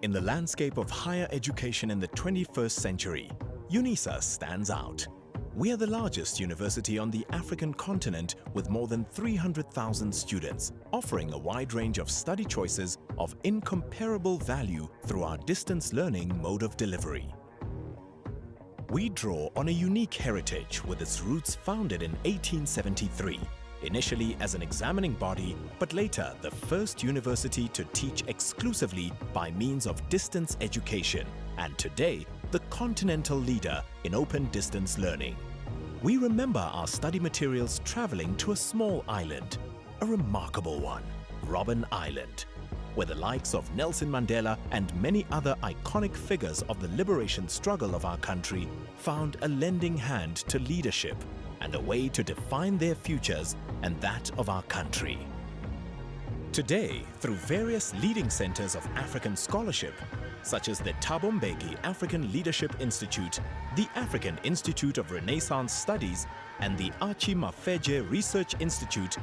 In the landscape of higher education in the 21st century, UNISA stands out. We are the largest university on the African continent with more than 300,000 students, offering a wide range of study choices of incomparable value through our distance learning mode of delivery. We draw on a unique heritage with its roots founded in 1873, initially as an examining body, but later the first university to teach exclusively by means of distance education, and today the continental leader in open distance learning. We remember our study materials traveling to a small island, a remarkable one, Robben Island, where the likes of Nelson Mandela and many other iconic figures of the liberation struggle of our country found a lending hand to leadership and a way to define their futures and that of our country. Today, through various leading centers of African scholarship, such as the Thabo Mbeki African Leadership Institute, the African Institute of Renaissance Studies, and the Archie Mafeje Research Institute,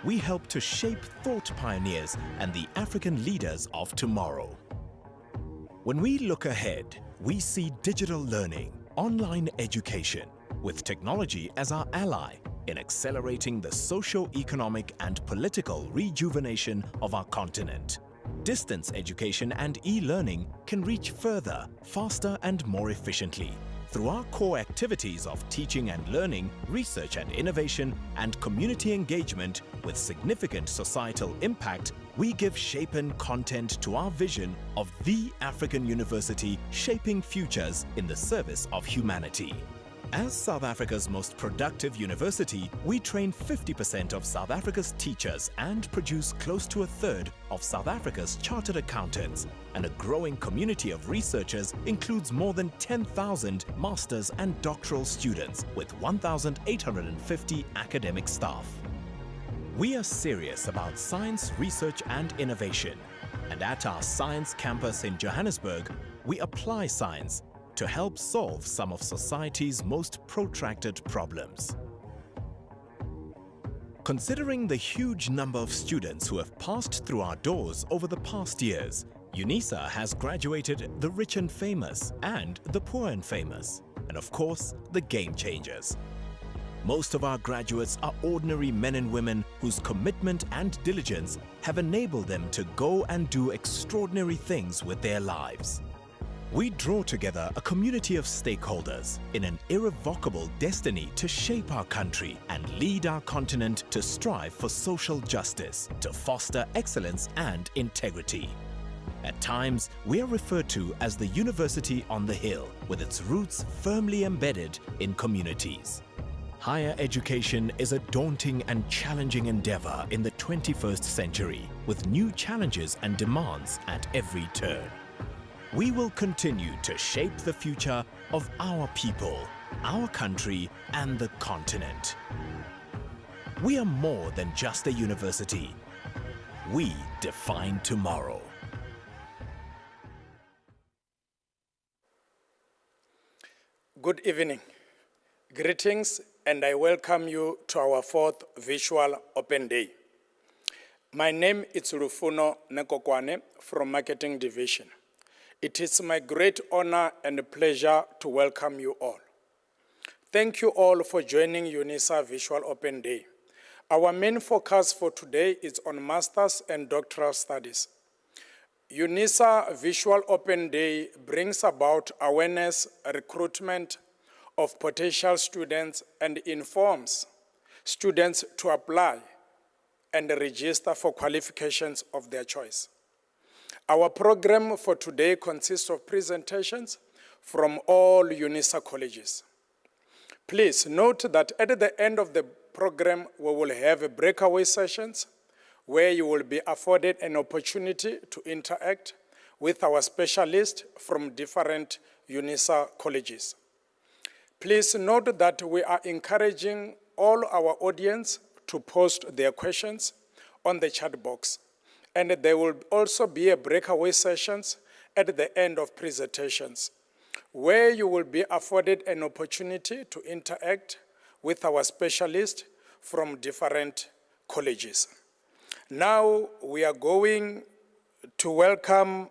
we help to shape thought pioneers and the African leaders of tomorrow. When we look ahead, we see digital learning, online education, with technology as our ally in accelerating the socio-economic and political rejuvenation of our continent. Distance education and e-learning can reach further, faster and more efficiently. Through our core activities of teaching and learning, research and innovation, and community engagement with significant societal impact, we give shape and content to our vision of the African University shaping futures in the service of humanity. As South Africa's most productive university, we train 50% of South Africa's teachers and produce close to a third of South Africa's chartered accountants, and a growing community of researchers includes more than 10,000 master's and doctoral students with 1,850 academic staff. We are serious about science, research and innovation, and at our science campus in Johannesburg, we apply science to help solve some of society's most protracted problems. Considering the huge number of students who have passed through our doors over the past years, UNISA has graduated the rich and famous and the poor and famous, and of course, the game changers. Most of our graduates are ordinary men and women whose commitment and diligence have enabled them to go and do extraordinary things with their lives. We draw together a community of stakeholders in an irrevocable destiny to shape our country and lead our continent to strive for social justice, to foster excellence and integrity. At times, we are referred to as the University on the Hill, with its roots firmly embedded in communities. Higher education is a daunting and challenging endeavor in the 21st century, with new challenges and demands at every turn. We will continue to shape the future of our people, our country, and the continent. We are more than just a university. We define tomorrow. Good evening. Greetings, and I welcome you to our fourth Visual Open Day. My name is Rufuno Nekokwane from Marketing Division. It is my great honor and pleasure to welcome you all. Thank you all for joining UNISA Visual Open Day. Our main focus for today is on Master's and Doctoral Studies. UNISA Visual Open Day brings about awareness, recruitment of potential students, and informs students to apply and register for qualifications of their choice. Our program for today consists of presentations from all UNISA colleges. Please note that at the end of the program, we will have breakaway sessions where you will be afforded an opportunity to interact with our specialists from different UNISA colleges. Please note that we are encouraging all our audience to post their questions on the chat box. And there will also be a breakaway sessions at the end of presentations, where you will be afforded an opportunity to interact with our specialists from different colleges. Now we are going to welcome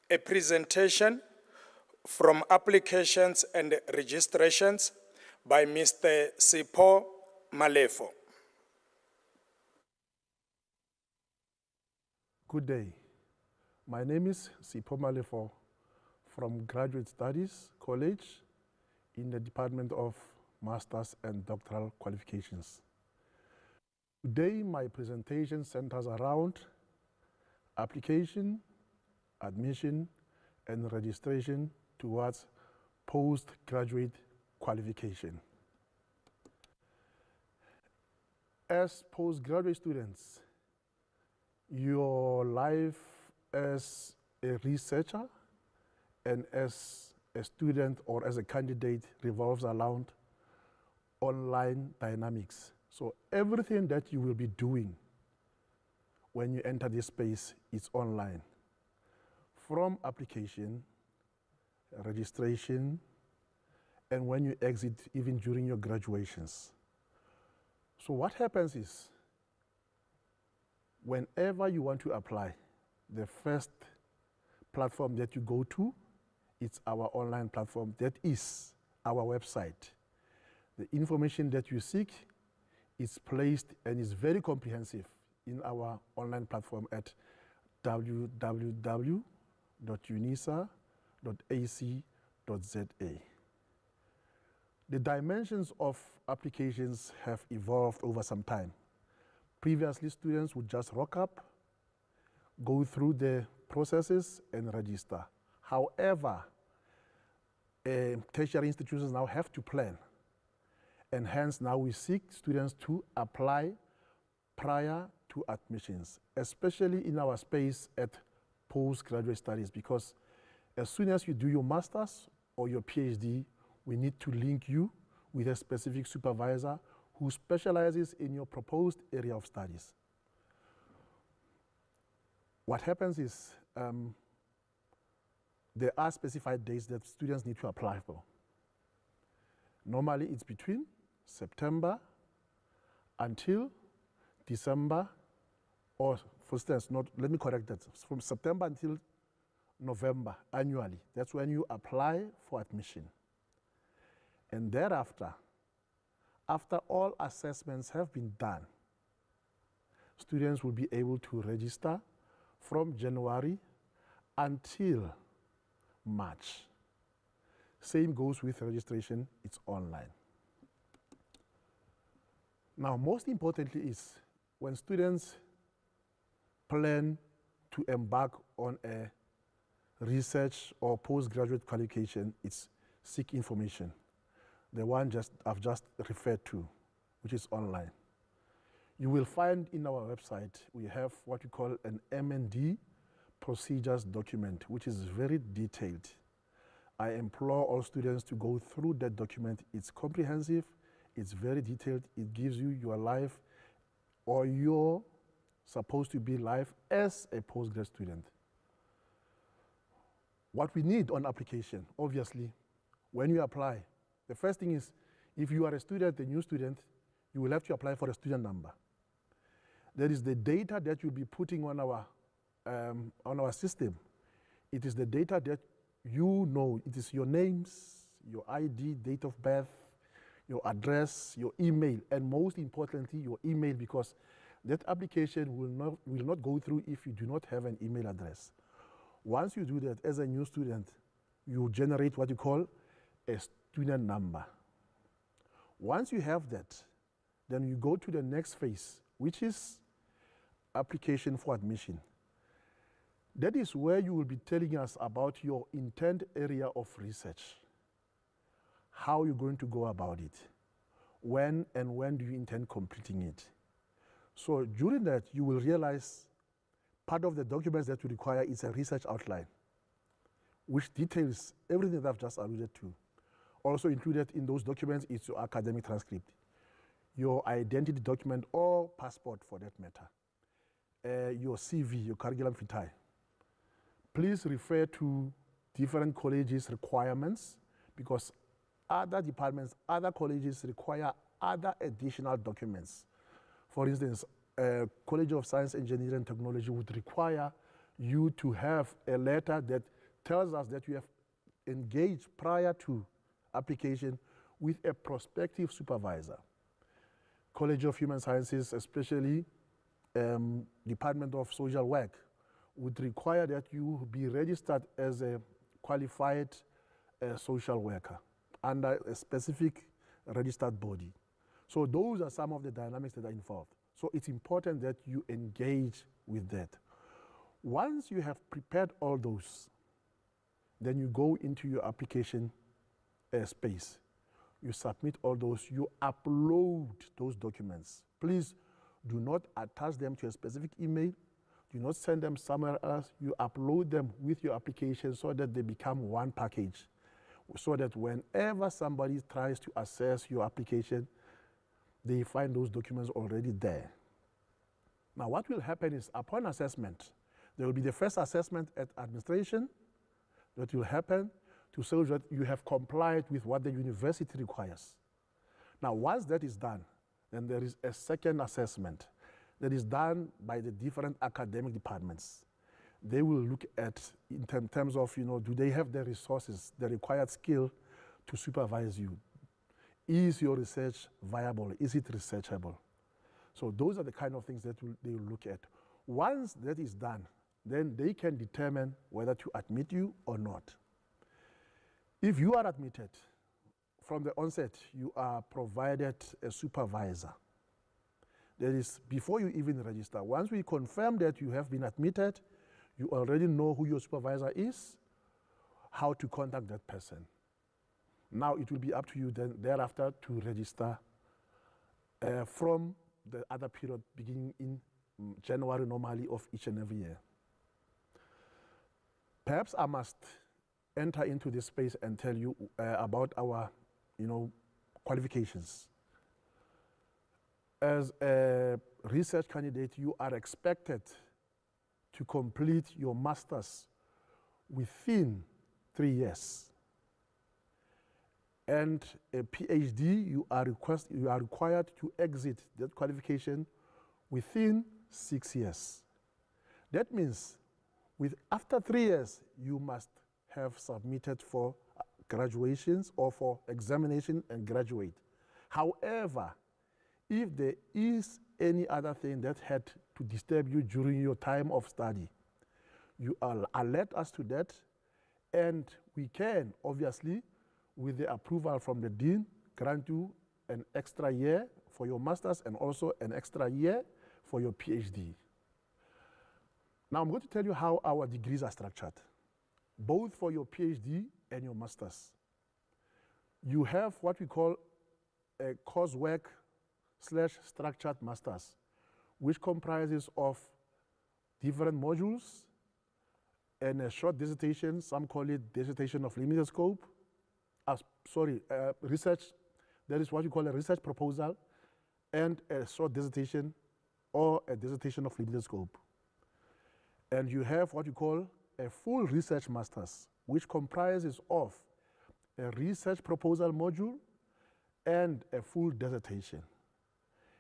a presentation from applications and registrations by Mr. Sipho Malefo. Good day. My name is Sipho Malefo from Graduate Studies College in the Department of Masters and Doctoral Qualifications. Today, my presentation centers around application, admission, and registration towards postgraduate qualification. As postgraduate students, your life as a researcher and as a student or as a candidate revolves around online dynamics. So everything that you will be doing when you enter this space is online. From application, registration, and when you exit, even during your graduations. So what happens is, whenever you want to apply, the first platform that you go to, it's our online platform. That is our website. The information that you seek is placed and is very comprehensive in our online platform at www.unisa.ac.za. The dimensions of applications have evolved over some time. Previously, students would just rock up, go through the processes, and register. However, tertiary institutions now have to plan, and hence now we seek students to apply prior to admissions, especially in our space at postgraduate studies, because as soon as you do your master's or your PhD, we need to link you with a specific supervisor who specializes in your proposed area of studies. What happens is there are specified dates that students need to apply for. Normally it's between September until December, or for instance, let me correct that, from September until November annually. That's when you apply for admission. And thereafter, after all assessments have been done, students will be able to register from January until March. Same goes with registration, it's online. Now, most importantly is when students plan to embark on a research or postgraduate qualification, it's seek information. The one I've just referred to, which is online. You will find in our website, we have what we call an M&D procedures document, which is very detailed. I implore all students to go through that document. It's comprehensive, it's very detailed. It gives you your life, or you're supposed to be life as a postgrad student. What we need on application, obviously, when you apply, the first thing is, if you are a student, a new student, you will have to apply for a student number. That is the data that you'll be putting on our system. It is the data that you know. It is your names, your ID, date of birth, your address, your email, and most importantly, your email, because that application will not go through if you do not have an email address. Once you do that as a new student, you generate what you call a student number. Once you have that, then you go to the next phase, which is application for admission. That is where you will be telling us about your intent area of research, how you're going to go about it, when do you intend completing it. So during that, you will realize part of the documents that you require is a research outline, which details everything that I've just alluded to. Also included in those documents is your academic transcript, your identity document or passport for that matter, your CV, your curriculum vitae. Please refer to different colleges' requirements, because other departments, other colleges require other additional documents. For instance, College of Science, Engineering and Technology would require you to have a letter that tells us that you have engaged prior to application with a prospective supervisor. College of Human Sciences, especially Department of Social Work, would require that you be registered as a qualified social worker under a specific registered body. So those are some of the dynamics that are involved. So it's important that you engage with that. Once you have prepared all those, then you go into your application space. You submit all those, you upload those documents. Please do not attach them to a specific email. Do not send them somewhere else. You upload them with your application so that they become one package. So that whenever somebody tries to access your application, they find those documents already there. Now, what will happen is upon assessment, there will be the first assessment at administration that will happen to show that you have complied with what the university requires. Now, once that is done, then there is a second assessment that is done by the different academic departments. They will look at, in terms of, do they have the resources, the required skill to supervise you? Is your research viable? Is it researchable? So those are the kind of things that they will look at. Once that is done, then they can determine whether to admit you or not. If you are admitted, from the onset, you are provided a supervisor. That is, before you even register, once we confirm that you have been admitted, you already know who your supervisor is, how to contact that person. Now it will be up to you then thereafter to register from the other period beginning in January normally of each and every year. Perhaps I must enter into this space and tell you about our, qualifications. As a research candidate, you are expected to complete your master's within 3 years. And a PhD, you are required to exit that qualification within 6 years. That means after 3 years, you must have submitted for graduations or for examination and graduate. However, if there is any other thing that had to disturb you during your time of study, you alert us to that, and we can, obviously, with the approval from the dean, grant you an extra year for your master's and also an extra year for your PhD. Now I'm going to tell you how our degrees are structured, both for your PhD and your master's. You have what we call a coursework/structured master's, which comprises of different modules and a short dissertation. Some call it dissertation of limited scope. Research, that is what you call a research proposal, and a short dissertation or a dissertation of limited scope. And you have what you call a full research master's, which comprises of a research proposal module and a full dissertation.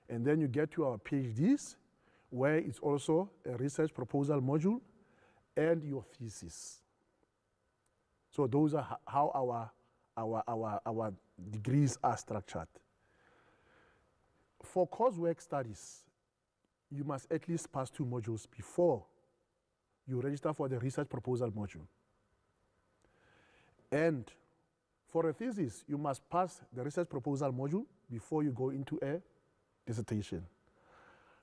And then you get to our PhDs, where it's also a research proposal module and your thesis. So those are how our degrees are structured. For coursework studies, you must at least pass 2 modules before you register for the research proposal module. And for a thesis, you must pass the research proposal module before you go into a dissertation.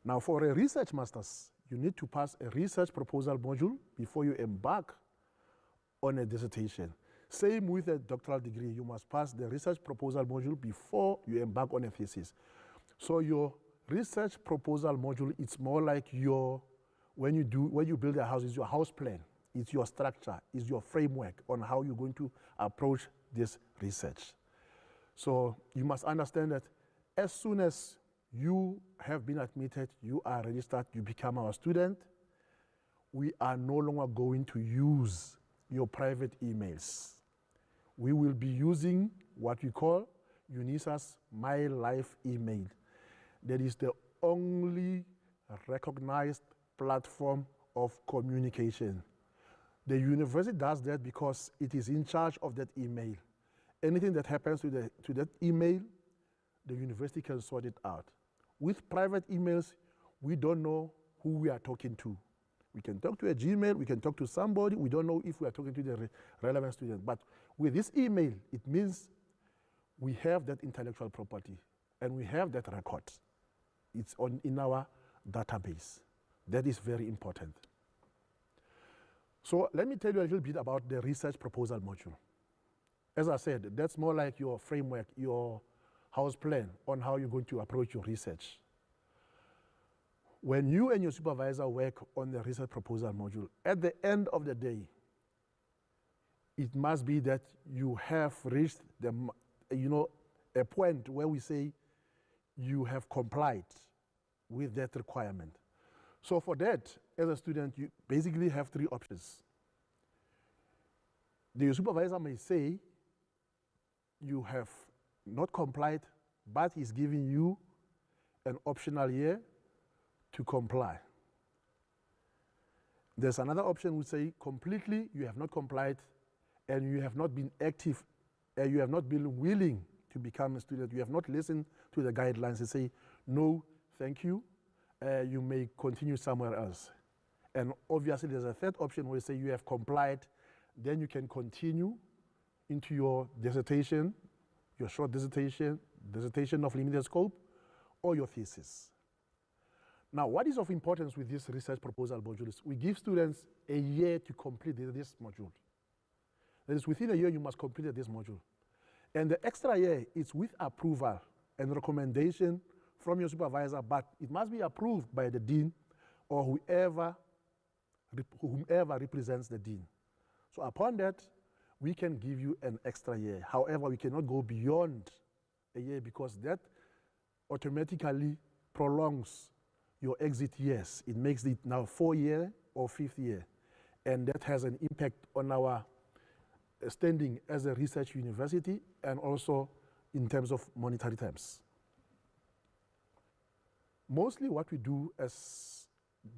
Now, for a research master's, you need to pass a research proposal module before you embark on a dissertation. Same with a doctoral degree, you must pass the research proposal module before you embark on a thesis. So your research proposal module, it's more like when you build a house, it's your house plan, it's your structure, it's your framework on how you're going to approach this research. So you must understand that as soon as you have been admitted, you are registered, you become our student, we are no longer going to use your private emails. We will be using what we call UNISA's My Life email. That is the only recognized platform of communication. The university does that because it is in charge of that email. Anything that happens to that email, the university can sort it out. With private emails, we don't know who we are talking to. We can talk to a Gmail, we can talk to somebody, we don't know if we are talking to the relevant student. But with this email, it means we have that intellectual property and we have that record. It's in our database. That is very important. So let me tell you a little bit about the research proposal module. As I said, that's more like your framework, your house plan on how you're going to approach your research. When you and your supervisor work on the research proposal module, at the end of the day, it must be that you have reached a point where we say you have complied with that requirement. So for that, as a student, you basically have three options. The supervisor may say you have not complied, but he's giving you an optional year to comply. There's another option we say completely you have not complied and you have not been active, you have not been willing to become a student, you have not listened to the guidelines and say, no, thank you, you may continue somewhere else. And obviously there's a third option where you say you have complied, then you can continue into your dissertation, your short dissertation, dissertation of limited scope, or your thesis. Now, what is of importance with this research proposal module is we give students a year to complete this module. That is, within a year, you must complete this module. And the extra year is with approval and recommendation from your supervisor, but it must be approved by the dean or whoever represents the dean. So upon that, we can give you an extra year. However, we cannot go beyond a year because that automatically prolongs your exit years. It makes it now 4-year or 5th year. And that has an impact on our standing as a research university and also in terms of monetary terms. Mostly what we do as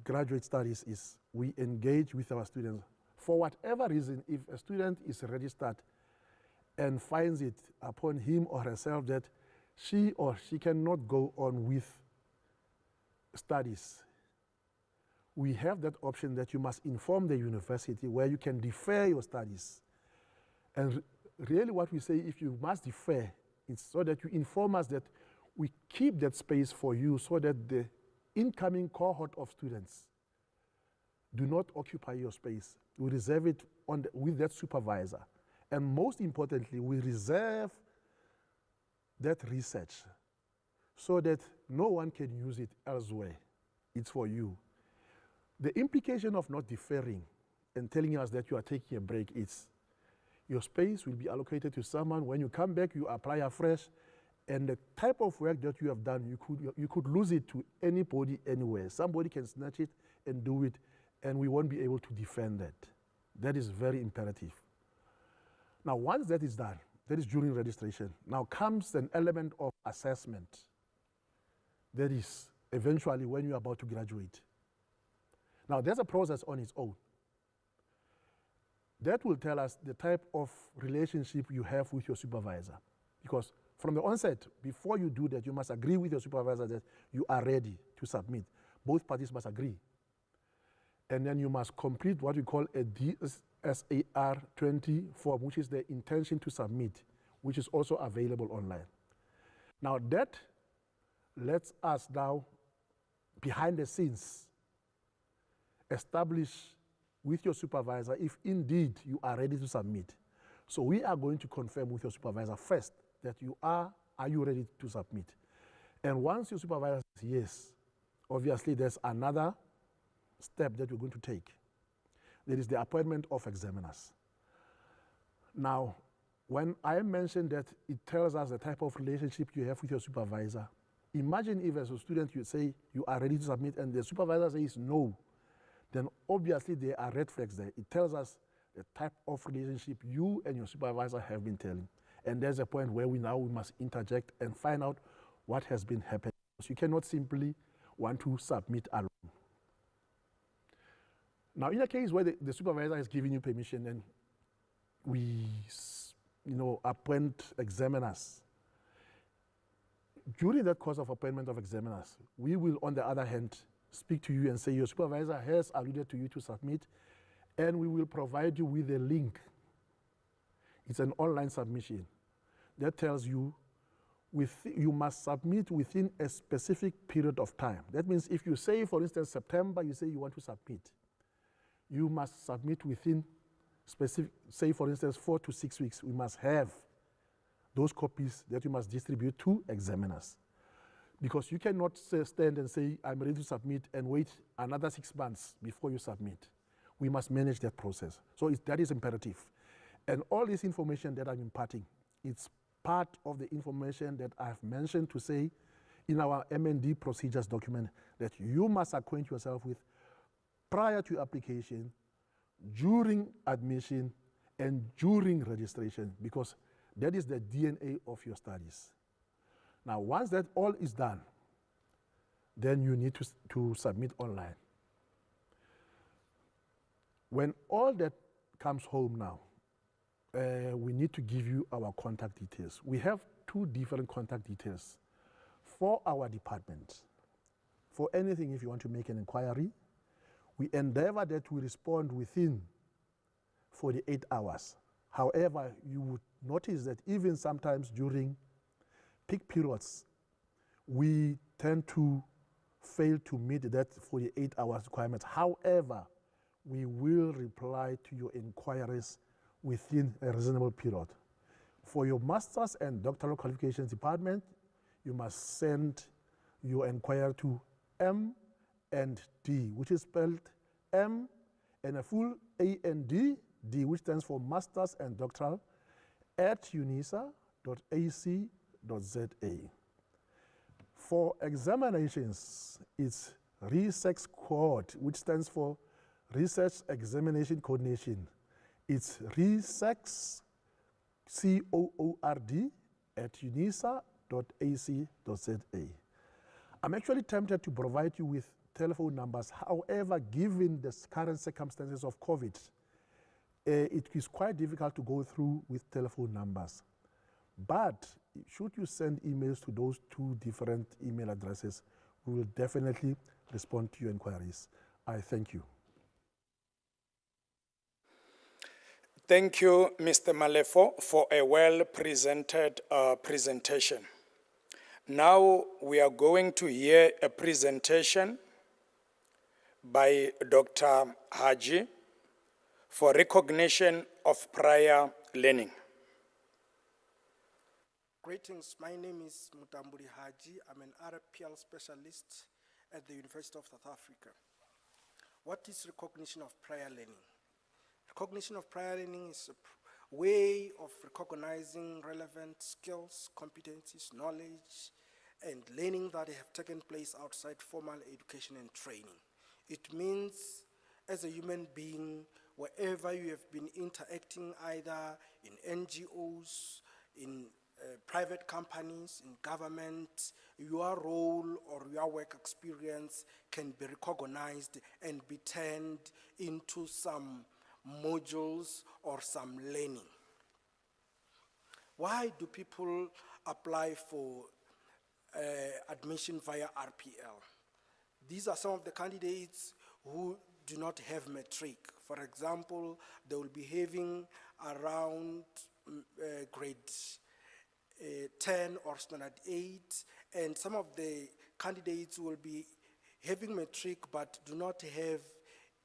graduate studies is we engage with our students. For whatever reason, if a student is registered and finds it upon him or herself that she or she cannot go on with studies, we have that option that you must inform the university where you can defer your studies. And really what we say, if you must defer, it's so that you inform us that we keep that space for you so that the incoming cohort of students do not occupy your space. We reserve it with that supervisor. And most importantly, we reserve that research so that no one can use it elsewhere. It's for you. The implication of not deferring and telling us that you are taking a break is your space will be allocated to someone. When you come back, you apply afresh, and the type of work that you have done, you could lose it to anybody, anywhere. Somebody can snatch it and do it, and we won't be able to defend that. That is very imperative. Now, once that is done, that is during registration, now comes an element of assessment. That is eventually when you're about to graduate. Now, there's a process on its own. That will tell us the type of relationship you have with your supervisor. Because from the onset, before you do that, you must agree with your supervisor that you are ready to submit. Both parties must agree. And then you must complete what we call a DSAR 20 form, which is the intention to submit, which is also available online. Now that lets us now, behind the scenes, establish with your supervisor if indeed you are ready to submit. So we are going to confirm with your supervisor first that are you ready to submit? And once your supervisor says yes, obviously there's another step that we're going to take. There is the appointment of examiners. Now, when I mentioned that it tells us the type of relationship you have with your supervisor, imagine if as a student you say you are ready to submit and the supervisor says no, then obviously there are red flags there. It tells us the type of relationship you and your supervisor have been telling. And there's a point where we must interject and find out what has been happening. So you cannot simply want to submit alone. Now, in a case where the supervisor is giving you permission and we, appoint examiners, during that course of appointment of examiners, we will, on the other hand, speak to you and say your supervisor has alluded to you to submit, and we will provide you with a link. It's an online submission that tells you you must submit within a specific period of time. That means if you say, for instance, September, you say you want to submit, you must submit within specific, say for instance, 4 to 6 weeks. We must have those copies that you must distribute to examiners. Because you cannot stand and say, I'm ready to submit and wait another 6 months before you submit. We must manage that process. So that is imperative. And all this information that I'm imparting, it's part of the information that I've mentioned to say in our M&D procedures document that you must acquaint yourself with prior to application, during admission, and during registration, because that is the DNA of your studies. Now, once that all is done, then you need to submit online. When all that comes home now, we need to give you our contact details. We have 2 different contact details for our department. For anything, if you want to make an inquiry, we endeavor that we respond within 48 hours. However, you would notice that even sometimes during peak periods, we tend to fail to meet that 48 hours requirement. However, we will reply to your inquiries within a reasonable period. For your master's and doctoral qualifications department, you must send your inquiry to M&D, which is spelled M and a full A&D, D, which stands for Masters and Doctoral, at unisa.ac.za. For examinations, it's Research Coord, which stands for Research Examination Coordination. It's Research Coord at unisa.ac.za. I'm actually tempted to provide you with telephone numbers. However, given the current circumstances of COVID, it is quite difficult to go through with telephone numbers. But should you send emails to those 2 different email addresses, we will definitely respond to your inquiries. I thank you. Thank you, Mr. Malefo, for a well-presented presentation. Now we are going to hear a presentation by Dr. Haji for recognition of prior learning. Greetings, my name is Mutamburi Haji. I'm an RPL specialist at the University of South Africa. What is recognition of prior learning? Recognition of prior learning is a way of recognizing relevant skills, competencies, knowledge, and learning that have taken place outside formal education and training. It means, as a human being, wherever you have been interacting, either in NGOs, in private companies, in government, your role or your work experience can be recognized and be turned into some modules or some learning. Why do people apply for admission via RPL? These are some of the candidates who do not have matric. For example, they will be having around grade 10 or standard 8, and some of the candidates will be having matric but do not have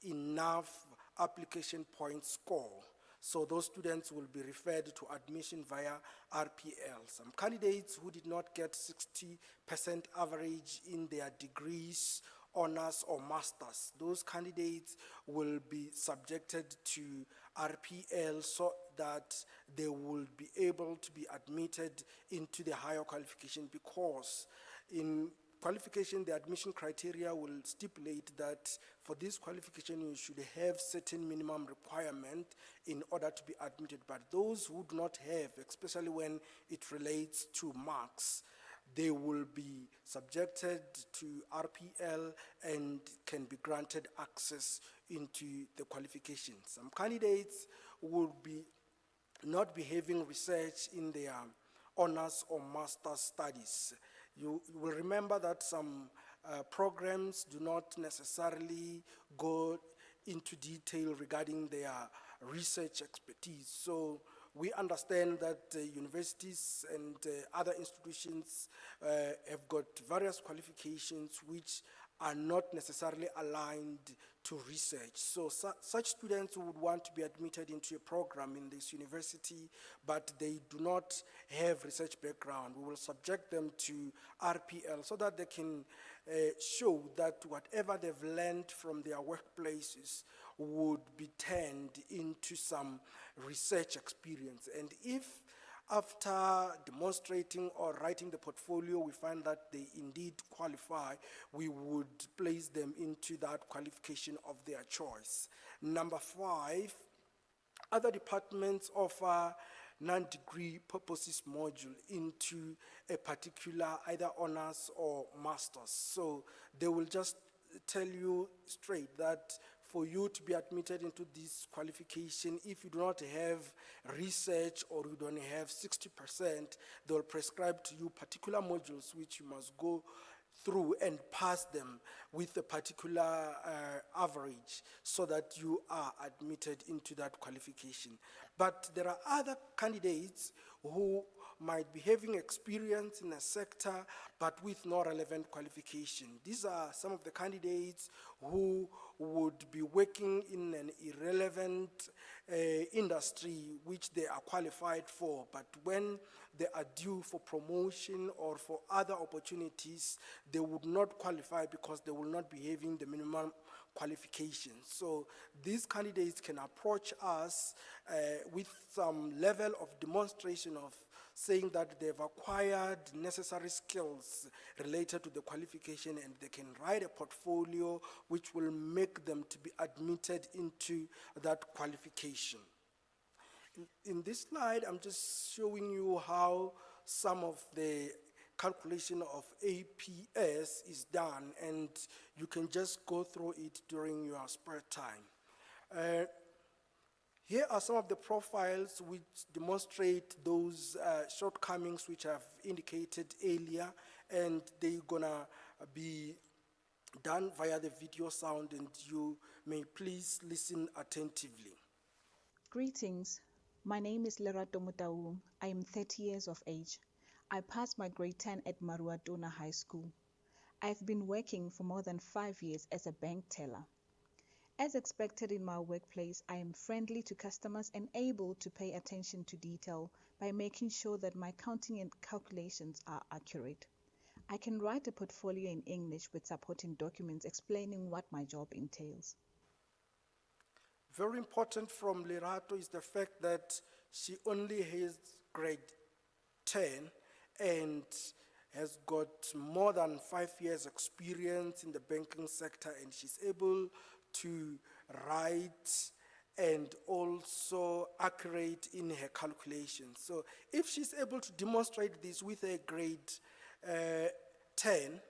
enough application point score. So those students will be referred to admission via RPL. Some candidates who did not get 60% average in their degrees, honors or masters, those candidates will be subjected to RPL so that they will be able to be admitted into the higher qualification, because in qualification, the admission criteria will stipulate that for this qualification, you should have certain minimum requirement in order to be admitted. But those who do not have, especially when it relates to marks, they will be subjected to RPL and can be granted access into the qualifications. Some candidates will be not be having research in their honors or master's studies. You will remember that some programs do not necessarily go into detail regarding their research expertise. So we understand that universities and other institutions have got various qualifications which are not necessarily aligned to research. So such students would want to be admitted into a program in this university, but they do not have research background. We will subject them to RPL so that they can show that whatever they've learned from their workplaces would be turned into some research experience. And if after demonstrating or writing the portfolio, we find that they indeed qualify, we would place them into that qualification of their choice. Number 5, other departments offer non-degree purposes module into a particular either honors or masters. So they will just tell you straight that for you to be admitted into this qualification, if you do not have research or you don't have 60%, they'll prescribe to you particular modules which you must go through and pass them with a particular average so that you are admitted into that qualification. But there are other candidates who might be having experience in a sector but with no relevant qualification. These are some of the candidates who would be working in an irrelevant industry which they are qualified for, but when they are due for promotion or for other opportunities, they would not qualify because they will not be having the minimum qualifications. So these candidates can approach us with some level of demonstration of saying that they've acquired necessary skills related to the qualification, and they can write a portfolio which will make them to be admitted into that qualification. In this slide, I'm just showing you how some of the calculation of APS is done, and you can just go through it during your spare time. Here are some of the profiles which demonstrate those shortcomings which I've indicated earlier, and they're gonna be done via the video sound, and you may please listen attentively. Greetings, my name is Lerato. I am 30 years of age. I passed my grade 10 at Maruatona High School. I've been working for more than 5 years as a bank teller. As expected in my workplace, I am friendly to customers and able to pay attention to detail by making sure that my counting and calculations are accurate. I can write a portfolio in English with supporting documents explaining what my job entails. Very important from Lerato is the fact that she only has grade 10 and has got more than 5 years experience in the banking sector, and she's able to write and also accurate in her calculations. So if she's able to demonstrate this with a grade 10,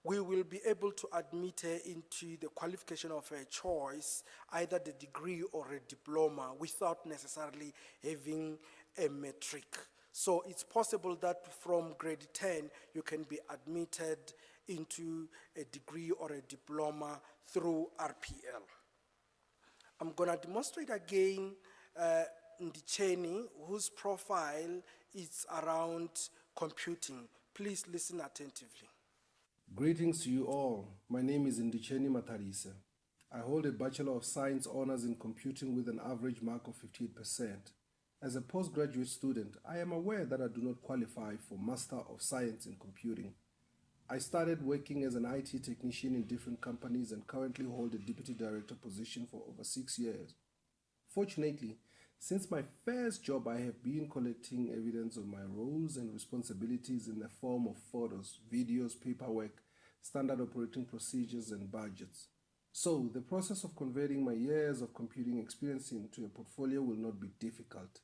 we will be able to admit her into the qualification of her choice, either the degree or a diploma, without necessarily having a matric. So it's possible that from grade 10, you can be admitted into a degree or a diploma through RPL. I'm gonna demonstrate again Indriani, whose profile is around computing. Please listen attentively. Greetings to you all. My name is Indriani. I hold a Bachelor of Science Honors in Computing with an average mark of 58%. As a postgraduate student, I am aware that I do not qualify for Master of Science in Computing. I started working as an IT technician in different companies and currently hold a Deputy Director position for over 6 years. Fortunately, since my first job, I have been collecting evidence of my roles and responsibilities in the form of photos, videos, paperwork, standard operating procedures, and budgets. So, the process of converting my years of computing experience into a portfolio will not be difficult.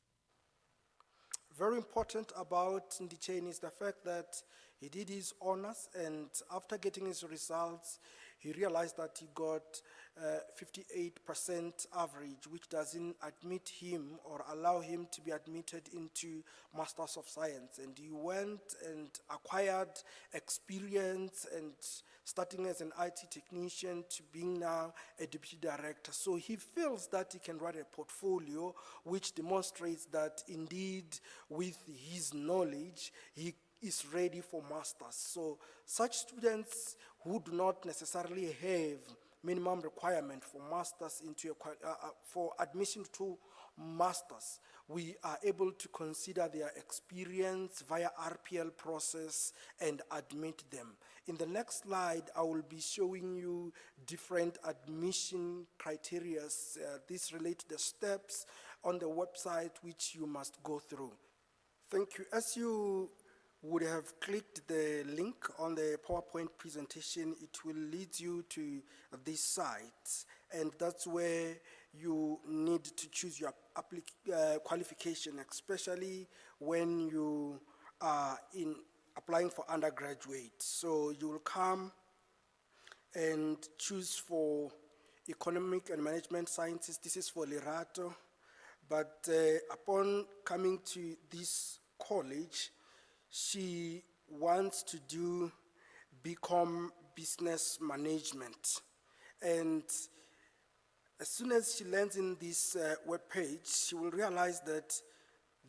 Very important about Indriani is the fact that he did his honors, and after getting his results, he realized that he got 58% average, which doesn't admit him or allow him to be admitted into Masters of Science. And he went and acquired experience, and starting as an IT technician to being now a deputy director. So he feels that he can write a portfolio which demonstrates that indeed with his knowledge, he is ready for masters. So such students who do not necessarily have minimum requirement for masters into for admission to masters, we are able to consider their experience via RPL process and admit them. In the next slide, I will be showing you different admission criteria. These relate to the steps on the website which you must go through. Thank you. As you would have clicked the link on the PowerPoint presentation, it will lead you to this site, and that's where you need to choose your qualification, especially when you are applying for undergraduate. So you will come and choose for Economic and Management Sciences. This is for Lerato, but upon coming to this college, she wants to do BCom Business Management. And as soon as she lands in this web page, she will realize that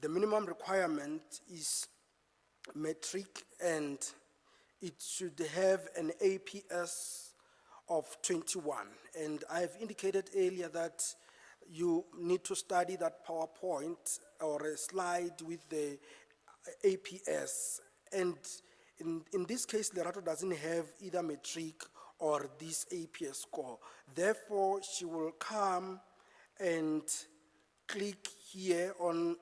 the minimum requirement is metric, and it should have an APS of 21. And I have indicated earlier that you need to study that PowerPoint or a slide with the APS, and in this case, Lerato doesn't have either metric or this APS score. Therefore, she will come and click here on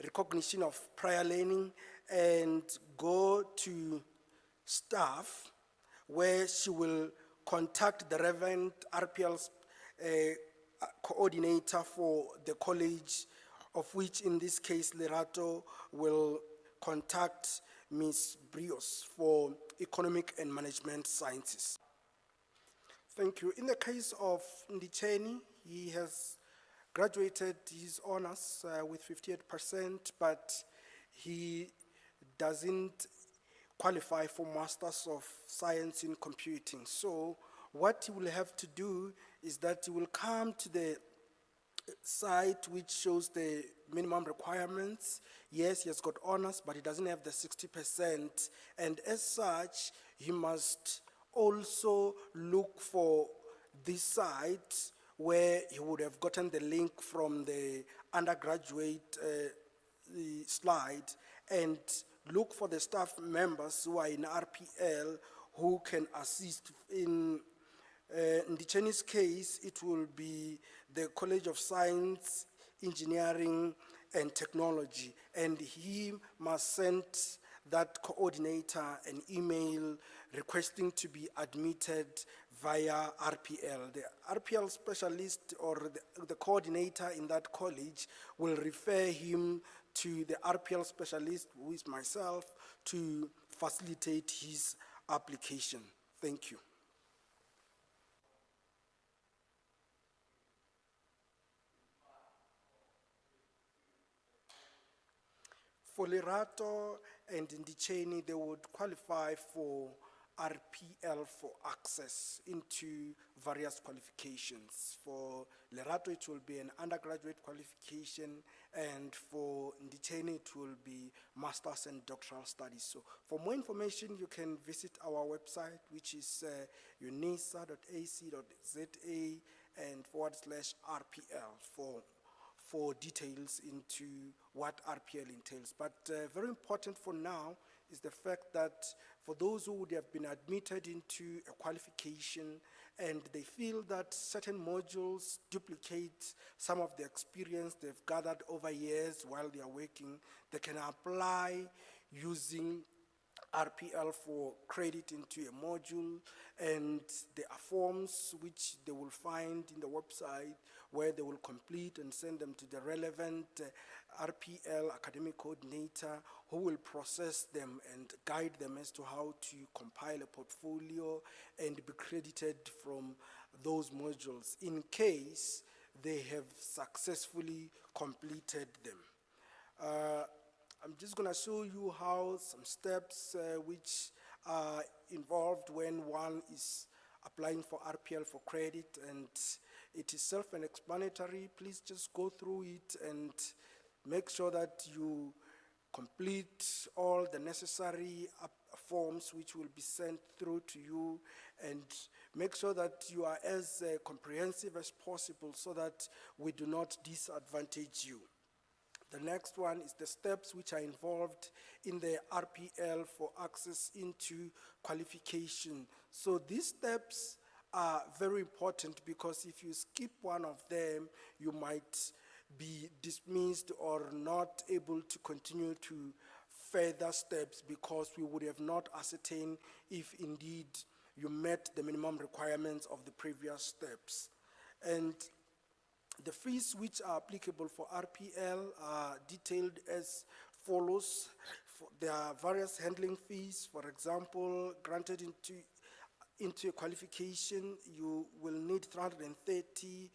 recognition of prior learning and go to staff, where she will contact the relevant RPL's coordinator for the college, of which in this case Lerato will contact Ms. Brios for Economic and Management Sciences. Thank you. In the case of Indriani, he has graduated his honors with 58%, but he doesn't qualify for Masters of Science in Computing. So what he will have to do is that he will come to the site which shows the minimum requirements. Yes, he has got honors, but he doesn't have the 60%. And as such, he must also look for this site where he would have gotten the link from the undergraduate slide, and look for the staff members who are in RPL who can assist. In Indriani's case, it will be the College of Science, Engineering, and Technology, and he must send that coordinator an email requesting to be admitted via RPL. The RPL specialist or the coordinator in that college will refer him to the RPL specialist, who is myself, to facilitate his application. Thank you. For Lerato and Indriani, they would qualify for RPL for access into various qualifications. For Lerato, it will be an undergraduate qualification, and for Indriani, it will be master's and doctoral studies. So for more information, you can visit our website, which is unisa.ac.za and /RPL for details into what RPL entails. But very important for now is the fact that for those who would have been admitted into a qualification and they feel that certain modules duplicate some of the experience they've gathered over years while they are working, they can apply using RPL for credit into a module, and there are forms which they will find in the website where they will complete and send them to the relevant RPL academic coordinator, who will process them and guide them as to how to compile a portfolio and be credited from those modules in case they have successfully completed them. I'm just going to show you how some steps which are involved when one is applying for RPL for credit, and it is self-explanatory. Please just go through it and make sure that you complete all the necessary forms which will be sent through to you, and make sure that you are as comprehensive as possible so that we do not disadvantage you. The next one is the steps which are involved in the RPL for access into qualification. So these steps are very important, because if you skip one of them, you might be dismissed or not able to continue to further steps, because we would have not ascertained if indeed you met the minimum requirements of the previous steps. And the fees which are applicable for RPL are detailed as follows. There are various handling fees. For example, granted into a qualification, you will need 330.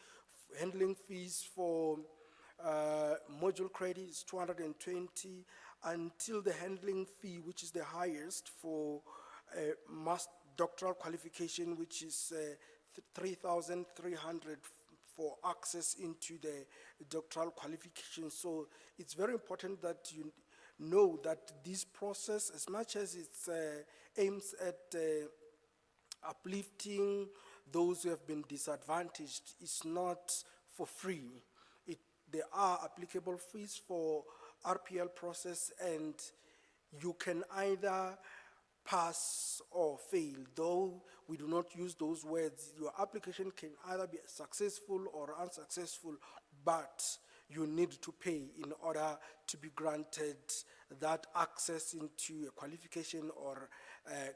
Handling fees for module credit is 220, until the handling fee, which is the highest for doctoral qualification, which is 3,300 for access into the doctoral qualification. So it's very important that you know that this process, as much as it aims at uplifting those who have been disadvantaged, is not for free. There are applicable fees for RPL process, and you can either pass or fail, though we do not use those words. Your application can either be successful or unsuccessful, but you need to pay in order to be granted that access into a qualification or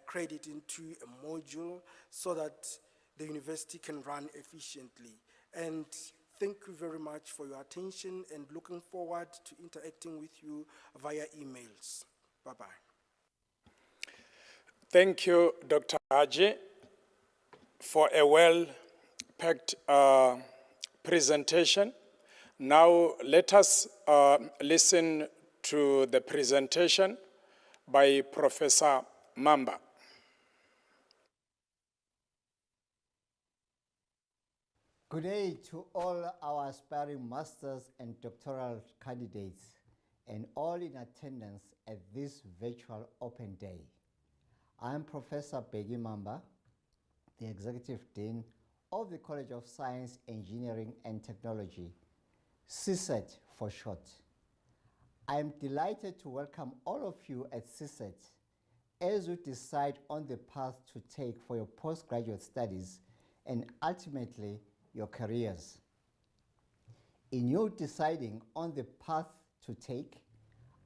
credit into a module, so that the university can run efficiently. And thank you very much for your attention, and looking forward to interacting with you via emails. Bye-bye. Thank you, Dr. Haji, for a well-packed presentation. Now let us listen to the presentation by Professor Mamba. Good day to all our aspiring masters and doctoral candidates, and all in attendance at this virtual open day. I am Professor Mamba, the Executive Dean of the College of Science, Engineering and Technology, CSET for short. I am delighted to welcome all of you at CSET as you decide on the path to take for your postgraduate studies and ultimately your careers. In you deciding on the path to take,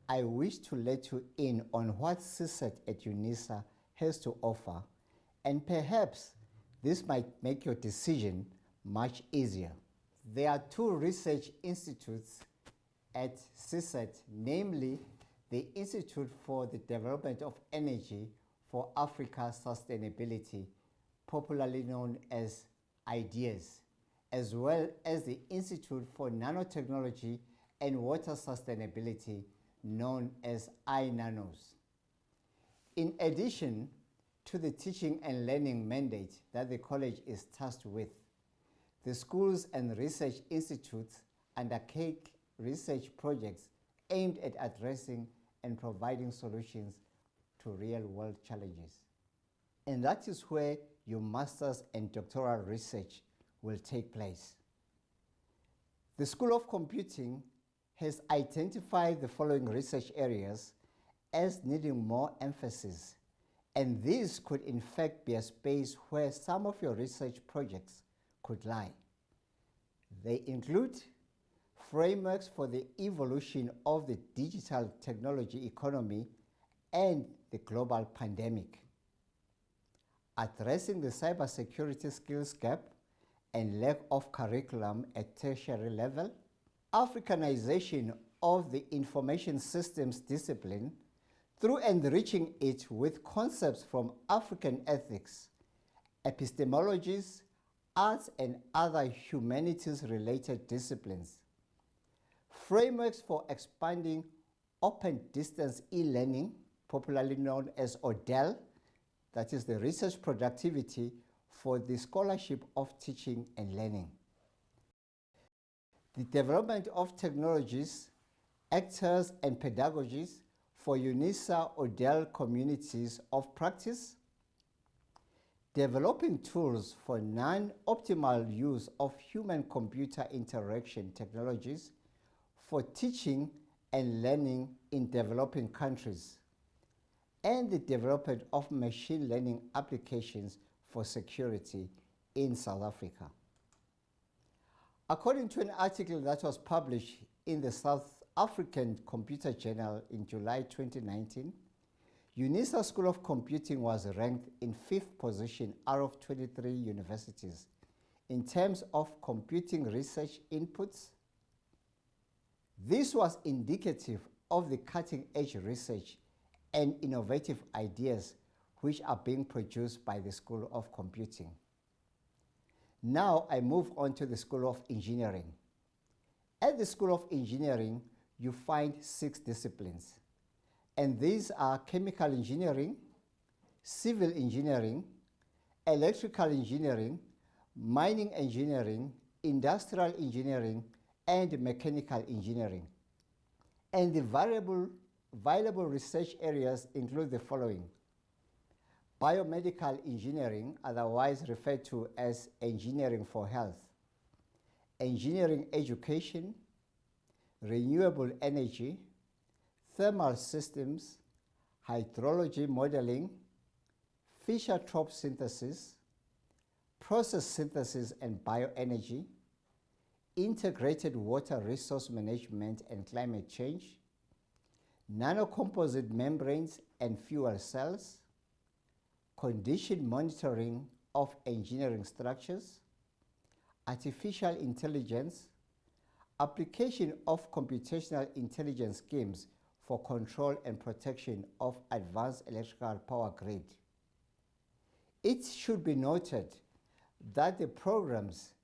I wish to let you in on what CSET at UNISA has to offer, and perhaps this might make your decision much easier. There are two research institutes at CSET, namely the Institute for the Development of Energy for Africa Sustainability, popularly known as IDEAS, as well as the Institute for Nanotechnology and Water Sustainability, known as EyeNanos. In addition to the teaching and learning mandate that the college is tasked with, the schools and research institutes undertake research projects aimed at addressing and providing solutions to real-world challenges. And that is where your master's and doctoral research will take place. The School of Computing has identified the following research areas as needing more emphasis, and these could in fact be a space where some of your research projects could lie. They include frameworks for the evolution of the digital technology economy and the global pandemic. Addressing the cybersecurity skills gap and lack of curriculum at tertiary level, Africanization of the information systems discipline through enriching it with concepts from African ethics, epistemologies, arts and other humanities-related disciplines. Frameworks for expanding open distance e-learning, popularly known as ODEL, that is the research productivity for the scholarship of teaching and learning. The development of technologies, actors and pedagogies for UNISA ODEL communities of practice, developing tools for non-optimal use of human-computer interaction technologies for teaching and learning in developing countries, and the development of machine learning applications for security in South Africa. According to an article that was published in the South African Computer Journal in July 2019, UNISA School of Computing was ranked in 5th position out of 23 universities in terms of computing research inputs. This was indicative of the cutting-edge research and innovative ideas which are being produced by the School of Computing. Now I move on to the School of Engineering. At the School of Engineering, you find 6 disciplines, and these are chemical engineering, civil engineering, electrical engineering, mining engineering, industrial engineering, and mechanical engineering. And the viable research areas include the following: biomedical engineering, otherwise referred to as engineering for health, engineering education, renewable energy, thermal systems, hydrology modeling, Fischer-Tropsch synthesis, process synthesis and bioenergy, integrated water resource management and climate change, nanocomposite membranes and fuel cells, condition monitoring of engineering structures, artificial intelligence, application of computational intelligence schemes for control and protection of advanced electrical power grid. It should be noted that the programs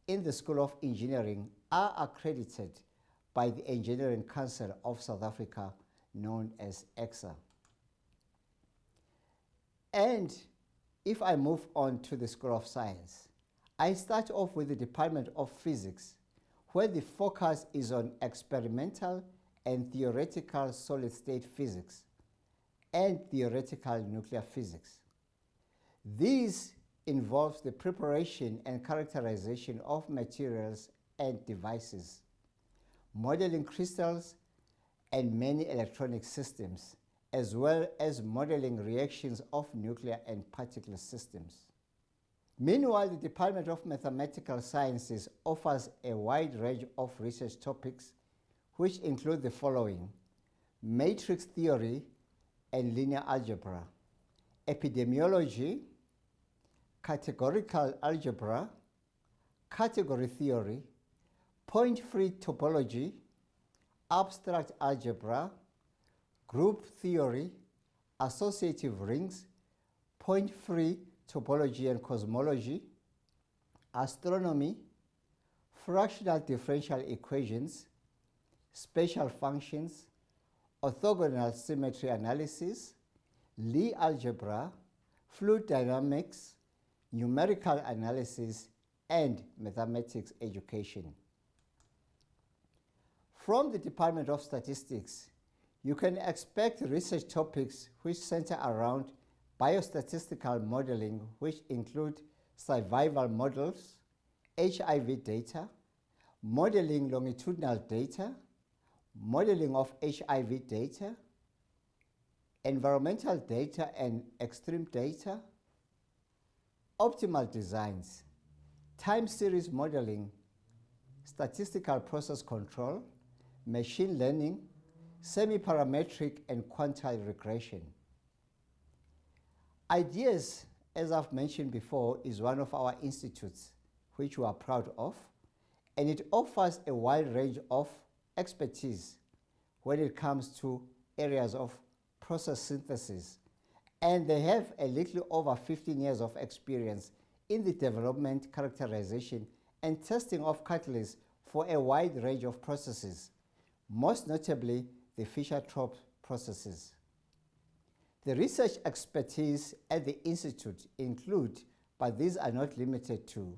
in the School of Engineering are accredited by the Engineering Council of South Africa, known as EXA. And if I move on to the School of Science, I start off with the Department of Physics, where the focus is on experimental and theoretical solid-state physics and theoretical nuclear physics. These involves the preparation and characterization of materials and devices, modeling crystals and many electronic systems, as well as modeling reactions of nuclear and particle systems. Meanwhile, the Department of Mathematical Sciences offers a wide range of research topics, which include the following: matrix theory and linear algebra, epidemiology, categorical algebra, category theory, point-free topology, abstract algebra, group theory, associative rings, point-free topology and cosmology, astronomy, fractional differential equations, spatial functions, orthogonal symmetry analysis, Lie algebra, fluid dynamics, numerical analysis, and mathematics education. From the Department of Statistics, you can expect research topics which center around biostatistical modeling, which include survival models, HIV data, modeling longitudinal data, modeling of HIV data, environmental data and extreme data, optimal designs, time series modeling, statistical process control, machine learning, semi-parametric and quantile regression. Ideas, as I've mentioned before, is one of our institutes which we are proud of, and it offers a wide range of expertise when it comes to areas of process synthesis. And they have a little over 15 years of experience in the development, characterization, and testing of catalysts for a wide range of processes, most notably the Fischer-Tropsch processes. The research expertise at the Institute include, but these are not limited to,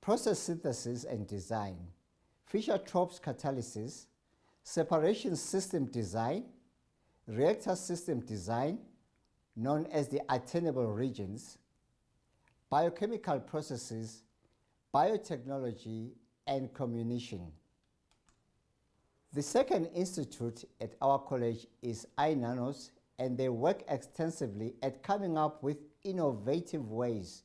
process synthesis and design, Fischer-Tropsch catalysis, separation system design, reactor system design, known as the attainable regions, biochemical processes, biotechnology, and communication. The second institute at our college is EyeNanos, and they work extensively at coming up with innovative ways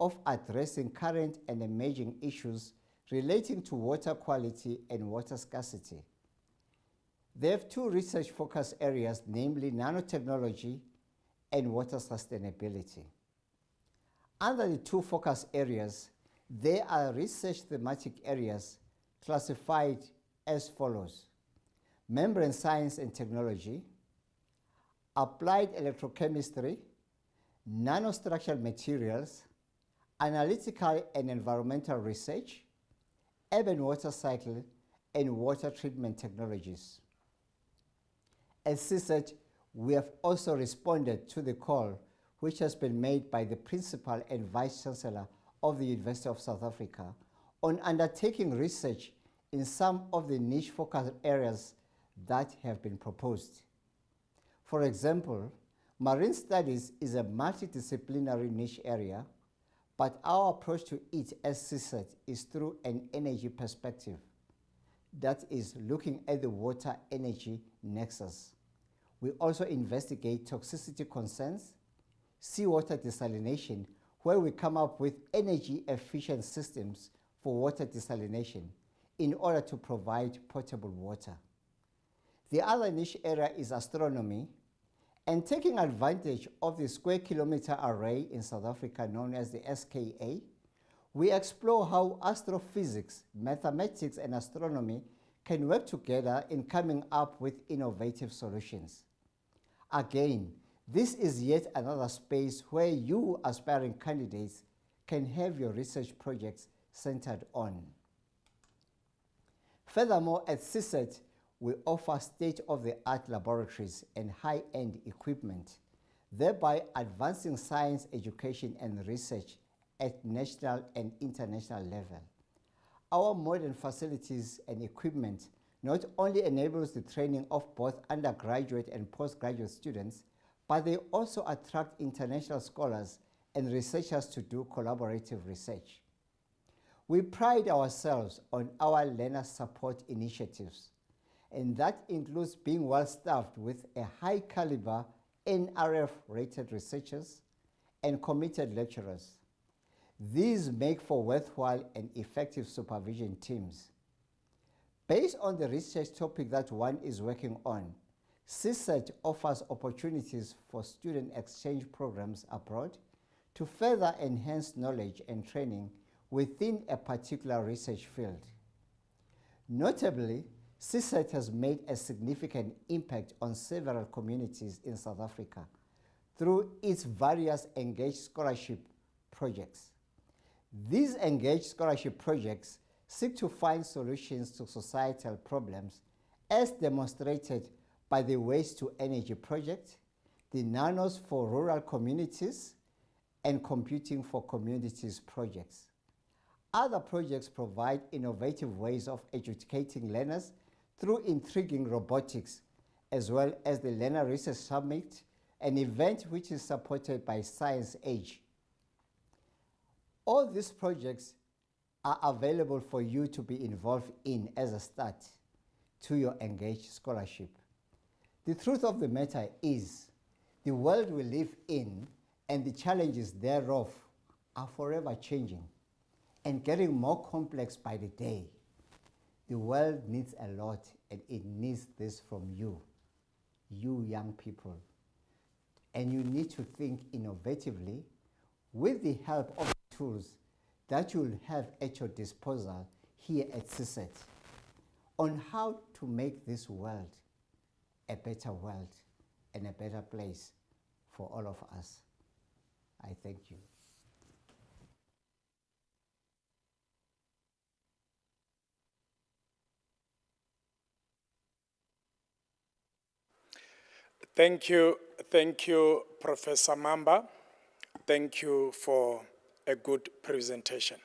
of addressing current and emerging issues relating to water quality and water scarcity. They have two research focus areas, namely nanotechnology and water sustainability. Under the two focus areas, there are research thematic areas classified as follows: membrane science and technology, applied electrochemistry, nanostructural materials, analytical and environmental research, urban water cycle, and water treatment technologies. At CSET, we have also responded to the call which has been made by the Principal and Vice Chancellor of the University of South Africa on undertaking research in some of the niche focus areas that have been proposed. For example, marine studies is a multidisciplinary niche area, but our approach to it as CSET is through an energy perspective. That is looking at the water-energy nexus. We also investigate toxicity concerns, seawater desalination, where we come up with energy-efficient systems for water desalination in order to provide potable water. The other niche area is astronomy, and taking advantage of the square kilometer array in South Africa known as the SKA, we explore how astrophysics, mathematics, and astronomy can work together in coming up with innovative solutions. Again, this is yet another space where you aspiring candidates can have your research projects centered on. Furthermore, at CSET, we offer state-of-the-art laboratories and high-end equipment, thereby advancing science education and research at national and international level. Our modern facilities and equipment not only enables the training of both undergraduate and postgraduate students, but they also attract international scholars and researchers to do collaborative research. We pride ourselves on our learner support initiatives, and that includes being well-staffed with a high-caliber NRF-rated researchers and committed lecturers. These make for worthwhile and effective supervision teams. Based on the research topic that one is working on, CSET offers opportunities for student exchange programs abroad to further enhance knowledge and training within a particular research field. Notably, CSET has made a significant impact on several communities in South Africa through its various engaged scholarship projects. These engaged scholarship projects seek to find solutions to societal problems as demonstrated by the Waste to Energy project, the Nanos for Rural Communities, and Computing for Communities projects. Other projects provide innovative ways of educating learners through intriguing robotics, as well as the Learner Research Summit, an event which is supported by Science Age. All these projects are available for you to be involved in as a start to your engaged scholarship. The truth of the matter is, the world we live in and the challenges thereof are forever changing and getting more complex by the day. The world needs a lot, and it needs this from you young people. and you need to think innovatively with the help of tools that you'll have at your disposal here at CSET on how to make this world a better world and a better place for all of us. I thank you. Thank you, Professor Mamba. Thank you for a good presentation.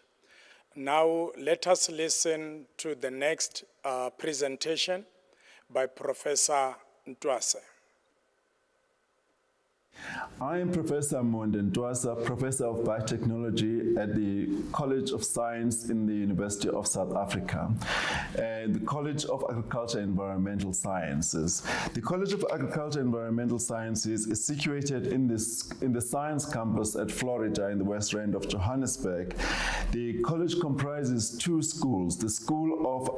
Now let us listen to the next presentation by Professor Ntwase. I am Professor Monde Ntwasa, Professor of Biotechnology at the College of Science in the University of South Africa, and the College of Agriculture and Environmental Sciences. The College of Agriculture and Environmental Sciences is situated in the Science Campus at Florida in the West Rand of Johannesburg. The college comprises two schools, the School of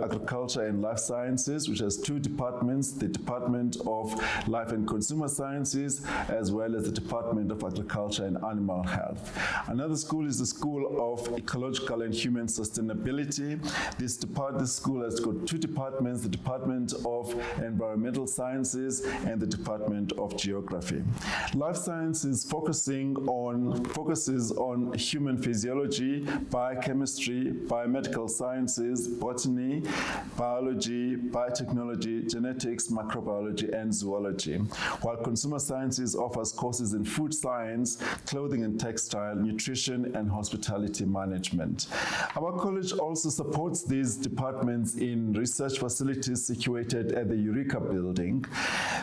Agriculture and Life Sciences, which has two departments, the Department of Life and Consumer Sciences, as well as the Department of Agriculture and Animal Health. Another school is the School of Ecological and Human Sustainability. This school has got two departments, the Department of Environmental Sciences and the Department of Geography. Life Sciences focuses on human physiology, biochemistry, biomedical sciences, botany, biology, biotechnology, genetics, microbiology, and zoology, while consumer sciences offers courses in food science, clothing and textile, nutrition, and hospitality management. Our college also supports these departments in research facilities situated at the Eureka building.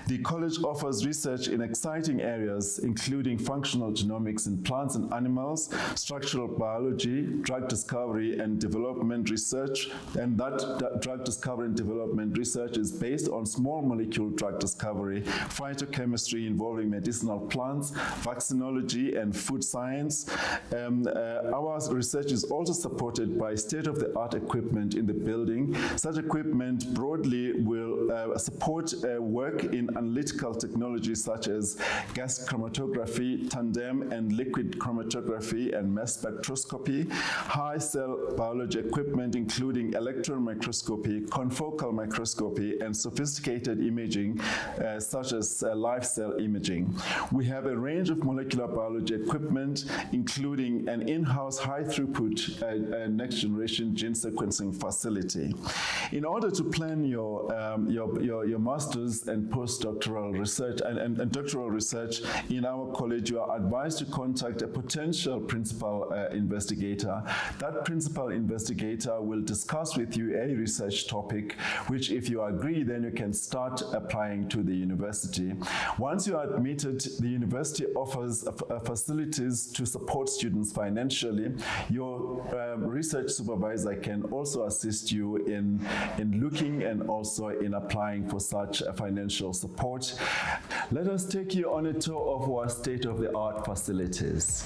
The college offers research in exciting areas, including functional genomics in plants and animals, structural biology, drug discovery and development research, and that drug discovery and development research is based on small molecule drug discovery, phytochemistry involving medicinal plants, vaccinology, and food science. Our research is also supported by state-of-the-art equipment in the building. Such equipment broadly will support work in analytical technologies such as gas chromatography, tandem and liquid chromatography, and mass spectroscopy, high cell biology equipment including electron microscopy, confocal microscopy, and sophisticated imaging such as live cell imaging. We have a range of molecular biology equipment, including an in-house high-throughput next-generation gene sequencing facility. In order to plan your master's and postdoctoral research and doctoral research in our college, you are advised to contact a potential principal investigator. That principal investigator will discuss with you a research topic, which if you agree, then you can start applying to the university. Once you are admitted, the university offers facilities to support students financially. Your research supervisor can also assist you in looking and also in applying for such financial support. Let us take you on a tour of our state-of-the-art facilities.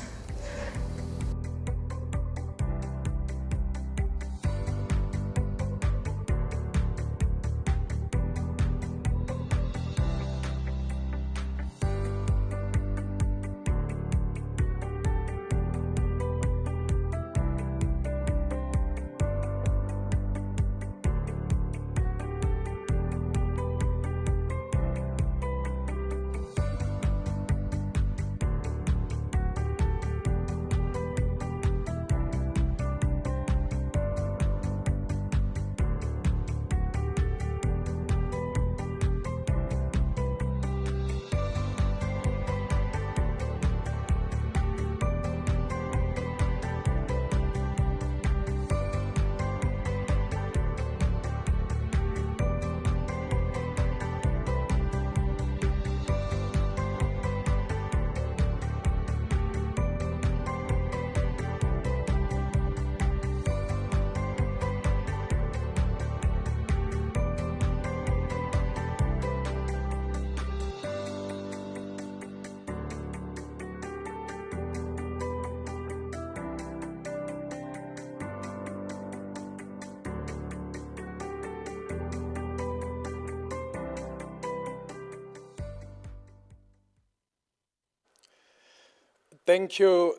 Thank you,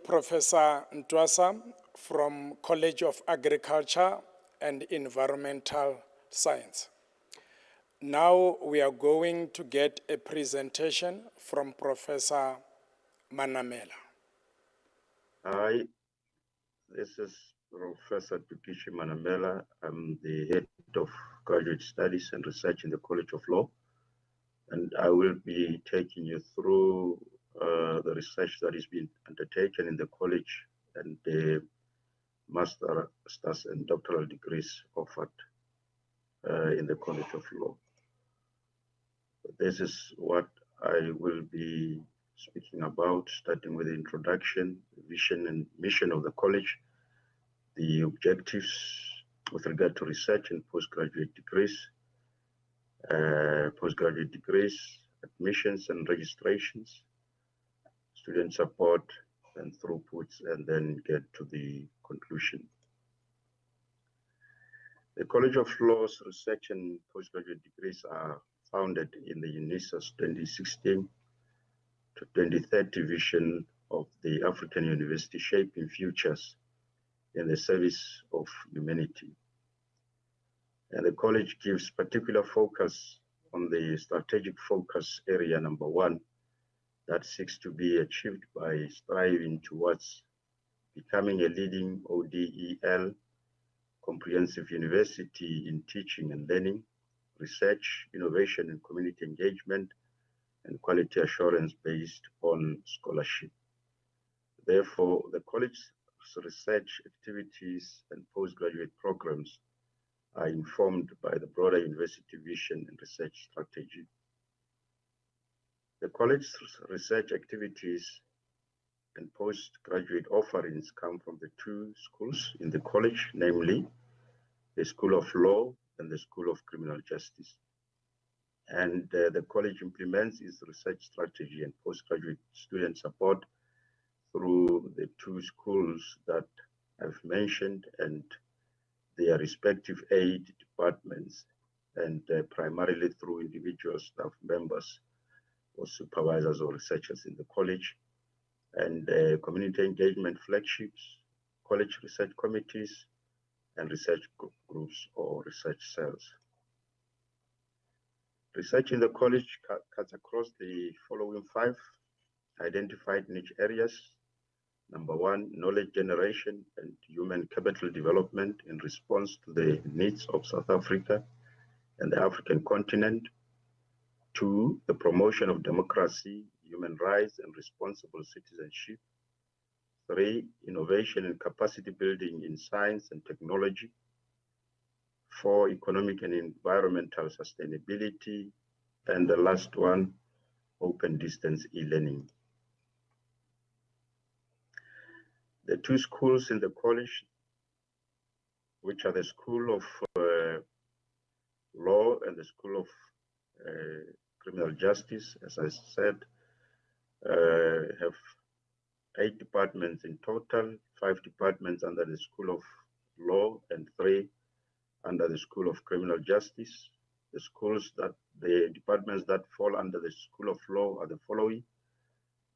Professor Ntwasa from College of Agriculture and Environmental Science. Now we are going to get a presentation from Professor Manamela. Hi, this is Professor Tukishi Manamela. I'm the head of graduate studies and research in the College of Law, and I will be taking you through the research that is being undertaken in the college and the master's and doctoral degrees offered in the College of Law. This is what I will be speaking about, starting with the introduction, vision and mission of the college, the objectives with regard to research and postgraduate degrees, admissions and registrations, student support and throughputs, and then get to the conclusion. The College of Law's research and postgraduate degrees are founded in the UNISA's 2016 to 2030 vision of the African University Shaping Futures in the Service of Humanity. And the college gives particular focus on the strategic focus area number 1 that seeks to be achieved by striving towards becoming a leading ODEL comprehensive university in teaching and learning, research, innovation and community engagement, and quality assurance based on scholarship. Therefore, the college's research activities and postgraduate programs are informed by the broader university vision and research strategy. The college's research activities and postgraduate offerings come from the 2 schools in the college, namely the School of Law and the School of Criminal Justice. And the college implements its research strategy and postgraduate student support through the 2 schools that I've mentioned and their respective aid departments, and primarily through individual staff members or supervisors or researchers in the college, and community engagement flagships, college research committees, and research groups or research cells. Research in the college cuts across the following 5 identified niche areas. Number 1, knowledge generation and human capital development in response to the needs of South Africa and the African continent. 2, the promotion of democracy, human rights, and responsible citizenship. 3, innovation and capacity building in science and technology. 4, economic and environmental sustainability. And the last one, open distance e-learning. The 2 schools in the college, which are the School of Law and the School of Criminal Justice, as I said, have 8 departments in total, 5 departments under the School of Law and 3 under the School of Criminal Justice. The departments that fall under the School of Law are the following: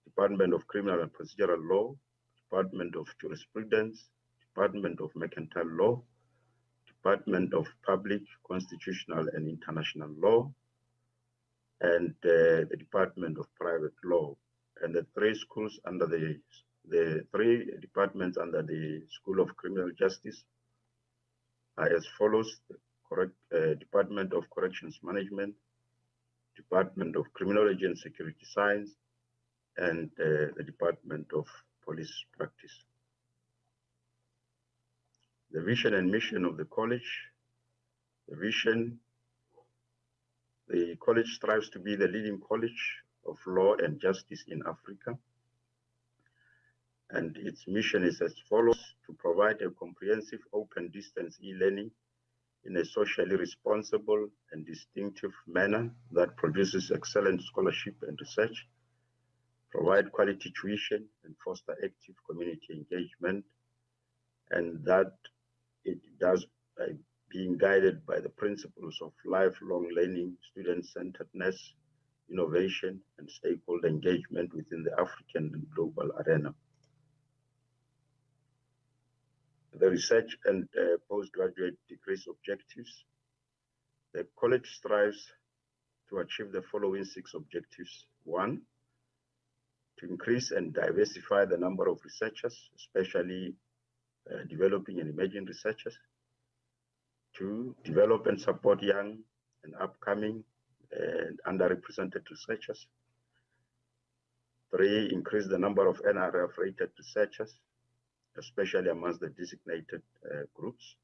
Department of Criminal and Procedural Law, Department of Jurisprudence, Department of Mercantile Law, Department of Public, Constitutional and International Law, and the Department of Private Law. And the 3 schools under the 3 departments under the School of Criminal Justice are as follows: the Department of Corrections Management, Department of Criminology and Security Science, and the Department of Police Practice. The vision and mission of the college. The vision: the college strives to be the leading college of law and justice in Africa. And its mission is as follows: to provide a comprehensive open distance e-learning in a socially responsible and distinctive manner that produces excellent scholarship and research, provide quality tuition and foster active community engagement, and that it does by being guided by the principles of lifelong learning, student-centeredness, innovation, and stakeholder engagement within the African and global arena. The research and postgraduate degrees objectives. The college strives to achieve the following 6 objectives. 1, to increase and diversify the number of researchers, especially developing and emerging researchers. 2, develop and support young and upcoming and underrepresented researchers. 3, increase the number of NRF-rated researchers, especially amongst the designated groups.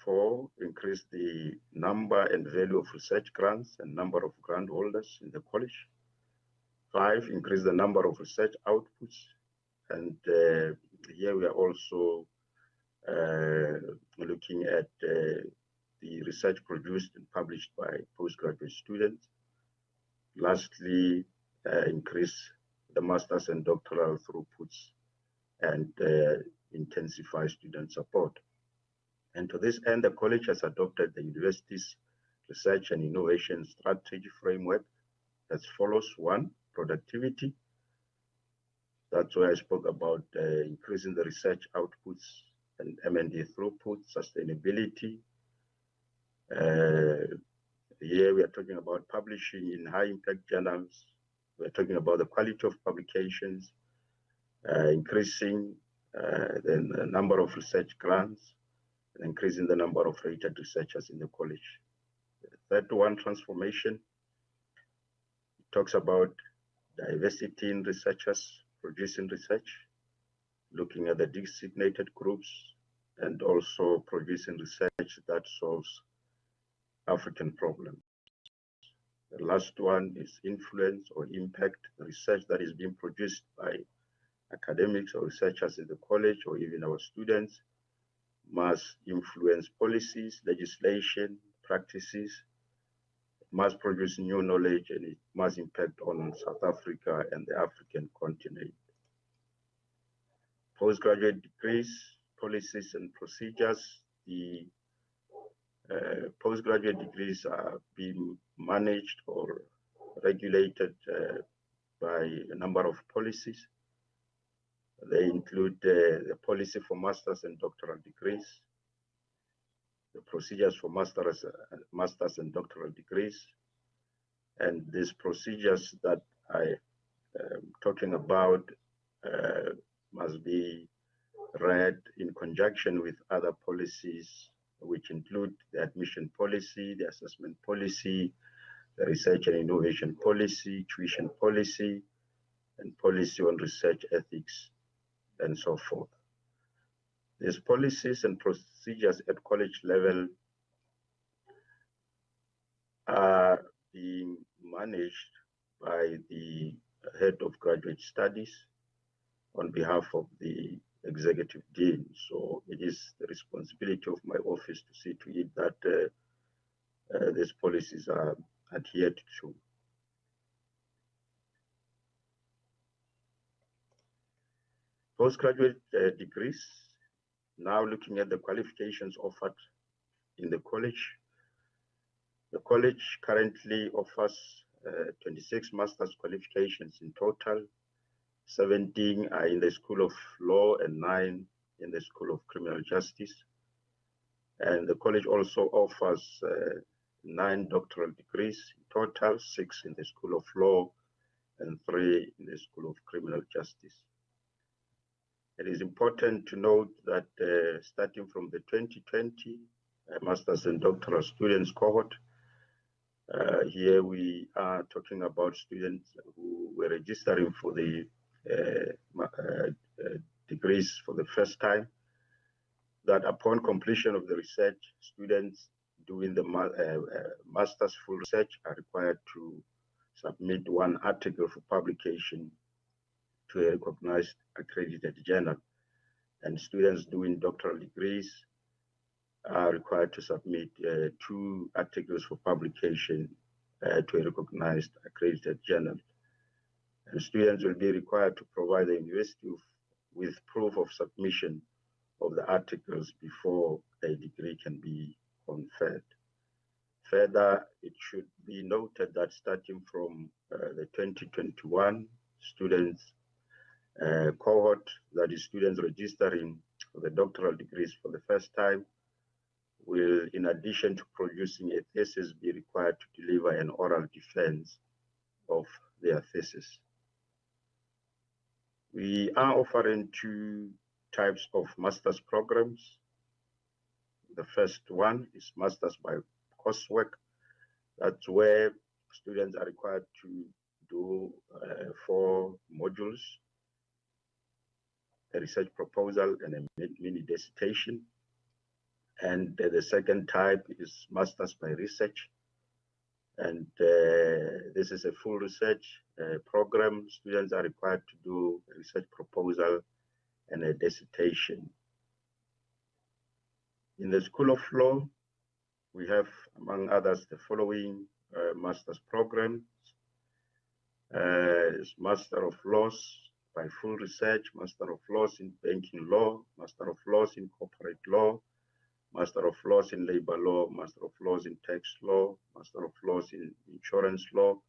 4, increase the number and value of research grants and number of grant holders in the college. 5, increase the number of research outputs. And here we are also looking at the research produced and published by postgraduate students. Lastly, increase the master's and doctoral throughputs and intensify student support. And to this end, the college has adopted the university's research and innovation strategy framework as follows. 1, productivity. That's where I spoke about increasing the research outputs and M&D throughput, sustainability. Here we are talking about publishing in high impact journals. We're talking about the quality of publications, increasing the number of research grants, and increasing the number of rated researchers in the college. The third one, transformation. It talks about diversity in researchers producing research, looking at the designated groups, and also producing research that solves African problems. The last one is influence or impact. The research that is being produced by academics or researchers in the college or even our students must influence policies, legislation, practices. It must produce new knowledge, and it must impact on South Africa and the African continent. Postgraduate degrees, policies and procedures. The postgraduate degrees are being managed or regulated by a number of policies. They include the policy for master's and doctoral degrees, the procedures for master's and doctoral degrees, and these procedures that I am talking about must be read in conjunction with other policies, which include the admission policy, the assessment policy, the research and innovation policy, tuition policy, and policy on research ethics, and so forth. These policies and procedures at college level are being managed by the head of graduate studies on behalf of the executive dean. So it is the responsibility of my office to see to it that these policies are adhered to. Postgraduate degrees, now looking at the qualifications offered in the college. The college currently offers 26 master's qualifications in total. 17 are in the School of Law and 9 in the School of Criminal Justice. And the college also offers 9 doctoral degrees in total, 6 in the School of Law and 3 in the School of Criminal Justice. It is important to note that starting from the 2020 master's and doctoral students cohort, here we are talking about students who were registering for the degrees for the first time, that upon completion of the research, students doing the master's full research are required to submit 1 article for publication to a recognized accredited journal. And students doing doctoral degrees are required to submit 2 articles for publication to a recognized accredited journal. And students will be required to provide the university with proof of submission of the articles before a degree can be conferred. Further, it should be noted that starting from the 2021 students cohort, that is students registering for the doctoral degrees for the first time, will, in addition to producing a thesis, be required to deliver an oral defense of their thesis. We are offering two types of master's programs. The first one is master's by coursework. That's where students are required to do 4 modules, a research proposal and a mini dissertation. And the second type is master's by research. And this is a full research program. Students are required to do a research proposal and a dissertation. In the School of Law, we have, among others, the following master's programs. Master of Laws by full research, Master of Laws in Banking Law, Master of Laws in Corporate Law, Master of Laws in Labor Law, Master of Laws in Tax Law, Master of Laws in Insurance Law,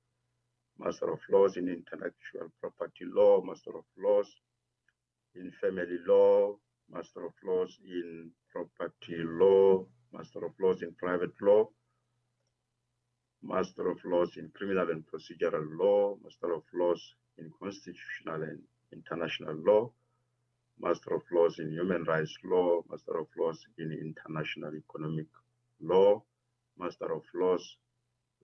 Master of Laws in Intellectual Property Law, Master of Laws in Family Law, Master of Laws in Property Law, Master of Laws in Private Law, Master of Laws in Criminal and Procedural Law, Master of Laws in Constitutional and International Law, Master of Laws in Human Rights Law, Master of Laws in International Economic Law, Master of Laws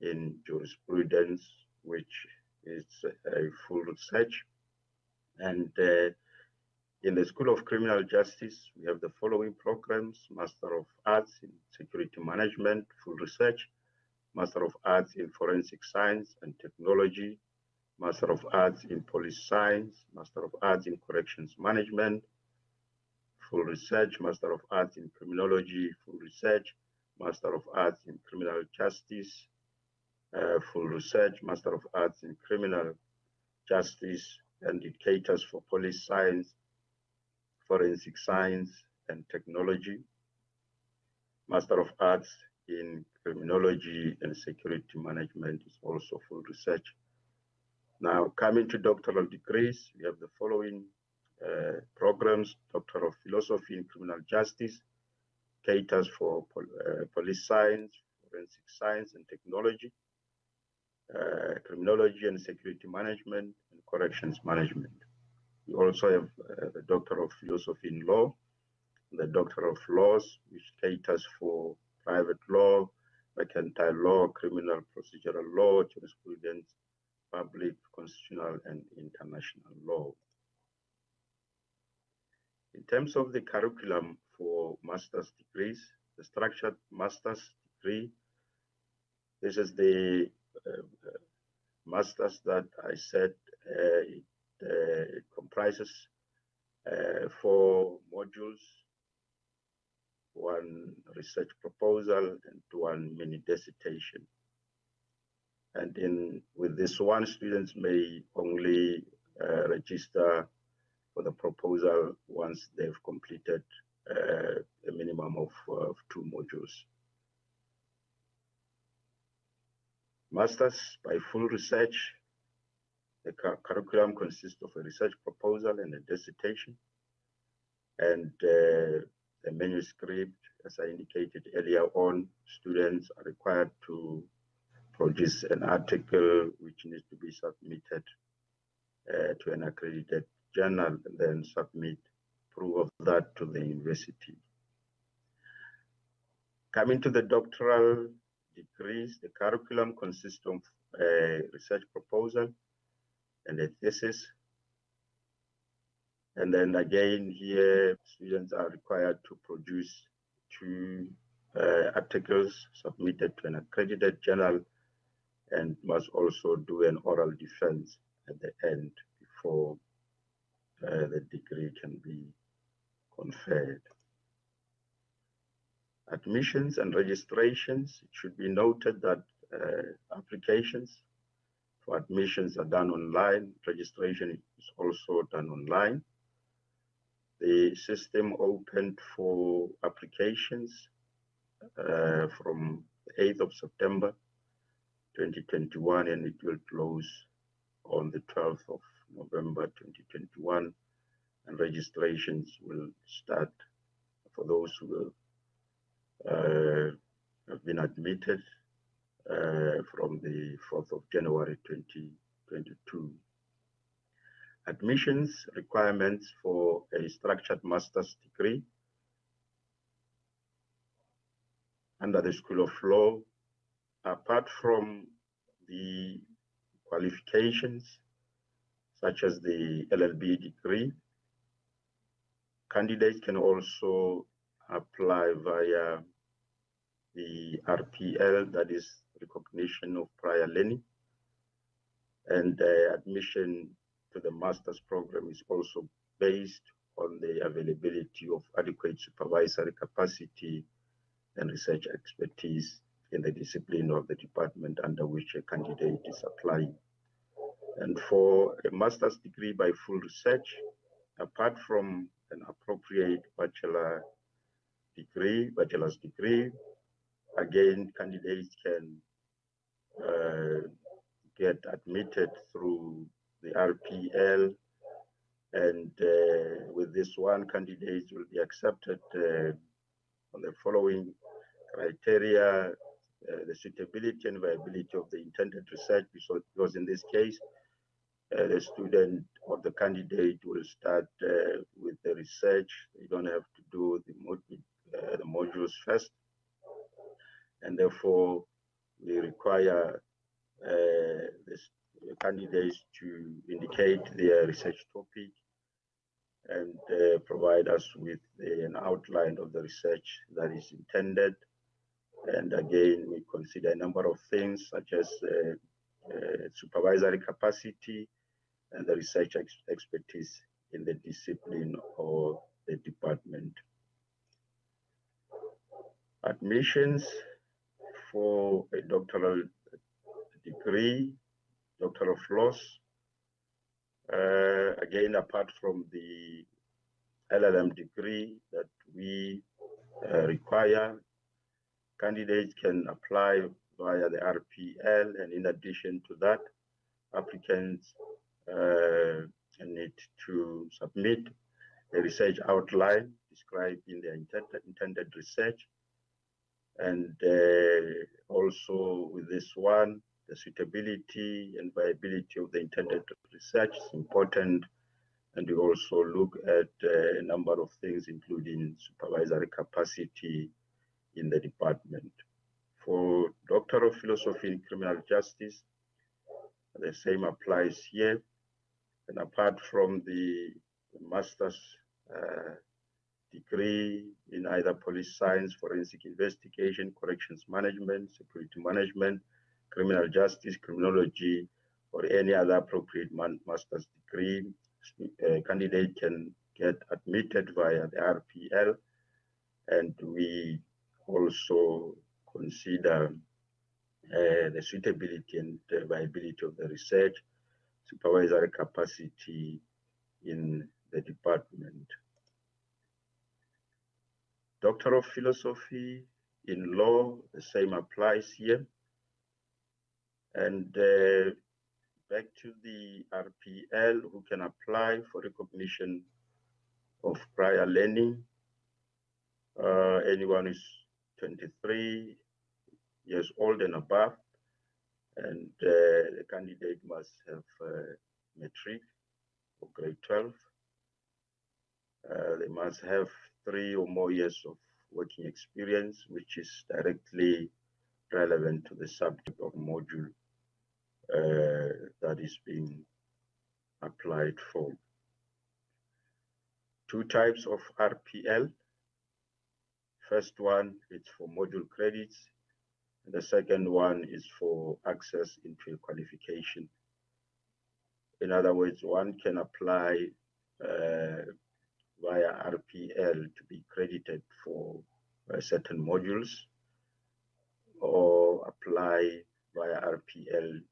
in Jurisprudence, which is a full research. And in the School of Criminal Justice, we have the following programs: Master of Arts in Security Management, full research, Master of Arts in Forensic Science and Technology, Master of Arts in Police Science, Master of Arts in Corrections Management, full research, Master of Arts in Criminology, full research, Master of Arts in Criminal Justice, full research, Master of Arts in Criminal Justice, and it caters for Police Science, Forensic Science and Technology, Master of Arts in Criminology and Security Management is also full research. Now, coming to doctoral degrees, we have the following programs: Doctor of Philosophy in Criminal Justice, caters for Police Science, Forensic Science and Technology, Criminology and Security Management, and Corrections Management. We also have the Doctor of Philosophy in Law, the Doctor of Laws, which caters for private law, mercantile law, criminal procedural law, jurisprudence, public, constitutional, and international law. In terms of the curriculum for master's degrees, the structured master's degree, this is the master's that I said it comprises 4 modules, 1 research proposal, and 1 mini dissertation. And with this one, students may only register for the proposal once they've completed a minimum of 2 modules. Master's by full research, the curriculum consists of a research proposal and a dissertation, and the manuscript, as I indicated earlier on, students are required to produce an article which needs to be submitted to an accredited journal and then submit proof of that to the university. Coming to the doctoral degrees, the curriculum consists of a research proposal and a thesis. And then again here, students are required to produce 2 articles submitted to an accredited journal and must also do an oral defense at the end before the degree can be conferred. Admissions and registrations, it should be noted that applications for admissions are done online. Registration is also done online. The system opened for applications from the 8th of September 2021, and it will close on the 12th of November 2021, and registrations will start for those who have been admitted from the 4th of January 2022. Admissions requirements for a structured master's degree under the School of Law, apart from the qualifications such as the LLB degree, candidates can also apply via the RPL, that is recognition of prior learning, and admission to the master's program is also based on the availability of adequate supervisory capacity and research expertise in the discipline of the department under which a candidate is applying. And for a master's degree by full research, apart from an appropriate bachelor's degree, again, candidates can get admitted through the RPL, and with this one, candidates will be accepted on the following criteria: the suitability and viability of the intended research, because in this case, the student or the candidate will start with the research. They don't have to do the modules first, and therefore we require the candidates to indicate their research topic and provide us with an outline of the research that is intended. And again, we consider a number of things such as supervisory capacity and the research expertise in the discipline or the department. Admissions for a doctoral degree, Doctor of Laws, again, apart from the LLM degree that we require, candidates can apply via the RPL, and in addition to that, applicants need to submit a research outline describing their intended research, and also with this one, the suitability and viability of the intended research is important, and we also look at a number of things, including supervisory capacity in the department. For Doctor of Philosophy in Criminal Justice, the same applies here, and apart from the master's degree in either police science, forensic investigation, corrections management, security management, criminal justice, criminology, or any other appropriate master's degree, candidate can get admitted via the RPL, and we also consider the suitability and the viability of the research, supervisory capacity in the department. Doctor of Philosophy in Law, the same applies here. And back to the RPL, who can apply for recognition of prior learning. Anyone is 23 years old and above, and the candidate must have matric or grade 12. They must have 3 or more years of working experience, which is directly relevant to the subject or module that is being applied for. 2 types of RPL. First one is for module credits, and the second one is for access into a qualification. In other words, one can apply via RPL to be credited for certain modules, or apply via RPL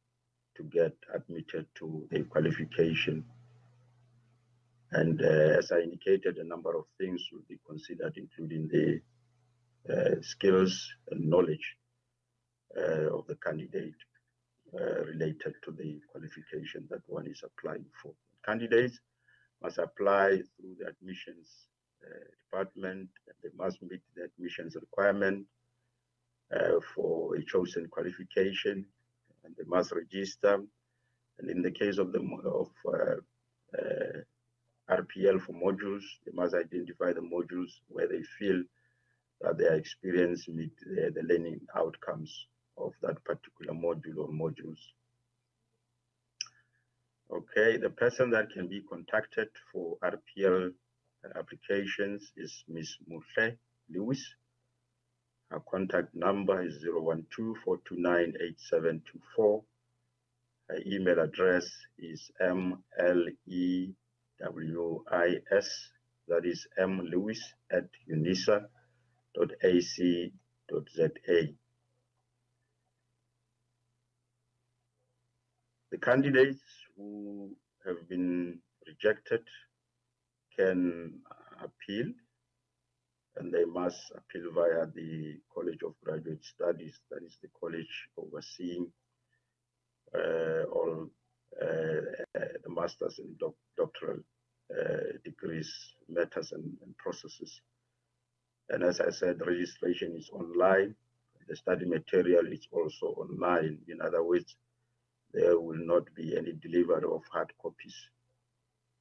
to get admitted to a qualification. And as I indicated, a number of things will be considered, including the skills and knowledge of the candidate related to the qualification that one is applying for. Candidates must apply through the admissions department, and they must meet the admissions requirement for a chosen qualification, and they must register. And in the case of RPL for modules, they must identify the modules where they feel that their experience meet the learning outcomes of that particular module or modules. Okay, the person that can be contacted for RPL applications is Ms. Murle Lewis. Her contact number is 012-429-8724. Her email address is mlewis, that is mlewis@unisa.ac.za. The candidates who have been rejected can appeal, and they must appeal via the College of Graduate Studies, that is the college overseeing all the master's and doctoral degrees, matters and processes. And as I said, registration is online. The study material is also online. In other words, there will not be any delivery of hard copies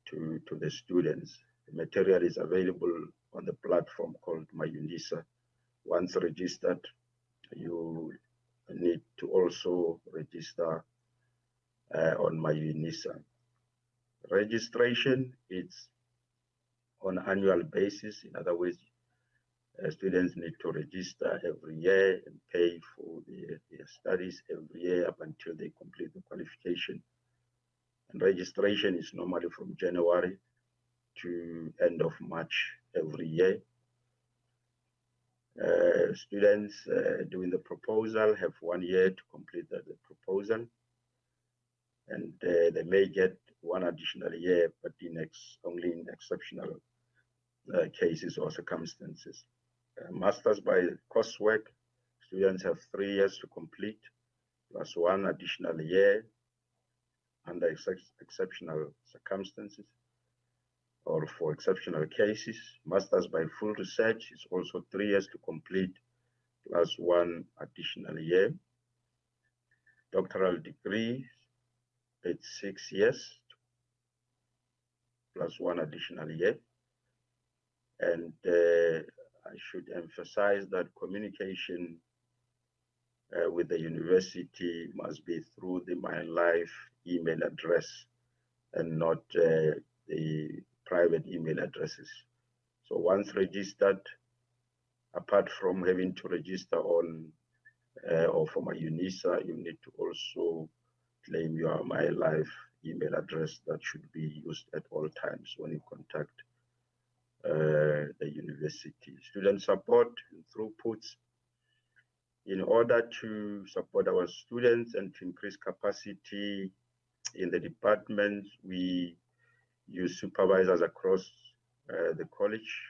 to the students. The material is available on the platform called My UNISA. Once registered, you need to also register on My UNISA. Registration is on an annual basis. In other words, students need to register every year and pay for their studies every year up until they complete the qualification. And registration is normally from January to end of March every year. Students doing the proposal have 1 year to complete the proposal, and they may get one additional year, but only in exceptional cases or circumstances. Masters by coursework, students have 3 years to complete, plus 1 additional year under exceptional circumstances or for exceptional cases. Masters by full research is also 3 years to complete, plus 1 additional year. Doctoral degree, it's 6 years, plus 1 additional year. And I should emphasize that communication with the university must be through the My Life email address and not the private email addresses. So once registered, apart from having to register on or for My UNISA, you need to also claim your My Life email address that should be used at all times when you contact the university. Student support and throughputs. In order to support our students and to increase capacity in the department, we use supervisors across the college.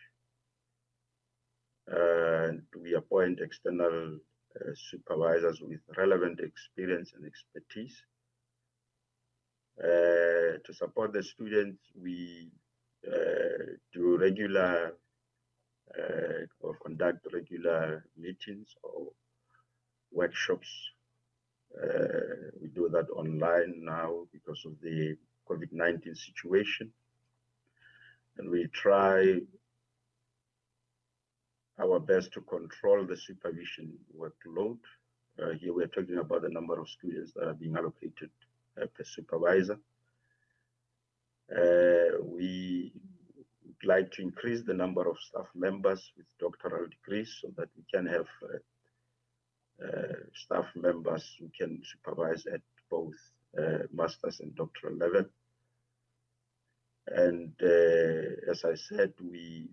And we appoint external supervisors with relevant experience and expertise. To support the students, we do regular or conduct regular meetings or workshops. We do that online now because of the COVID-19 situation. And we try our best to control the supervision workload. Here we're talking about the number of students that are being allocated per supervisor. We would like to increase the number of staff members with doctoral degrees so that we can have staff members who can supervise at both master's and doctoral level. And as I said, we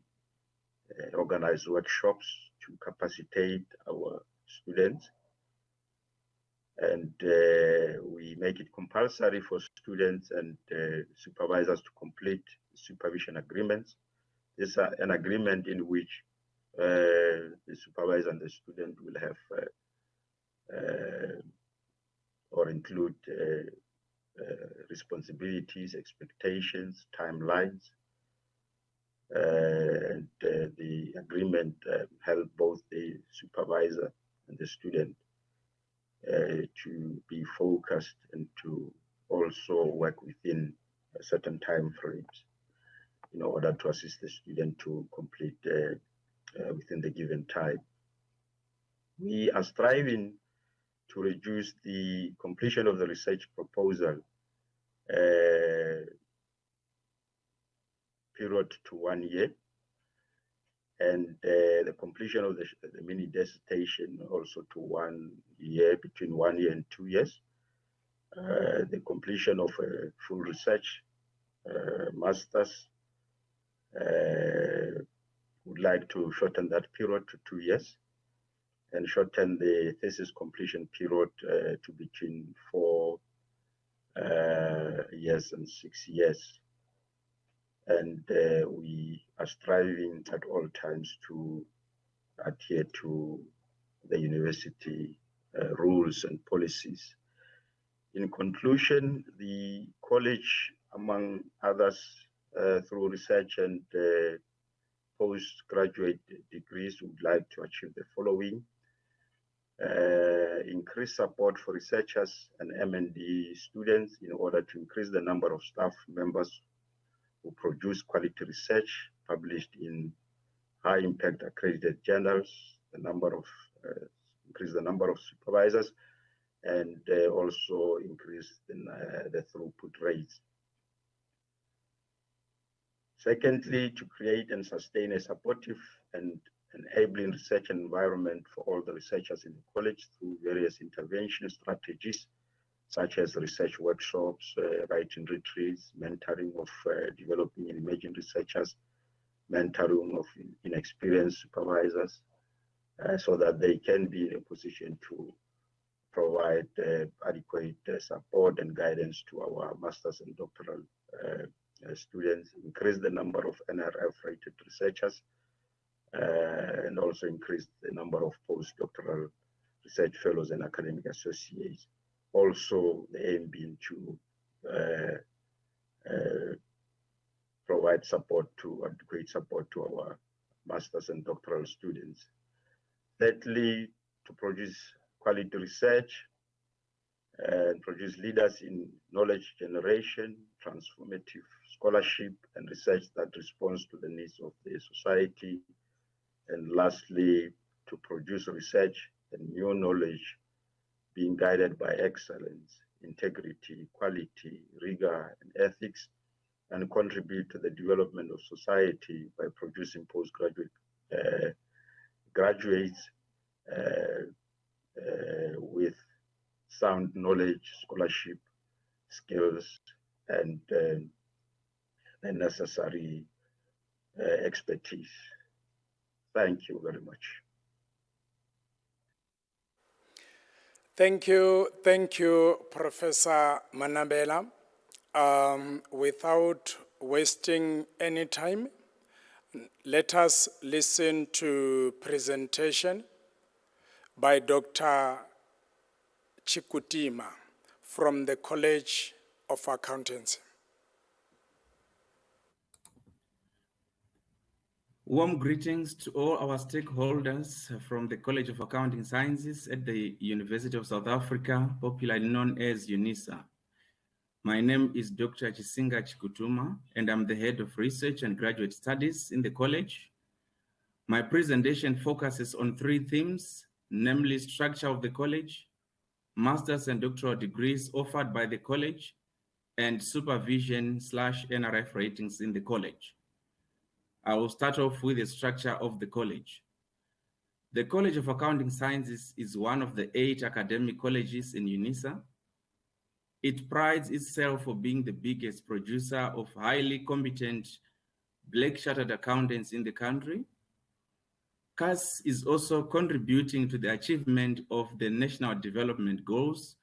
organize workshops to capacitate our students, and we make it compulsory for students and supervisors to complete supervision agreements. This is an agreement in which the supervisor and the student will have or include responsibilities, expectations, timelines. And the agreement help both the supervisor and the student to be focused and to also work within certain time frames in order to assist the student to complete within the given time. We are striving to reduce the completion of the research proposal period to 1 year, and the completion of the mini dissertation also to 1 year, between 1 year and 2 years. The completion of a full research master's, would like to shorten that period to 2 years and shorten the thesis completion period to between 4 years and 6 years. And we are striving at all times to adhere to the university rules and policies. In conclusion, the college, among others, through research and postgraduate degrees, would like to achieve the following: increase support for researchers and M&D students in order to increase the number of staff members who produce quality research published in high impact accredited journals, increase the number of supervisors, and also increase the throughput rates. Secondly, to create and sustain a supportive and enabling research environment for all the researchers in the college through various intervention strategies, such as research workshops, writing retreats, mentoring of developing and emerging researchers, mentoring of inexperienced supervisors, so that they can be in a position to provide adequate support and guidance to our masters and doctoral students, increase the number of NRF-rated researchers, and also increase the number of postdoctoral research fellows and academic associates. Also, the aim being to provide adequate support to our masters and doctoral students. Thirdly, to produce quality research and produce leaders in knowledge generation, transformative scholarship, and research that responds to the needs of the society. And lastly, to produce research and new knowledge being guided by excellence, integrity, quality, rigor, and ethics, and contribute to the development of society by producing postgraduate graduates with sound knowledge, scholarship, skills, and the necessary expertise. Thank you very much. Thank you, Professor Manabela. Without wasting any time, let us listen to presentation by Dr. Chikutima from the College of Accountancy. Warm greetings to all our stakeholders from the College of Accounting Sciences at the University of South Africa, popularly known as UNISA. My name is Dr. Chisinga Chikutuma, and I'm the Head of Research and Graduate Studies in the college. My presentation focuses on 3 themes, namely structure of the college, master's and doctoral degrees offered by the college, and supervision/NRF ratings in the college. I will start off with the structure of the college. The College of Accounting Sciences is one of the 8 academic colleges in UNISA. It prides itself for being the biggest producer of highly competent Black Chartered accountants in the country. CAS is also contributing to the achievement of the national development goals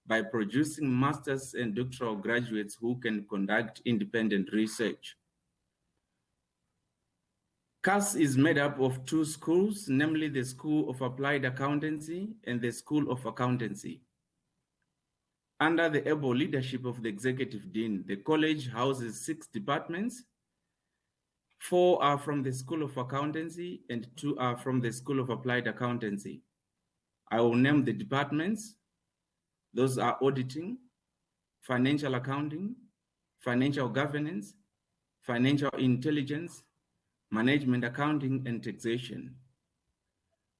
by producing master's and doctoral graduates who can conduct independent research. CAS is made up of two schools, namely the School of Applied Accountancy and the School of Accountancy. Under the able leadership of the Executive Dean, the college houses 6 departments. 4 are from the School of Accountancy and 2 are from the School of Applied Accountancy. I will name the departments. Those are auditing, financial accounting, financial governance, financial intelligence, management accounting, and taxation.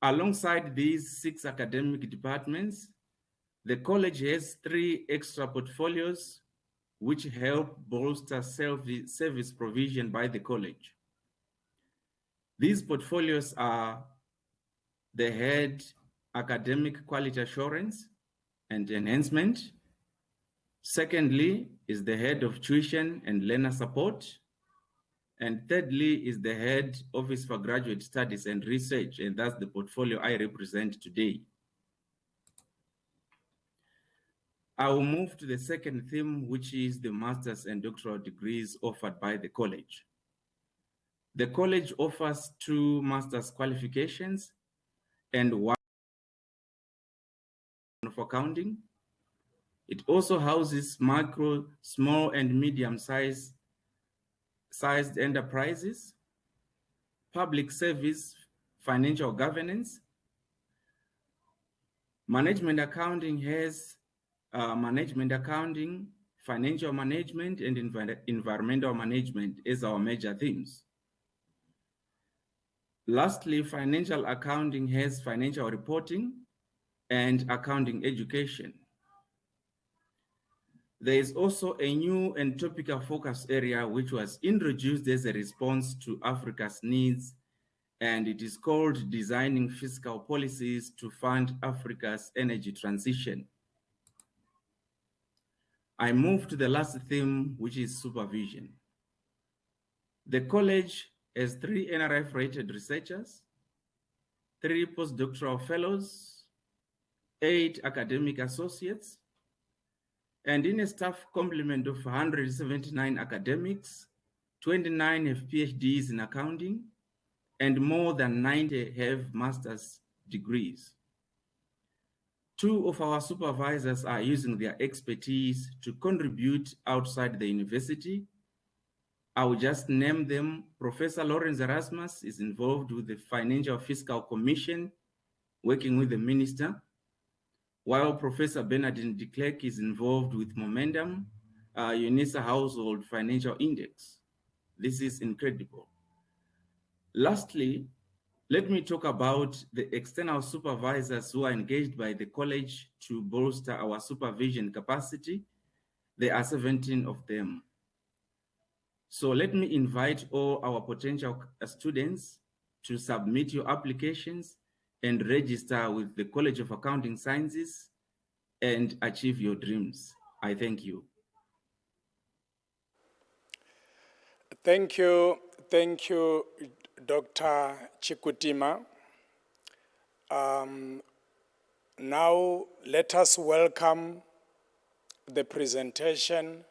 Alongside these 6 academic departments, the college has 3 extra portfolios which help bolster service provision by the college. These portfolios are the head academic quality assurance and enhancement. Secondly is the head of tuition and learner support. And thirdly is the head office for graduate studies and research, and that's the portfolio I represent today. I will move to the second theme, which is the master's and doctoral degrees offered by the college. The college offers 2 master's qualifications and 1 of accounting. It also houses micro, small, and medium-sized enterprises, public service, financial governance. Management accounting has management accounting, financial management, and environmental management as our major themes. Lastly, financial accounting has financial reporting and accounting education. There is also a new and topical focus area which was introduced as a response to Africa's needs, and it is called Designing Fiscal Policies to Fund Africa's Energy Transition. I move to the last theme, which is supervision. The college has 3 NRF-rated researchers, 3 postdoctoral fellows, 8 academic associates, and in a staff complement of 179 academics, 29 have PhDs in accounting, and more than 90 have master's degrees. 2 of our supervisors are using their expertise to contribute outside the university. I will just name them. Professor Lawrence Erasmus is involved with the Financial Fiscal Commission, working with the minister, while Professor Bernardine de Klerk is involved with Momentum, UNISA Household Financial Index. This is incredible. Lastly, let me talk about the external supervisors who are engaged by the college to bolster our supervision capacity. There are 17 of them. So let me invite all our potential students to submit your applications and register with the College of Accounting Sciences and achieve your dreams. I thank you. Thank you, Dr. Chikutima. Now let us welcome the presentation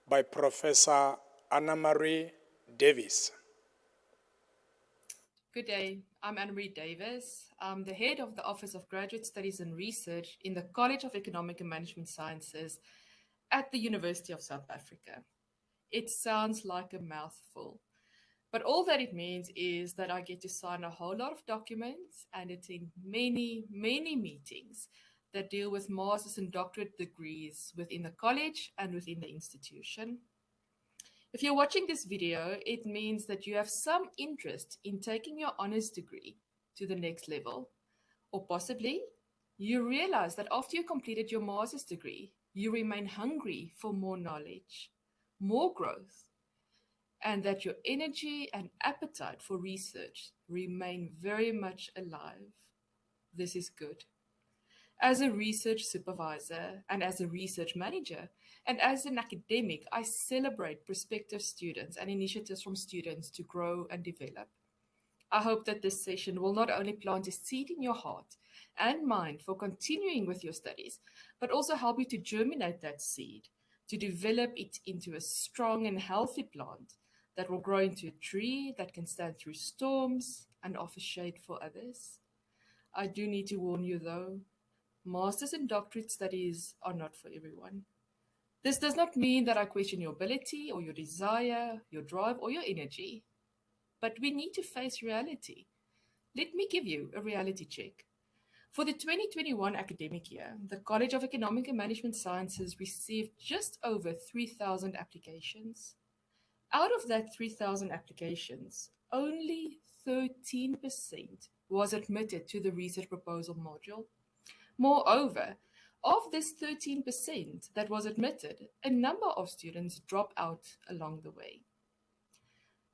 by Professor Anna Marie Davis. Good day, I'm Anna Marie Davis. I'm the head of the Office of Graduate Studies and Research in the College of Economic and Management Sciences at the University of South Africa. It sounds like a mouthful, but all that it means is that I get to sign a whole lot of documents and attend many, many meetings that deal with master's and doctorate degrees within the college and within the institution. If you're watching this video, it means that you have some interest in taking your honors degree to the next level. Or possibly, you realize that after you completed your master's degree, you remain hungry for more knowledge, more growth, and that your energy and appetite for research remain very much alive. This is good. As a research supervisor and as a research manager and as an academic, I celebrate prospective students and initiatives from students to grow and develop. I hope that this session will not only plant a seed in your heart and mind for continuing with your studies, but also help you to germinate that seed, to develop it into a strong and healthy plant that will grow into a tree that can stand through storms and offer shade for others. I do need to warn you though, master's and doctorate studies are not for everyone. This does not mean that I question your ability or your desire, your drive or your energy, but we need to face reality. Let me give you a reality check. For the 2021 academic year, the College of Economic and Management Sciences received just over 3,000 applications. Out of that 3,000 applications, only 13% was admitted to the research proposal module. Moreover, of this 13% that was admitted, a number of students dropped out along the way.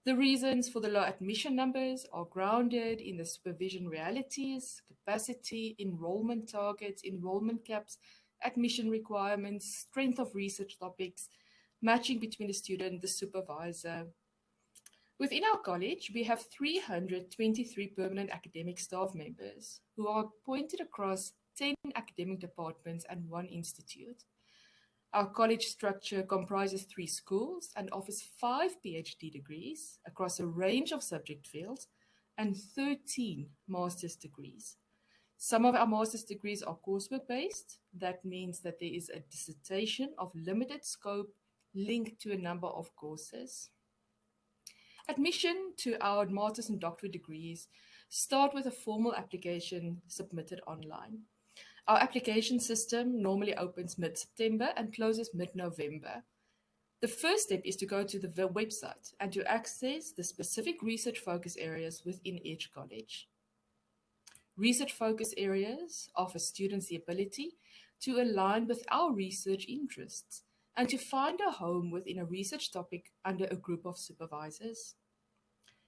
The reasons for the low admission numbers are grounded in the supervision realities, capacity, enrollment targets, enrollment caps, admission requirements, strength of research topics, matching between the student and the supervisor. Within our college, we have 323 permanent academic staff members who are appointed across 10 academic departments and 1 institute. Our college structure comprises 3 schools and offers 5 PhD degrees across a range of subject fields and 13 master's degrees. Some of our master's degrees are coursework-based. That means that there is a dissertation of limited scope linked to a number of courses. Admission to our master's and doctorate degrees start with a formal application submitted online. Our application system normally opens mid-September and closes mid-November. The first step is to go to the website and to access the specific research focus areas within each college. Research focus areas offer students the ability to align with our research interests and to find a home within a research topic under a group of supervisors.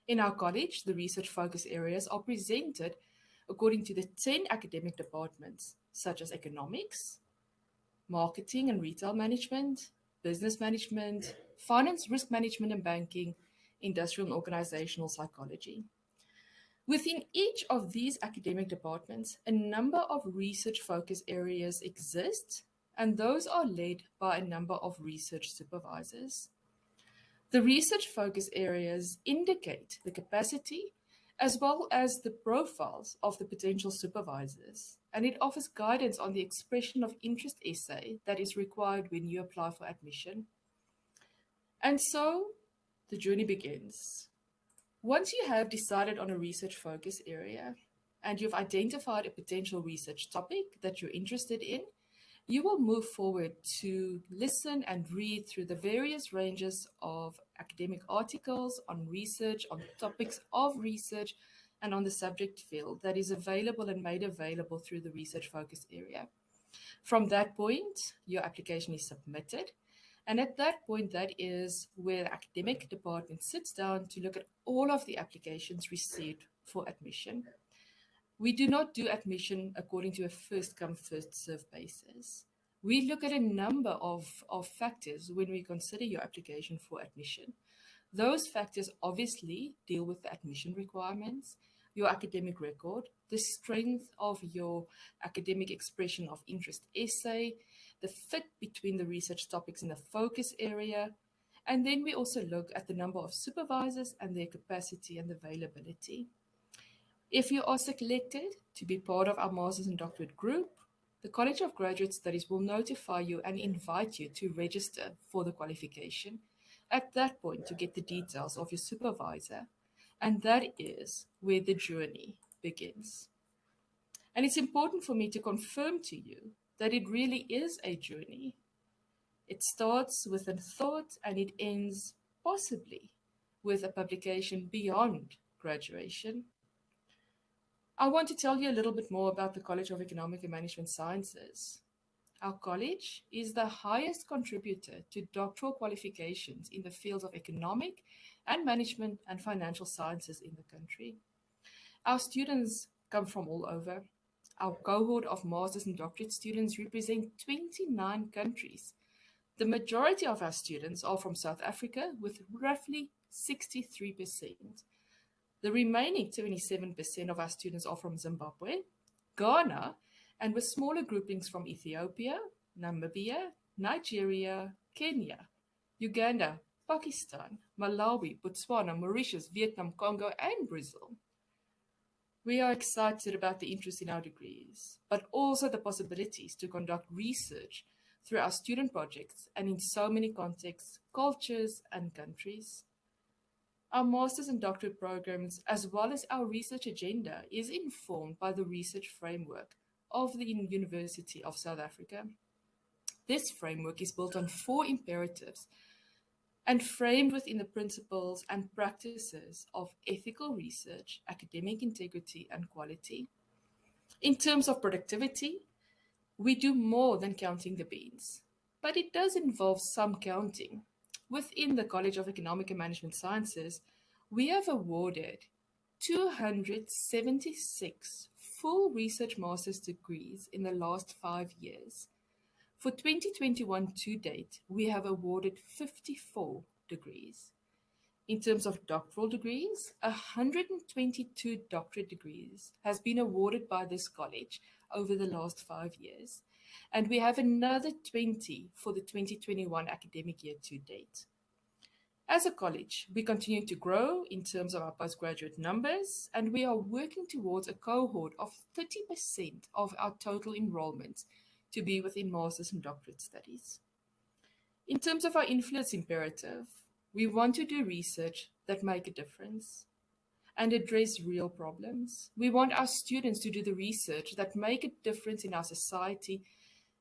In our college, the research focus areas are presented according to the 10 academic departments, such as economics, marketing and retail management, business management, finance, risk management and banking, industrial and organizational psychology. Within each of these academic departments, a number of research focus areas exist, and those are led by a number of research supervisors. The research focus areas indicate the capacity as well as the profiles of the potential supervisors, and it offers guidance on the expression of interest essay that is required when you apply for admission. And so the journey begins. Once you have decided on a research focus area and you've identified a potential research topic that you're interested in, you will move forward to listen and read through the various ranges of academic articles on research, on topics of research, and on the subject field that is available and made available through the research focus area. From that point, your application is submitted. And at that point, that is where the academic department sits down to look at all of the applications received for admission. We do not do admission according to a first-come, first-served basis. We look at a number of factors when we consider your application for admission. Those factors obviously deal with the admission requirements, your academic record, the strength of your academic expression of interest essay, the fit between the research topics in the focus area, and then we also look at the number of supervisors and their capacity and availability. If you are selected to be part of our master's and doctorate group, the College of Graduate Studies will notify you and invite you to register for the qualification. At that point, to get the details of your supervisor, and that is where the journey begins. And it's important for me to confirm to you that it really is a journey. It starts with a thought and it ends possibly with a publication beyond graduation. I want to tell you a little bit more about the College of Economic and Management Sciences. Our college is the highest contributor to doctoral qualifications in the fields of economic and management and financial sciences in the country. Our students come from all over. Our cohort of master's and doctorate students represent 29 countries. The majority of our students are from South Africa, with roughly 63%. The remaining 27% of our students are from Zimbabwe, Ghana, and with smaller groupings from Ethiopia, Namibia, Nigeria, Kenya, Uganda, Pakistan, Malawi, Botswana, Mauritius, Vietnam, Congo, and Brazil. We are excited about the interest in our degrees, but also the possibilities to conduct research through our student projects and in so many contexts, cultures, and countries. Our master's and doctorate programs, as well as our research agenda, is informed by the research framework of the University of South Africa. This framework is built on 4 imperatives and framed within the principles and practices of ethical research, academic integrity, and quality. In terms of productivity, we do more than counting the beans, but it does involve some counting. Within the College of Economic and Management Sciences, we have awarded 276 full research master's degrees in the last 5 years. For 2021 to date, we have awarded 54 degrees. In terms of doctoral degrees, 122 doctorate degrees has been awarded by this college over the last 5 years, and we have another 20 for the 2021 academic year to date. As a college, we continue to grow in terms of our postgraduate numbers, and we are working towards a cohort of 30% of our total enrollment to be within master's and doctorate studies. In terms of our influence imperative, we want to do research that make a difference and address real problems. We want our students to do the research that make a difference in our society,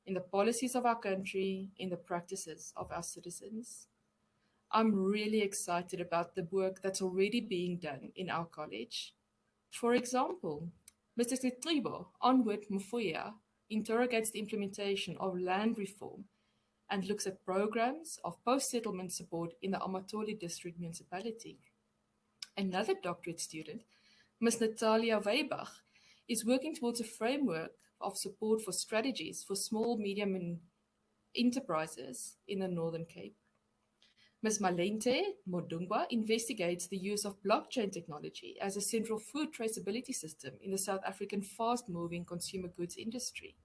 in the policies of our country, in the practices of our citizens. I'm really excited about the work that's already being done in our college. For example, Mr. Sitribo Onward Mfuya interrogates the implementation of land reform and looks at programs of post-settlement support in the Amatoli District Municipality. Another doctorate student, Ms. Natalia Weibach, is working towards a framework of support for strategies for small, medium enterprises in the Northern Cape. Ms. Malente Modungwa investigates the use of blockchain technology as a central food traceability system in the South African fast-moving consumer goods industry.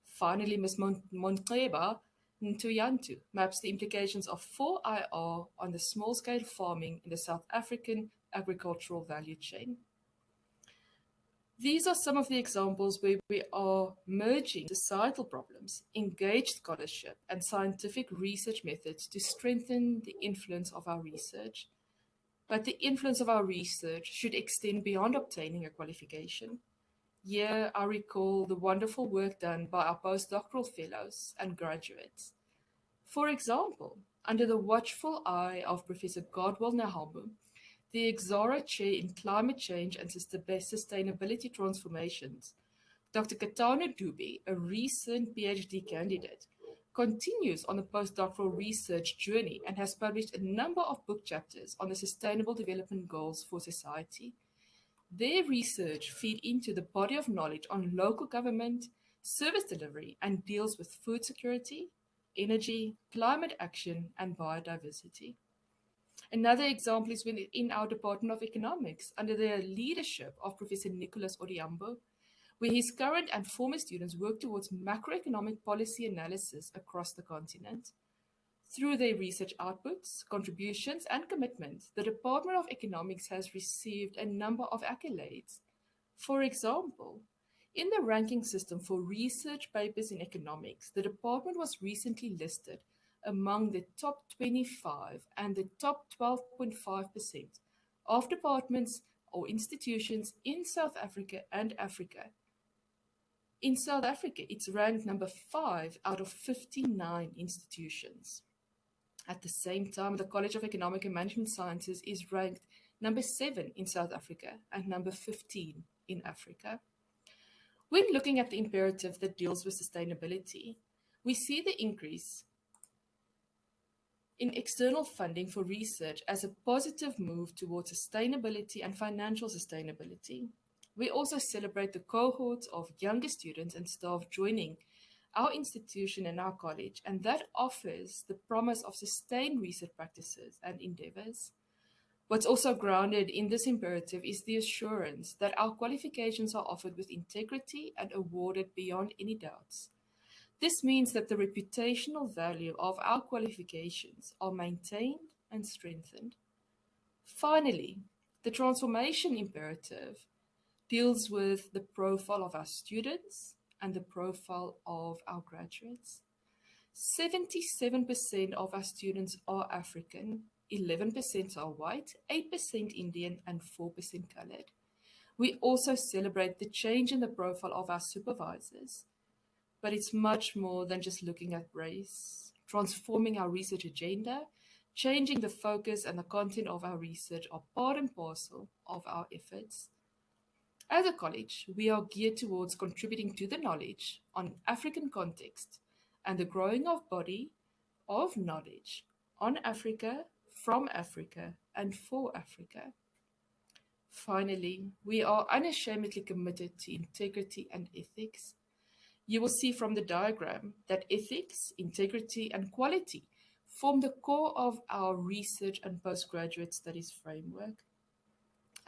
Finally, Ms. Montleba Ntuyantu maps the implications of 4IR on the small-scale farming in the South African agricultural value chain. These are some of the examples where we are merging societal problems, engaged scholarship, and scientific research methods to strengthen the influence of our research. But the influence of our research should extend beyond obtaining a qualification. Here, I recall the wonderful work done by our postdoctoral fellows and graduates. For example, under the watchful eye of Professor Godwell Nahambu, the Exara Chair in Climate Change and Sustainability Transformations, Dr. Katana Dube, a recent PhD candidate, continues on the postdoctoral research journey and has published a number of book chapters on the Sustainable Development Goals for society. Their research feed into the body of knowledge on local government, service delivery, and deals with food security, energy, climate action, and biodiversity. Another example is in our Department of Economics, under the leadership of Professor Nicholas Oriambo, where his current and former students work towards macroeconomic policy analysis across the continent. Through their research outputs, contributions, and commitments, the Department of Economics has received a number of accolades. For example, in the ranking system for research papers in economics, the department was recently listed among the top 25 and the top 12.5% of departments or institutions in South Africa and Africa. In South Africa, it's ranked number 5 out of 59 institutions. At the same time, the College of Economic and Management Sciences is ranked number 7 in South Africa and number 15 in Africa. When looking at the imperative that deals with sustainability, we see the increase in external funding for research as a positive move towards sustainability and financial sustainability. We also celebrate the cohorts of younger students and staff joining our institution and our college, and that offers the promise of sustained research practices and endeavors. What's also grounded in this imperative is the assurance that our qualifications are offered with integrity and awarded beyond any doubts. This means that the reputational value of our qualifications are maintained and strengthened. Finally, the transformation imperative deals with the profile of our students and the profile of our graduates. 77% of our students are African, 11% are white, 8% Indian, and 4% colored. We also celebrate the change in the profile of our supervisors, but it's much more than just looking at race. Transforming our research agenda, changing the focus and the content of our research are part and parcel of our efforts. As a college, we are geared towards contributing to the knowledge on African context and the growing of body of knowledge on Africa, from Africa, and for Africa. Finally, we are unashamedly committed to integrity and ethics. You will see from the diagram that ethics, integrity, and quality form the core of our research and postgraduate studies framework.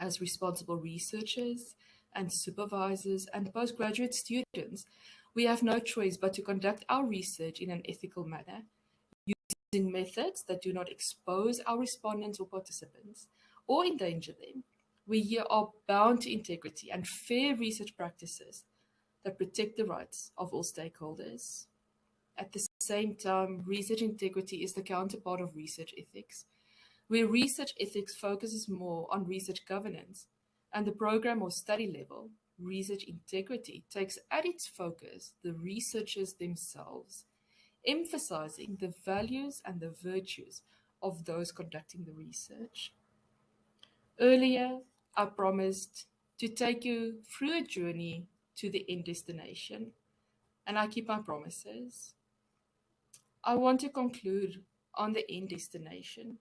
As responsible researchers and supervisors and postgraduate students, we have no choice but to conduct our research in an ethical manner, using methods that do not expose our respondents or participants or endanger them. We here are bound to integrity and fair research practices that protect the rights of all stakeholders. At the same time, research integrity is the counterpart of research ethics, where research ethics focuses more on research governance and the program or study level. Research integrity takes at its focus the researchers themselves, emphasizing the values and the virtues of those conducting the research. Earlier, I promised to take you through a journey to the end destination, and I keep my promises. I want to conclude on the end destination.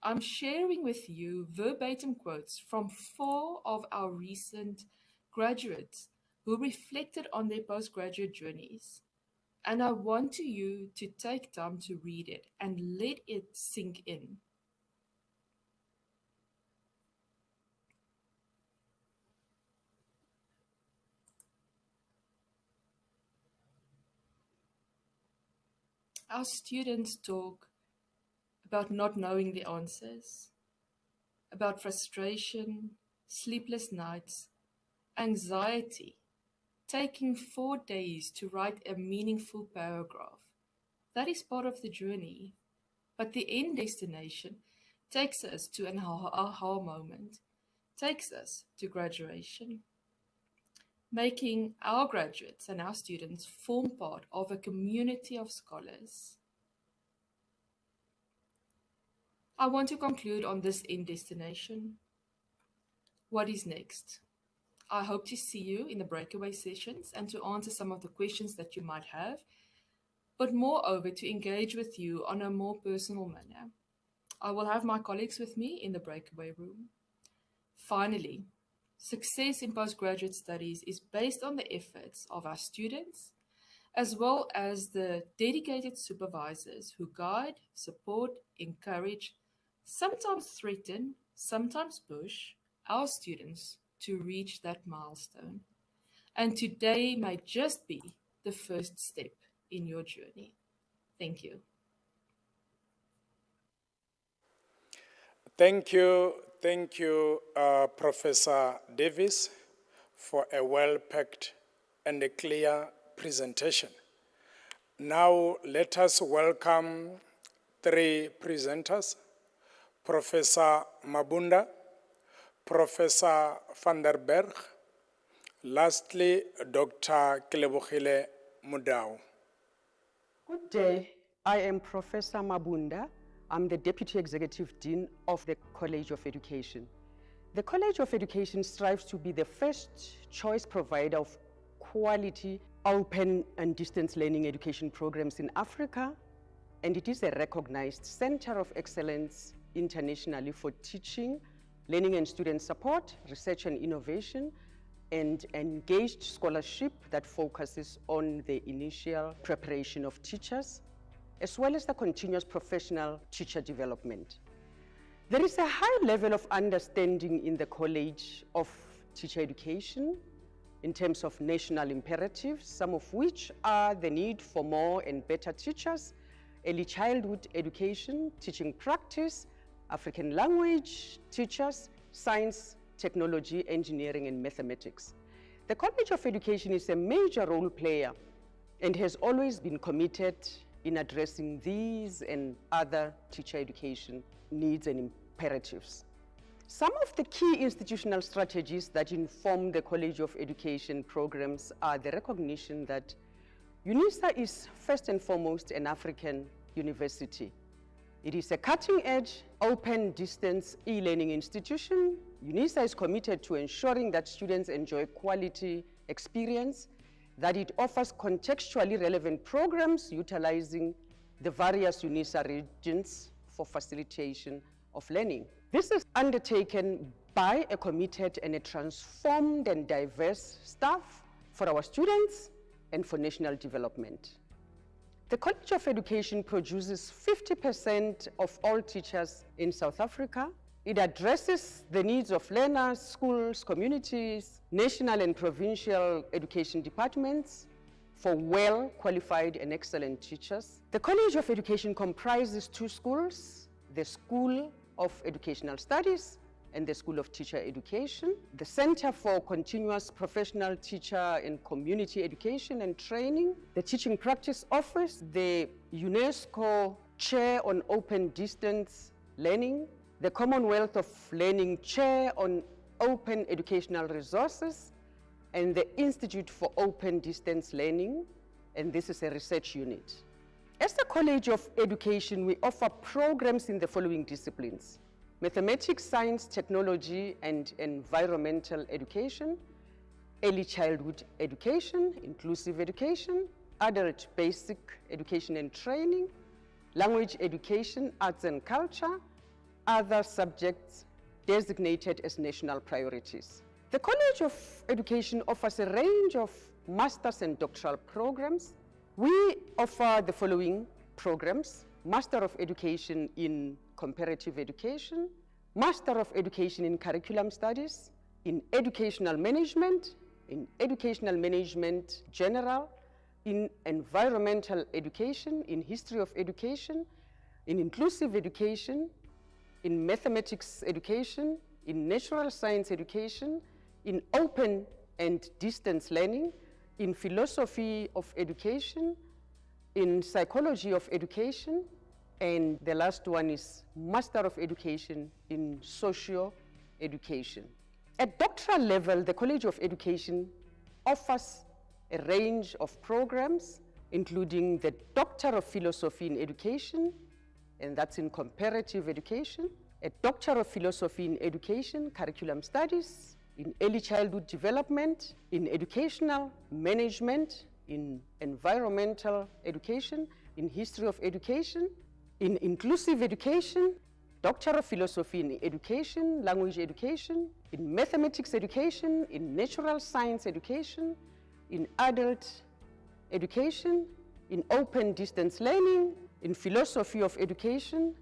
I'm sharing with you verbatim quotes from 4 of our recent graduates who reflected on their postgraduate journeys. And I want you to take time to read it and let it sink in. Our students talk about not knowing the answers, about frustration, sleepless nights, anxiety, taking 4 days to write a meaningful paragraph. That is part of the journey, but the end destination takes us to an aha moment, takes us to graduation, making our graduates and our students form part of a community of scholars. I want to conclude on this end destination. What is next? I hope to see you in the breakaway sessions and to answer some of the questions that you might have, but moreover to engage with you on a more personal manner. I will have my colleagues with me in the breakaway room. Finally, success in postgraduate studies is based on the efforts of our students, as well as the dedicated supervisors who guide, support, encourage, sometimes threaten, sometimes push our students to reach that milestone. And today might just be the first step in your journey. Thank you. Thank you, Professor Davis, for a well-packed and a clear presentation. Now let us welcome 3 presenters, Professor Mabunda, Professor van der Berg, lastly, Dr. Kelebogile Mudau. Good day. I am Professor Mabunda. I'm the Deputy Executive Dean of the College of Education. The College of Education strives to be the first choice provider of quality, open and distance learning education programs in Africa, and it is a recognized center of excellence internationally for teaching, learning and student support, research and innovation, and engaged scholarship that focuses on the initial preparation of teachers, as well as the continuous professional teacher development. There is a high level of understanding in the College of Teacher Education in terms of national imperatives, some of which are the need for more and better teachers, early childhood education, teaching practice, African language teachers, science, technology, engineering, and mathematics. The College of Education is a major role player and has always been committed in addressing these and other teacher education needs and imperatives. Some of the key institutional strategies that inform the College of Education programs are the recognition that UNISA is first and foremost an African university. It is a cutting-edge, open distance e-learning institution. UNISA is committed to ensuring that students enjoy quality experience, that it offers contextually relevant programs utilizing the various UNISA regions for facilitation of learning. This is undertaken by a committed and a transformed and diverse staff for our students and for national development. The College of Education produces 50% of all teachers in South Africa. It addresses the needs of learners, schools, communities, national and provincial education departments for well-qualified and excellent teachers. The College of Education comprises two schools, the School of Educational Studies and the School of Teacher Education, the Center for Continuous Professional Teacher and Community Education and Training, the Teaching Practice Office, the UNESCO Chair on Open Distance Learning, the Commonwealth of Learning Chair on Open Educational Resources, and the Institute for Open Distance Learning, and this is a research unit. As the College of Education, we offer programs in the following disciplines: mathematics, science, technology, and environmental education, early childhood education, inclusive education, adult basic education and training, language education, arts and culture, other subjects designated as national priorities. The College of Education offers a range of master's and doctoral programs. We offer the following programs: Master of Education in Comparative Education, Master of Education in Curriculum Studies, in Educational Management, in Educational Management General, in Environmental Education, in History of Education, in Inclusive Education, in Mathematics Education, in Natural Science Education, in Open and Distance Learning, in Philosophy of Education, in Psychology of Education, and the last one is Master of Education in Socio Education. At doctoral level, the College of Education offers a range of programs, including the Doctor of Philosophy in Education, and that's in Comparative Education, a Doctor of Philosophy in Education, Curriculum Studies, in Early Childhood Development, in Educational Management, in Environmental Education, in History of Education, in Inclusive Education, Doctor of Philosophy in Education, Language Education, in Mathematics Education, in Natural Science Education, in Adult Education, in Open Distance Learning, in Philosophy of Education,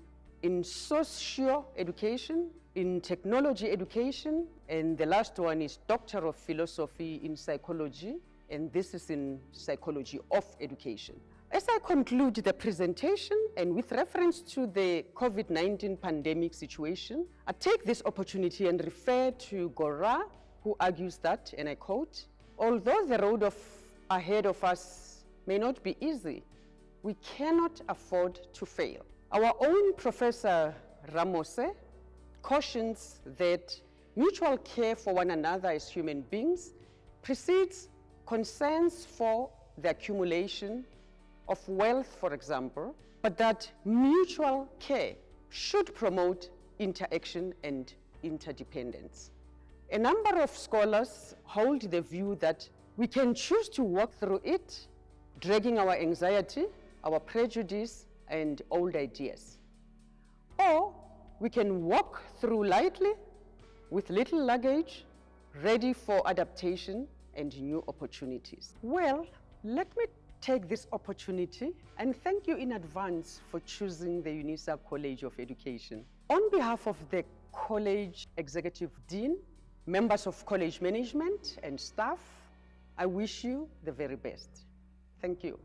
in Socio-Education, in Technology Education, and the last one is Doctor of Philosophy in Psychology, and this is in Psychology of Education. As I conclude the presentation, and with reference to the COVID-19 pandemic situation, I take this opportunity and refer to Gora, who argues that, and I quote, "Although the road ahead of us may not be easy, we cannot afford to fail." Our own Professor Ramose cautions that mutual care for one another as human beings precedes concerns for the accumulation of wealth, for example, but that mutual care should promote interaction and interdependence. A number of scholars hold the view that we can choose to walk through it, dragging our anxiety, our prejudice, and old ideas. Or we can walk through lightly, with little luggage, ready for adaptation and new opportunities. Well, let me take this opportunity and thank you in advance for choosing the UNISA College of Education. On behalf of the College Executive Dean, members of College Management and staff, I wish you the very best. Thank you.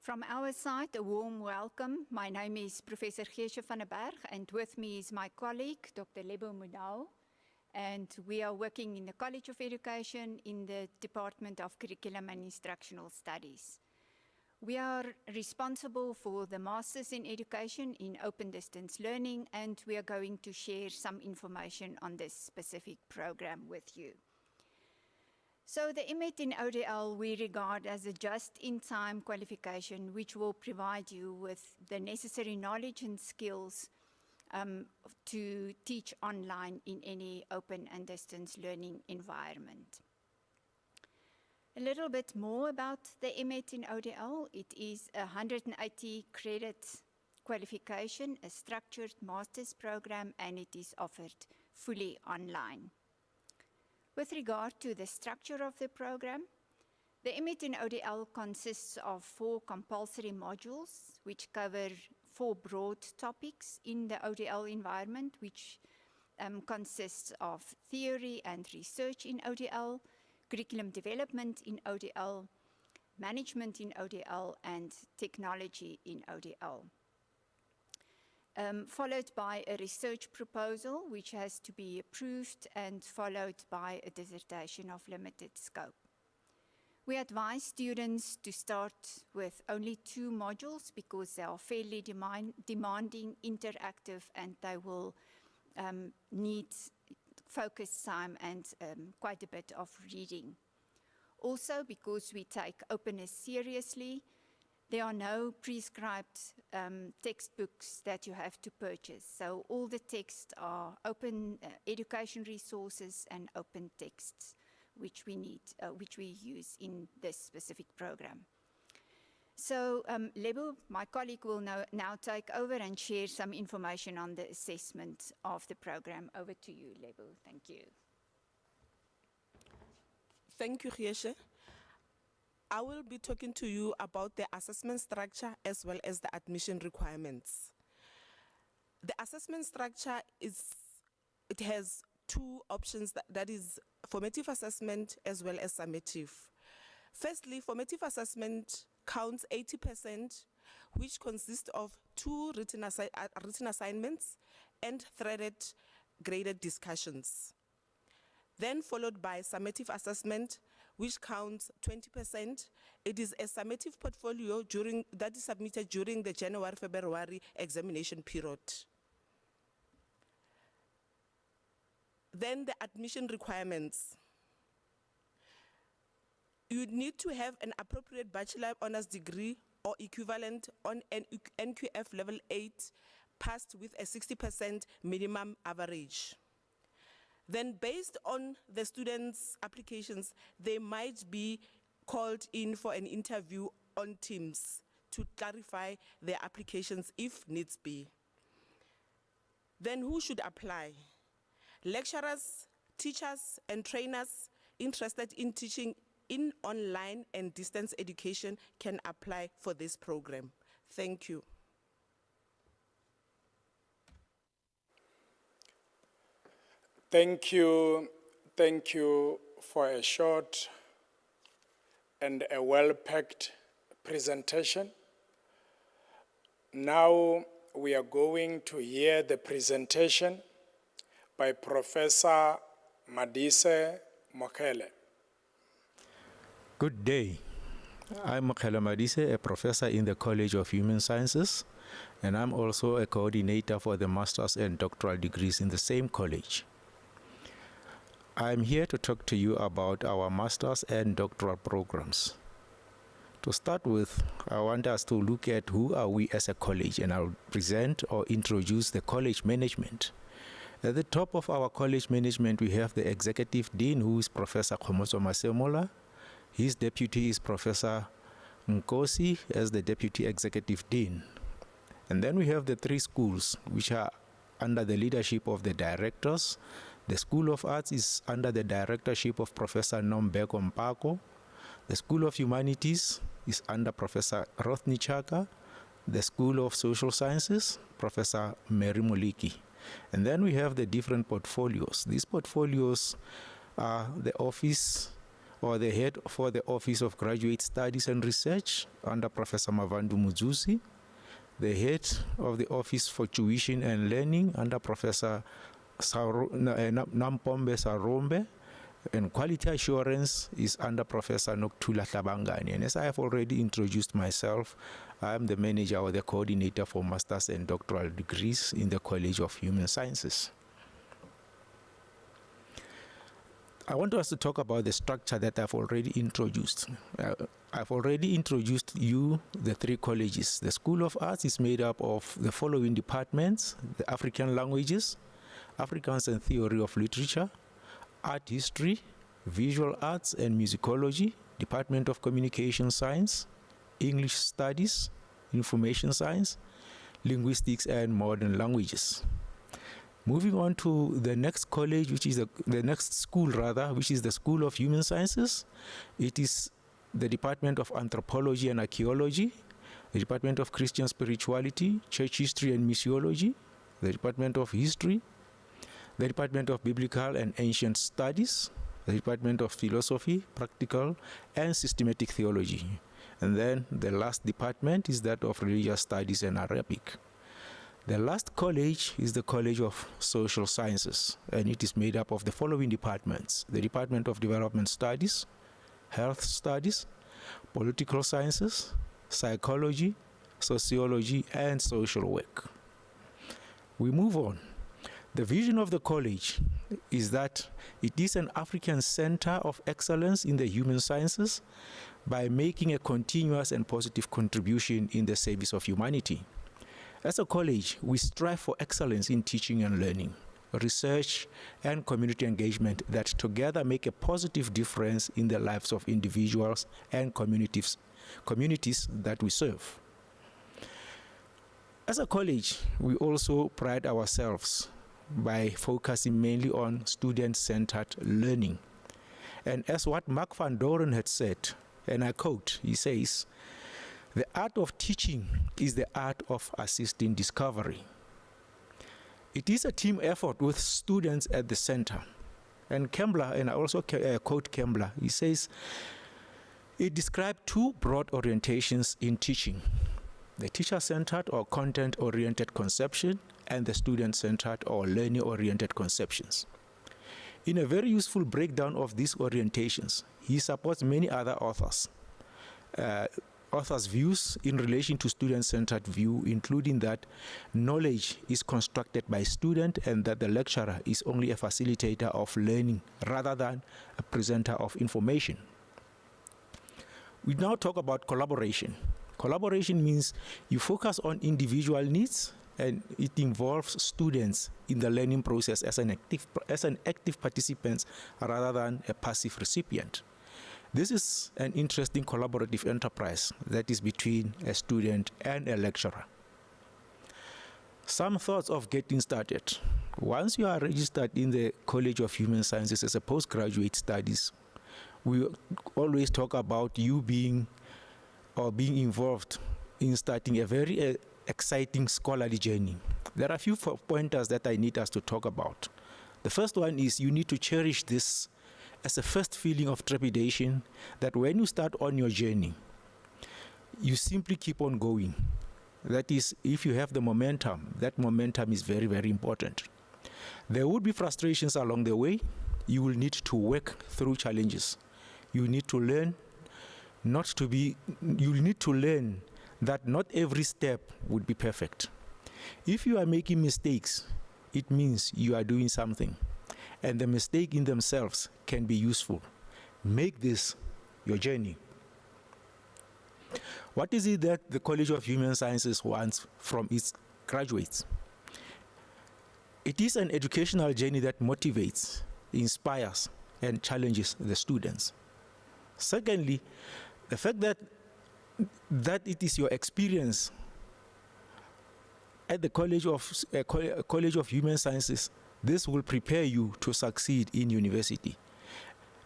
From our side, a warm welcome. My name is Professor Geesje van der Berg, and with me is my colleague, Dr. Lebo Mudau, and we are working in the College of Education in the Department of Curriculum and Instructional Studies. We are responsible for the Masters in Education in Open Distance Learning, and we are going to share some information on this specific program with you. So the EMET in ODL we regard as a just-in-time qualification which will provide you with the necessary knowledge and skills to teach online in any open and distance learning environment. A little bit more about the EMET in ODL. It is a 180 credit qualification, a structured master's program, and it is offered fully online. With regard to the structure of the program, the EMET in ODL consists of 4 compulsory modules which cover 4 broad topics in the ODL environment, which consists of theory and research in ODL, curriculum development in ODL, management in ODL, and technology in ODL. Followed by a research proposal which has to be approved, and followed by a dissertation of limited scope. We advise students to start with only 2 modules because they are fairly demanding, interactive, and they will need focus time and quite a bit of reading. Also, because we take openness seriously, there are no prescribed textbooks that you have to purchase. So all the texts are open education resources and open texts which we use in this specific program. So Lebo, my colleague, will now take over and share some information on the assessment of the program. Over to you, Lebo. Thank you. Thank you, Geesje. I will be talking to you about the assessment structure as well as the admission requirements. The assessment structure has 2 options, that is formative assessment as well as summative. Firstly, formative assessment counts 80%, which consists of 2 written assignments and threaded graded discussions. Then followed by summative assessment, which counts 20%. It is a summative portfolio that is submitted during the January-February examination period. Then the admission requirements. You need to have an appropriate bachelor honors degree or equivalent on an NQF level 8 passed with a 60% minimum average. Then based on the students' applications, they might be called in for an interview on Teams to clarify their applications if needs be. Then who should apply? Lecturers, teachers, and trainers interested in teaching in online and distance education can apply for this program. Thank you. Thank you for a short and a well-packed presentation. Now we are going to hear the presentation by Professor Madise Mokele. Good day. I'm Mokele Madise, a professor in the College of Human Sciences, and I'm also a coordinator for the master's and doctoral degrees in the same college. I'm here to talk to you about our master's and doctoral programs. To start with, I want us to look at who are we as a college, and I'll present or introduce the college management. At the top of our college management, we have the executive dean, who is Professor Khomoso Masemola. His deputy is Professor Nkosi as the deputy executive dean. And then we have the 3 schools, which are under the leadership of the directors. The School of Arts is under the directorship of Professor Nombeko Mpako. The School of Humanities is under Professor Rothni Chaka. The School of Social Sciences, Professor Mary Moliki. And then we have the different portfolios. These portfolios are the office or the head for the Office of Graduate Studies and Research under Professor Mavandu Mudzusi, the head of the Office for Tuition and Learning under Professor Nampombe Sarombe, and quality assurance is under Professor Noktula Tlabangani. And as I have already introduced myself, I am the manager or the coordinator for master's and doctoral degrees in the College of Human Sciences. I want us to talk about the structure that I've already introduced. I've already introduced you the three colleges. The School of Arts is made up of the following departments: the African languages, Africans and theory of literature, art history, visual arts and musicology, Department of Communication Science, English studies, information science, linguistics and modern languages. Moving on to the next college, which is the next school rather, which is the School of Human Sciences. It is the Department of Anthropology and Archaeology, the Department of Christian Spirituality, Church History and Missiology, the Department of History, the Department of Biblical and Ancient Studies, the Department of Philosophy, Practical and Systematic Theology. And then the last department is that of Religious Studies and Arabic. The last college is the College of Social Sciences, and it is made up of the following departments: the Department of Development Studies, Health Studies, Political Sciences, Psychology, Sociology, and Social Work. We move on. The vision of the college is that it is an African center of excellence in the human sciences by making a continuous and positive contribution in the service of humanity. As a college, we strive for excellence in teaching and learning, research, and community engagement that together make a positive difference in the lives of individuals and communities that we serve. As a college, we also pride ourselves by focusing mainly on student-centered learning. And as what Mark van Doren had said, and I quote, he says, "The art of teaching is the art of assisting discovery." It is a team effort with students at the center. And Kembler, and I also quote Kembler, he says, it described two broad orientations in teaching: the teacher-centered or content-oriented conception and the student-centered or learning-oriented conceptions. In a very useful breakdown of these orientations, he supports many other authors' views in relation to student-centered view, including that knowledge is constructed by student and that the lecturer is only a facilitator of learning rather than a presenter of information. We now talk about collaboration. Collaboration means you focus on individual needs and it involves students in the learning process as an active participant rather than a passive recipient. This is an interesting collaborative enterprise that is between a student and a lecturer. Some thoughts of getting started. Once you are registered in the College of Human Sciences as a postgraduate studies, we always talk about you being involved in starting a very exciting scholarly journey. There are a few pointers that I need us to talk about. The first one is you need to cherish this as a first feeling of trepidation, that when you start on your journey, you simply keep on going. That is, if you have the momentum, that momentum is very, very important. There would be frustrations along the way. You will need to work through challenges. You need to learn that not every step would be perfect. If you are making mistakes, it means you are doing something, and the mistake in themselves can be useful. Make this your journey. What is it that the College of Human Sciences wants from its graduates? It is an educational journey that motivates, inspires, and challenges the students. Secondly, the fact that it is your experience at the College of Human Sciences, this will prepare you to succeed in university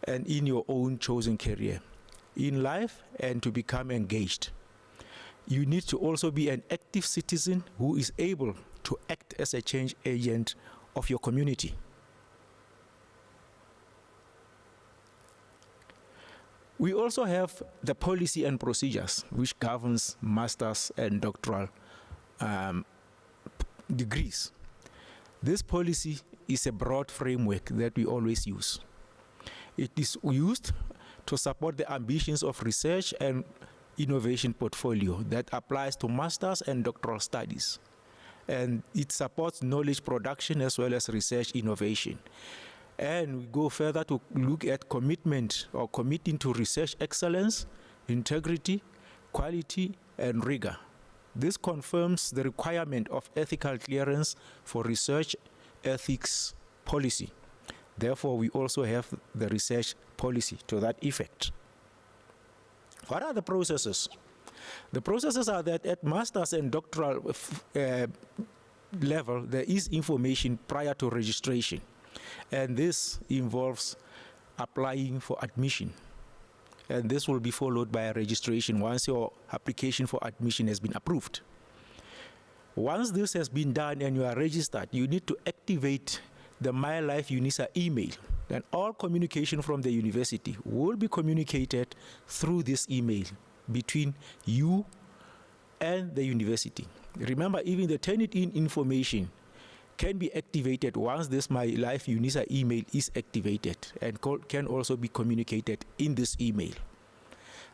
and in your own chosen career, in life, and to become engaged. You need to also be an active citizen who is able to act as a change agent of your community. We also have the policy and procedures which governs master's and doctoral degrees. This policy is a broad framework that we always use. It is used to support the ambitions of research and innovation portfolio that applies to master's and doctoral studies. And it supports knowledge production as well as research innovation. And we go further to look at commitment or committing to research excellence, integrity, quality, and rigor. This confirms the requirement of ethical clearance for research ethics policy. Therefore, we also have the research policy to that effect. What are the processes? The processes are that at master's and doctoral level, there is information prior to registration. And this involves applying for admission. And this will be followed by a registration once your application for admission has been approved. Once this has been done and you are registered, you need to activate the My Life UNISA email. Then all communication from the university will be communicated through this email between you and the university. Remember, even the Turnitin information can be activated once this My Life UNISA email is activated and can also be communicated in this email.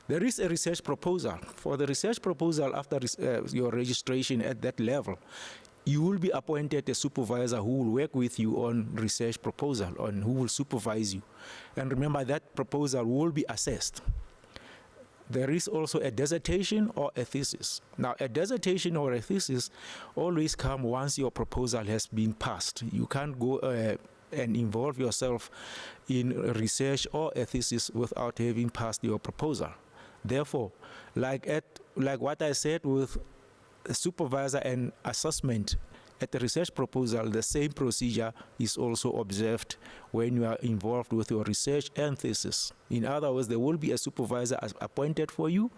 There is a research proposal. For the research proposal, after your registration at that level, you will be appointed a supervisor who will work with you on research proposal, on who will supervise you. And remember, that proposal will be assessed. There is also a dissertation or a thesis. Now, a dissertation or a thesis always come once your proposal has been passed. You can't go and involve yourself in research or a thesis without having passed your proposal. Therefore, like what I said with a supervisor and assessment at the research proposal, the same procedure is also observed when you are involved with your research and thesis. In other words, there will be a supervisor appointed for you,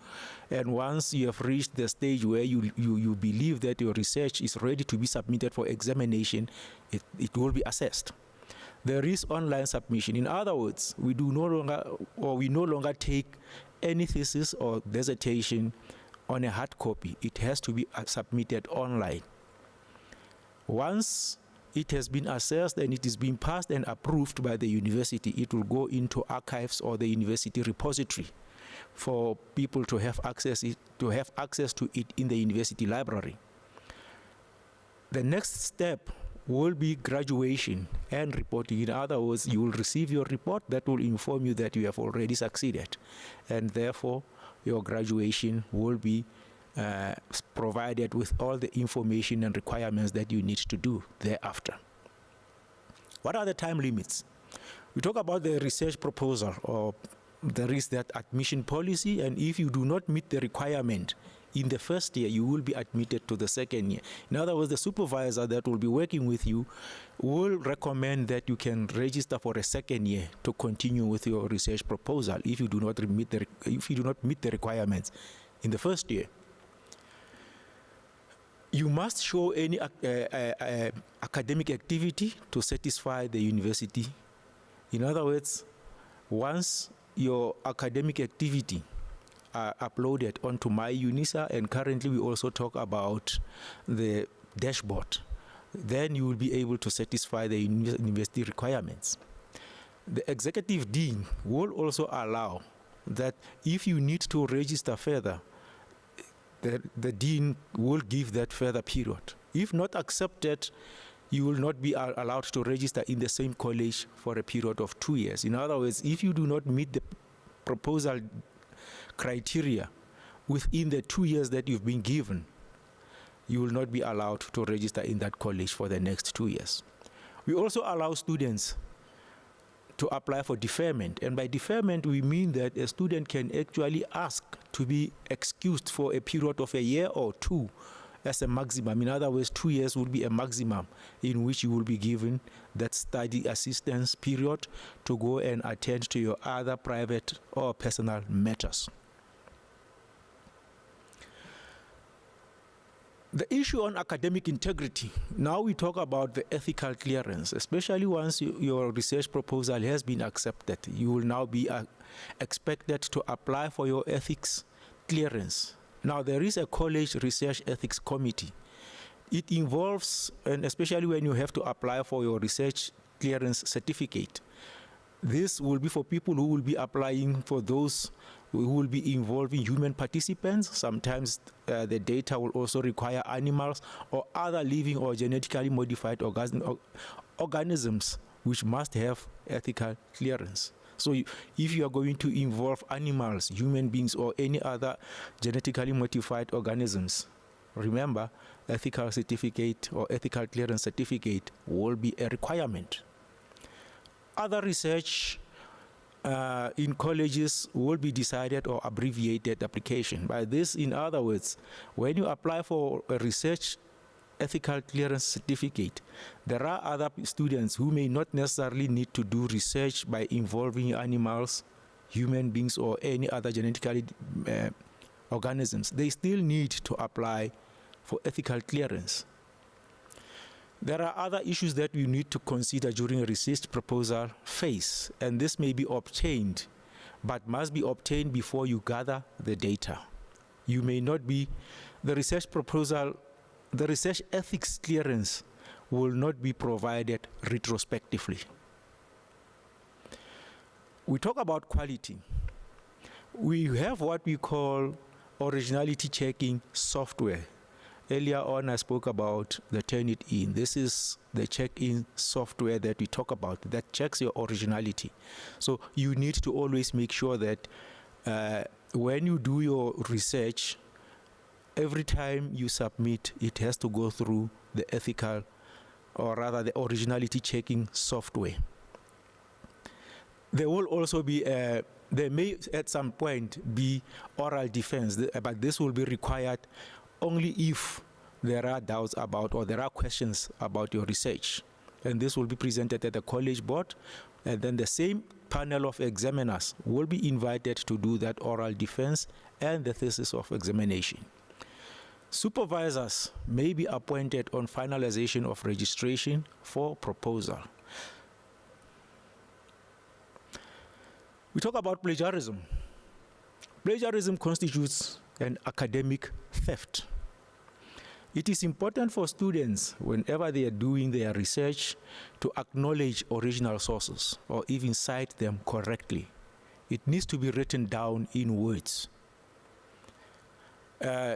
and once you have reached the stage where you believe that your research is ready to be submitted for examination, it will be assessed. There is online submission. In other words, we no longer take any thesis or dissertation on a hard copy. It has to be submitted online. Once it has been assessed and it is being passed and approved by the university, it will go into archives or the university repository for people to have access to it in the university library. The next step will be graduation and reporting. In other words, you will receive your report that will inform you that you have already succeeded, and therefore your graduation will be provided with all the information and requirements that you need to do thereafter. What are the time limits? We talk about the research proposal, or there is that admission policy, and if you do not meet the requirement in the first year, you will be admitted to the second year. In other words, the supervisor that will be working with you will recommend that you can register for a second year to continue with your research proposal if you do not meet the requirements in the first year. You must show any academic activity to satisfy the university. In other words, once your academic activity are uploaded onto My UNISA, and currently we also talk about the dashboard, then you will be able to satisfy the university requirements. The executive dean will also allow that if you need to register further, the dean will give that further period. If not accepted, you will not be allowed to register in the same college for a period of 2 years. In other words, if you do not meet the proposal criteria within the 2 years that you've been given, you will not be allowed to register in that college for the next 2 years. We also allow students to apply for deferment, and by deferment we mean that a student can actually ask to be excused for a period of a year or two as a maximum. In other words, 2 years will be a maximum in which you will be given that study assistance period to go and attend to your other private or personal matters. The issue on academic integrity, now we talk about the ethical clearance, especially once your research proposal has been accepted. You will now be expected to apply for your ethics clearance. Now, there is a college research ethics committee. It involves, and especially when you have to apply for your research clearance certificate, this will be for people who will be applying for those who will be involving human participants. Sometimes the data will also require animals or other living or genetically modified organisms which must have ethical clearance. So if you are going to involve animals, human beings, or any other genetically modified organisms, remember, ethical certificate or ethical clearance certificate will be a requirement. Other research in colleges will be decided or abbreviated application. By this, in other words, when you apply for a research ethical clearance certificate, there are other students who may not necessarily need to do research by involving animals, human beings, or any other genetically organisms. They still need to apply for ethical clearance. There are other issues that we need to consider during a research proposal phase, and this may be obtained, but must be obtained before you gather the data. You may not be, the research proposal, the research ethics clearance will not be provided retrospectively. We talk about quality. We have what we call originality checking software. Earlier on, I spoke about the Turnitin. This is the check-in software that we talk about that checks your originality. So you need to always make sure that when you do your research, every time you submit, it has to go through the ethical, or rather the originality checking software. There will also be there may at some point be oral defense, but this will be required only if there are doubts about or there are questions about your research. And this will be presented at the college board, and then the same panel of examiners will be invited to do that oral defense and the thesis of examination. Supervisors may be appointed on finalization of registration for proposal. We talk about plagiarism. Plagiarism constitutes an academic theft. It is important for students, whenever they are doing their research, to acknowledge original sources or even cite them correctly. It needs to be written down in words.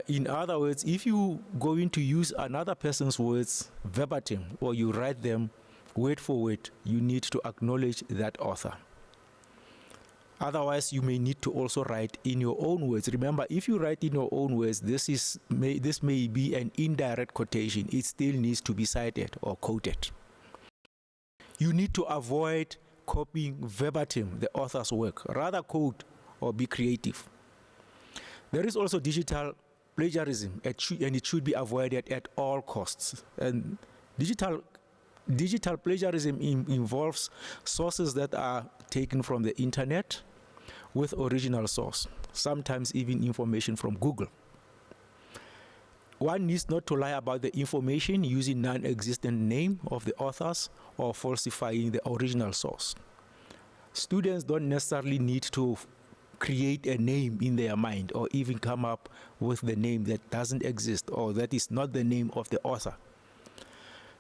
In other words, if you are going to use another person's words verbatim, or you write them word for word, you need to acknowledge that author. Otherwise, you may need to also write in your own words. Remember, if you write in your own words, this may be an indirect quotation. It still needs to be cited or quoted. You need to avoid copying verbatim the author's work. Rather quote or be creative. There is also digital plagiarism, and it should be avoided at all costs. And digital plagiarism involves sources that are taken from the internet with original source, sometimes even information from Google. One needs not to lie about the information using non-existent name of the authors or falsifying the original source. Students don't necessarily need to create a name in their mind or even come up with the name that doesn't exist or that is not the name of the author.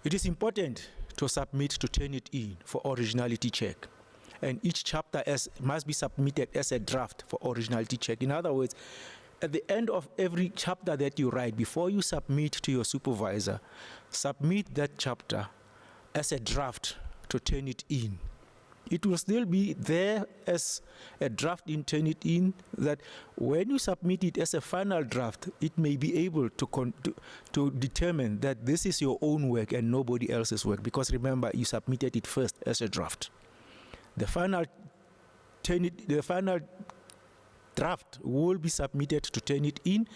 It is important to submit to Turnitin for originality check. And each chapter must be submitted as a draft for originality check. In other words, at the end of every chapter that you write, before you submit to your supervisor, submit that chapter as a draft to Turnitin. It will still be there as a draft in Turnitin, that when you submit it as a final draft, it may be able to determine that this is your own work and nobody else's work, because remember, you submitted it first as a draft. The final draft will be submitted to Turnitin,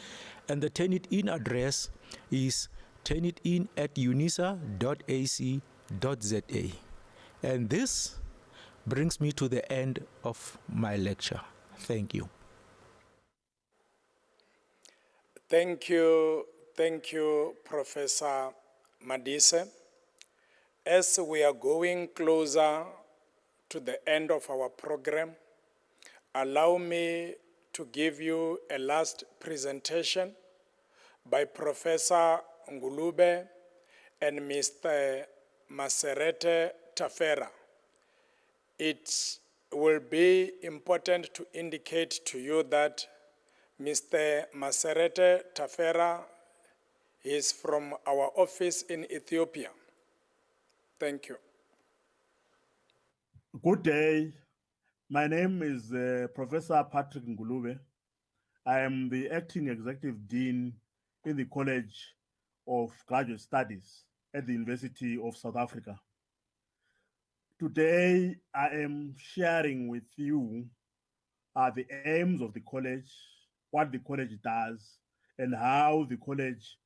and the Turnitin address is turnitin@unisa.ac.za. And this brings me to the end of my lecture. Thank you. Thank you, Professor Madise. As we are going closer to the end of our program, allow me to give you a last presentation by Professor Ngulube and Mr. Maserete Tafera. It will be important to indicate to you that Mr. Maserete Tafera is from our office in Ethiopia. Thank you. Good day. My name is Professor Patrick Ngulube. I am the Acting Executive Dean in the College of Graduate Studies at the University of South Africa. Today, I am sharing with you the aims of the college, what the college does, and how the college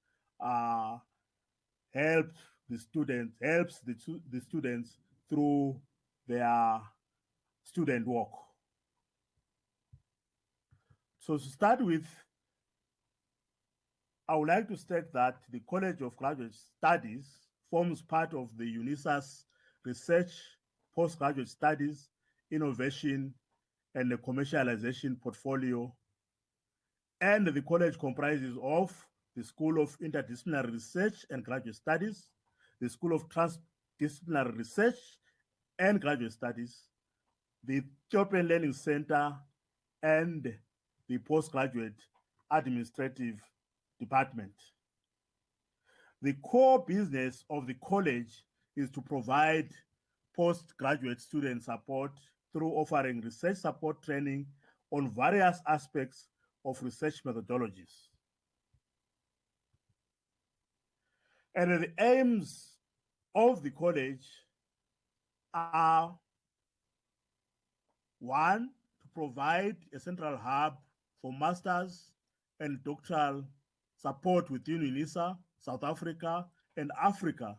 helps the students through their student work. So to start with, I would like to state that the College of Graduate Studies forms part of the UNISA's Research, Postgraduate Studies, Innovation, and the Commercialization portfolio. And the college comprises of the School of Interdisciplinary Research and Graduate Studies, the School of Transdisciplinary Research and Graduate Studies, the Ethiopian Learning Center, and the Postgraduate Administrative Department. The core business of the college is to provide postgraduate student support through offering research support training on various aspects of research methodologies. And the aims of the college are: one, to provide a central hub for master's and doctoral support within UNISA, South Africa, and Africa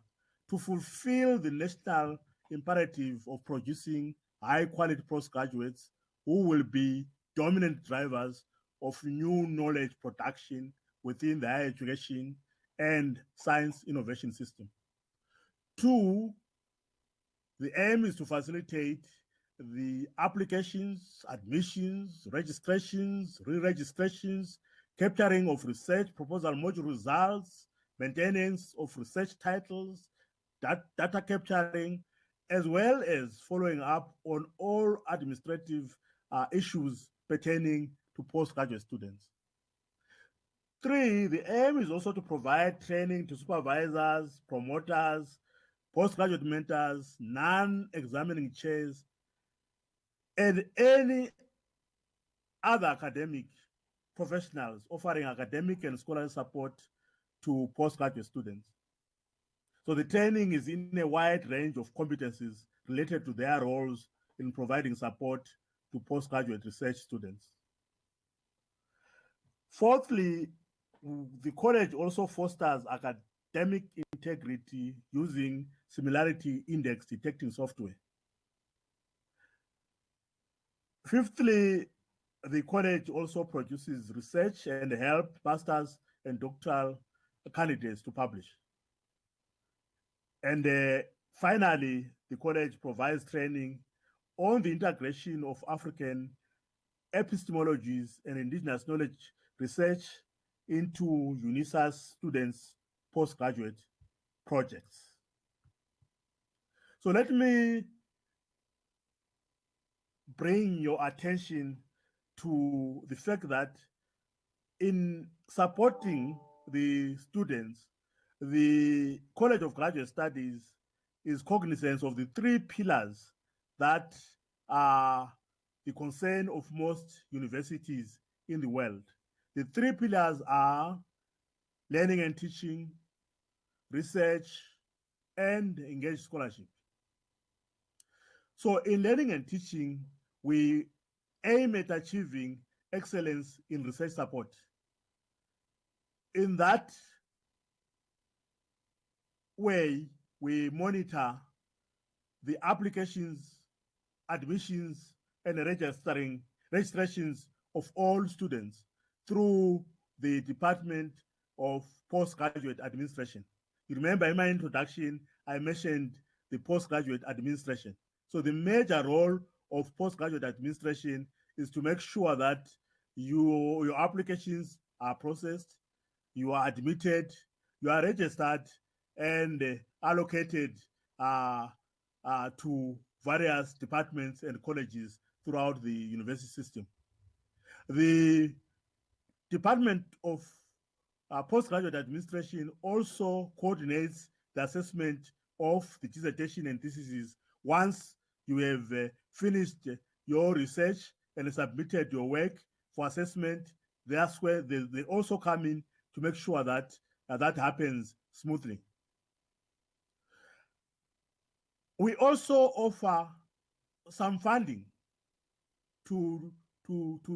to fulfill the national imperative of producing high-quality postgraduates who will be dominant drivers of new knowledge production within the higher education and science innovation system. Two, the aim is to facilitate the applications, admissions, registrations, re-registrations, capturing of research proposal module results, maintenance of research titles, data capturing, as well as following up on all administrative issues pertaining to postgraduate students. Three, the aim is also to provide training to supervisors, promoters, postgraduate mentors, non-examining chairs, and any other academic professionals offering academic and scholarly support to postgraduate students. So the training is in a wide range of competencies related to their roles in providing support to postgraduate research students. Fourthly, the college also fosters academic integrity using similarity index detecting software. Fifthly, the college also produces research and help masters and doctoral candidates to publish. And finally, the college provides training on the integration of African epistemologies and indigenous knowledge research into UNISA's students' postgraduate projects. So let me bring your attention to the fact that in supporting the students, the College of Graduate Studies is cognizant of the three pillars that are the concern of most universities in the world. The three pillars are learning and teaching, research, and engaged scholarship. So in learning and teaching, we aim at achieving excellence in research support. In that way, we monitor the applications, admissions, and registrations of all students through the Department of Postgraduate Administration. You remember in my introduction, I mentioned the postgraduate administration. So the major role of postgraduate administration is to make sure that your applications are processed, you are admitted, you are registered, and allocated to various departments and colleges throughout the university system. The Department of Postgraduate Administration also coordinates the assessment of the dissertation and theses once you have finished your research and submitted your work for assessment. That's where they also come in to make sure that that happens smoothly. We also offer some funding to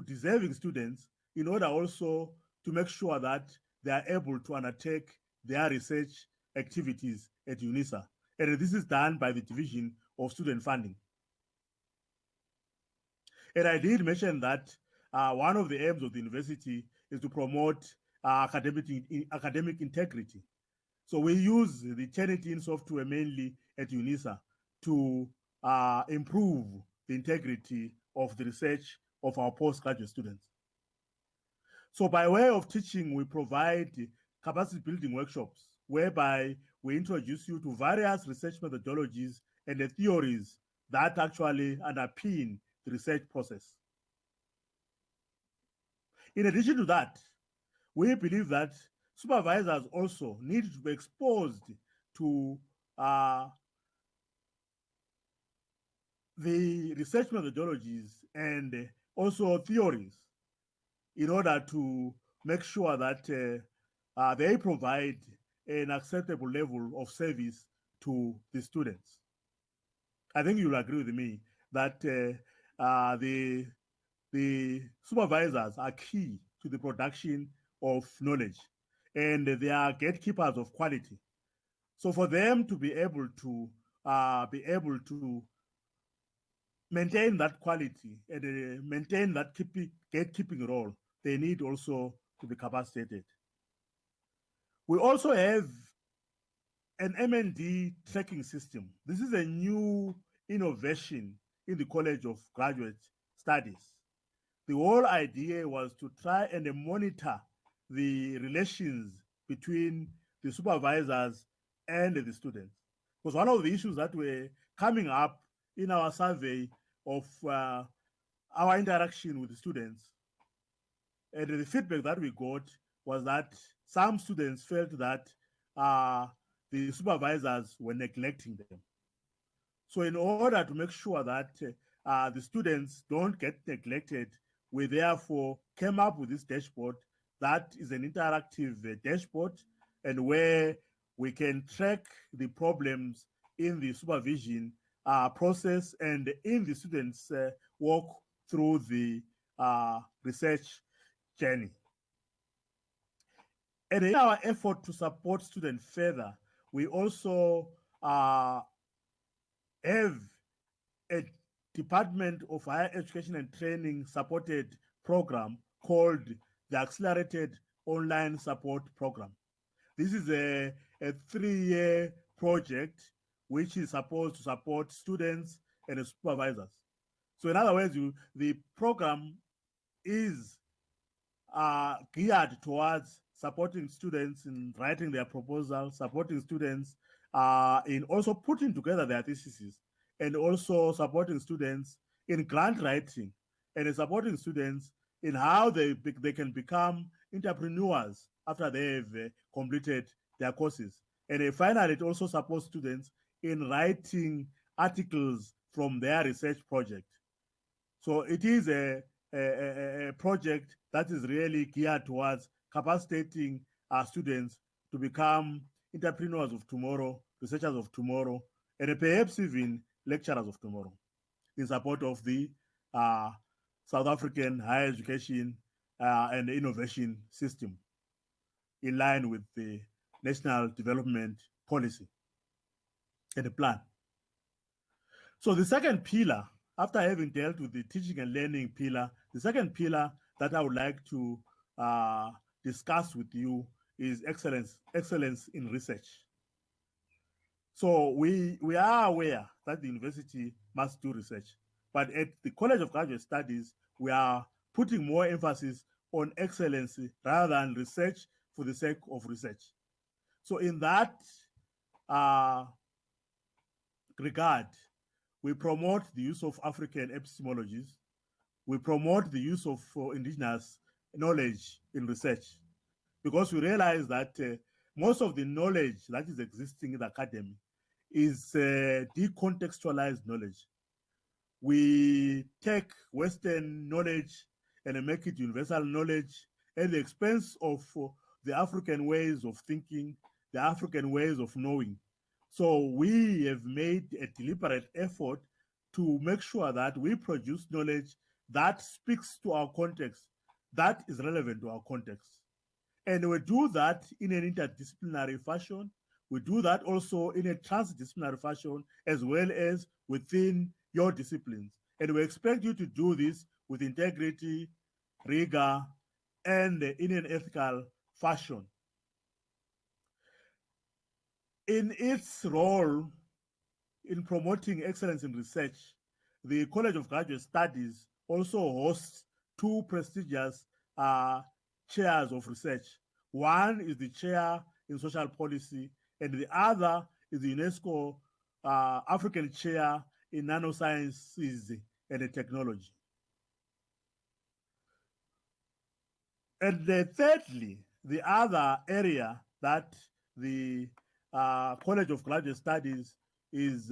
deserving students in order also to make sure that they are able to undertake their research activities at UNISA. And this is done by the Division of Student Funding. And I did mention that one of the aims of the university is to promote academic integrity. So we use the Turnitin software mainly at UNISA to improve the integrity of the research of our postgraduate students. So by way of teaching, we provide capacity building workshops whereby we introduce you to various research methodologies and the theories that actually underpin the research process. In addition to that, we believe that supervisors also need to be exposed to the research methodologies and also theories in order to make sure that they provide an acceptable level of service to the students. I think you'll agree with me that the supervisors are key to the production of knowledge, and they are gatekeepers of quality. So for them to be able to maintain that quality and maintain that gatekeeping role, they need also to be capacitated. We also have an M&D tracking system. This is a new innovation in the College of Graduate Studies. The whole idea was to try and monitor the relations between the supervisors and the students. Because one of the issues that were coming up in our survey of our interaction with the students, and the feedback that we got was that some students felt that the supervisors were neglecting them. So in order to make sure that the students don't get neglected, we therefore came up with this dashboard that is an interactive dashboard, and where we can track the problems in the supervision process and in the students' walk through the research journey. And in our effort to support students further, we also have a Department of Higher Education and Training supported program called the Accelerated Online Support Program. This is a 3-year project which is supposed to support students and supervisors. So in other words, the program is geared towards supporting students in writing their proposals, supporting students in also putting together their theses, and also supporting students in grant writing, and supporting students in how they can become entrepreneurs after they have completed their courses. And finally, it also supports students in writing articles from their research project. So it is a project that is really geared towards capacitating our students to become entrepreneurs of tomorrow, researchers of tomorrow, and perhaps even lecturers of tomorrow, in support of the South African higher education and innovation system, in line with the National Development Policy and the plan. So the second pillar, after having dealt with the teaching and learning pillar, the second pillar that I would like to discuss with you is excellence in research. So we are aware that the university must do research. But at the College of Graduate Studies, we are putting more emphasis on excellence rather than research for the sake of research. So in that regard, we promote the use of African epistemologies. We promote the use of indigenous knowledge in research, because we realize that most of the knowledge that is existing in the academy is decontextualized knowledge. We take Western knowledge and make it universal knowledge at the expense of the African ways of thinking, the African ways of knowing. So we have made a deliberate effort to make sure that we produce knowledge that speaks to our context, that is relevant to our context. And we do that in an interdisciplinary fashion. We do that also in a transdisciplinary fashion, as well as within your disciplines. And we expect you to do this with integrity, rigor, and in an ethical fashion. In its role in promoting excellence in research, the College of Graduate Studies also hosts two prestigious chairs of research. One is the chair in social policy, and the other is the UNESCO African chair in nanosciences and technology. And thirdly, the other area that the College of Graduate Studies is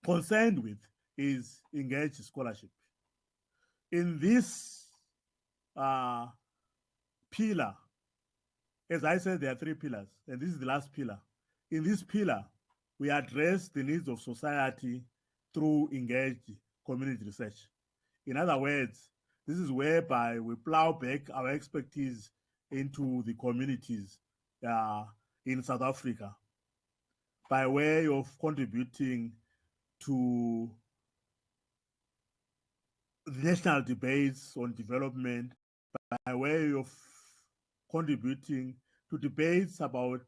concerned with is engaged scholarship. In this pillar, as I said, there are three pillars, and this is the last pillar. In this pillar, we address the needs of society through engaged community research. In other words, this is whereby we plow back our expertise into the communities in South Africa by way of contributing to the national debates on development, by way of contributing to debates about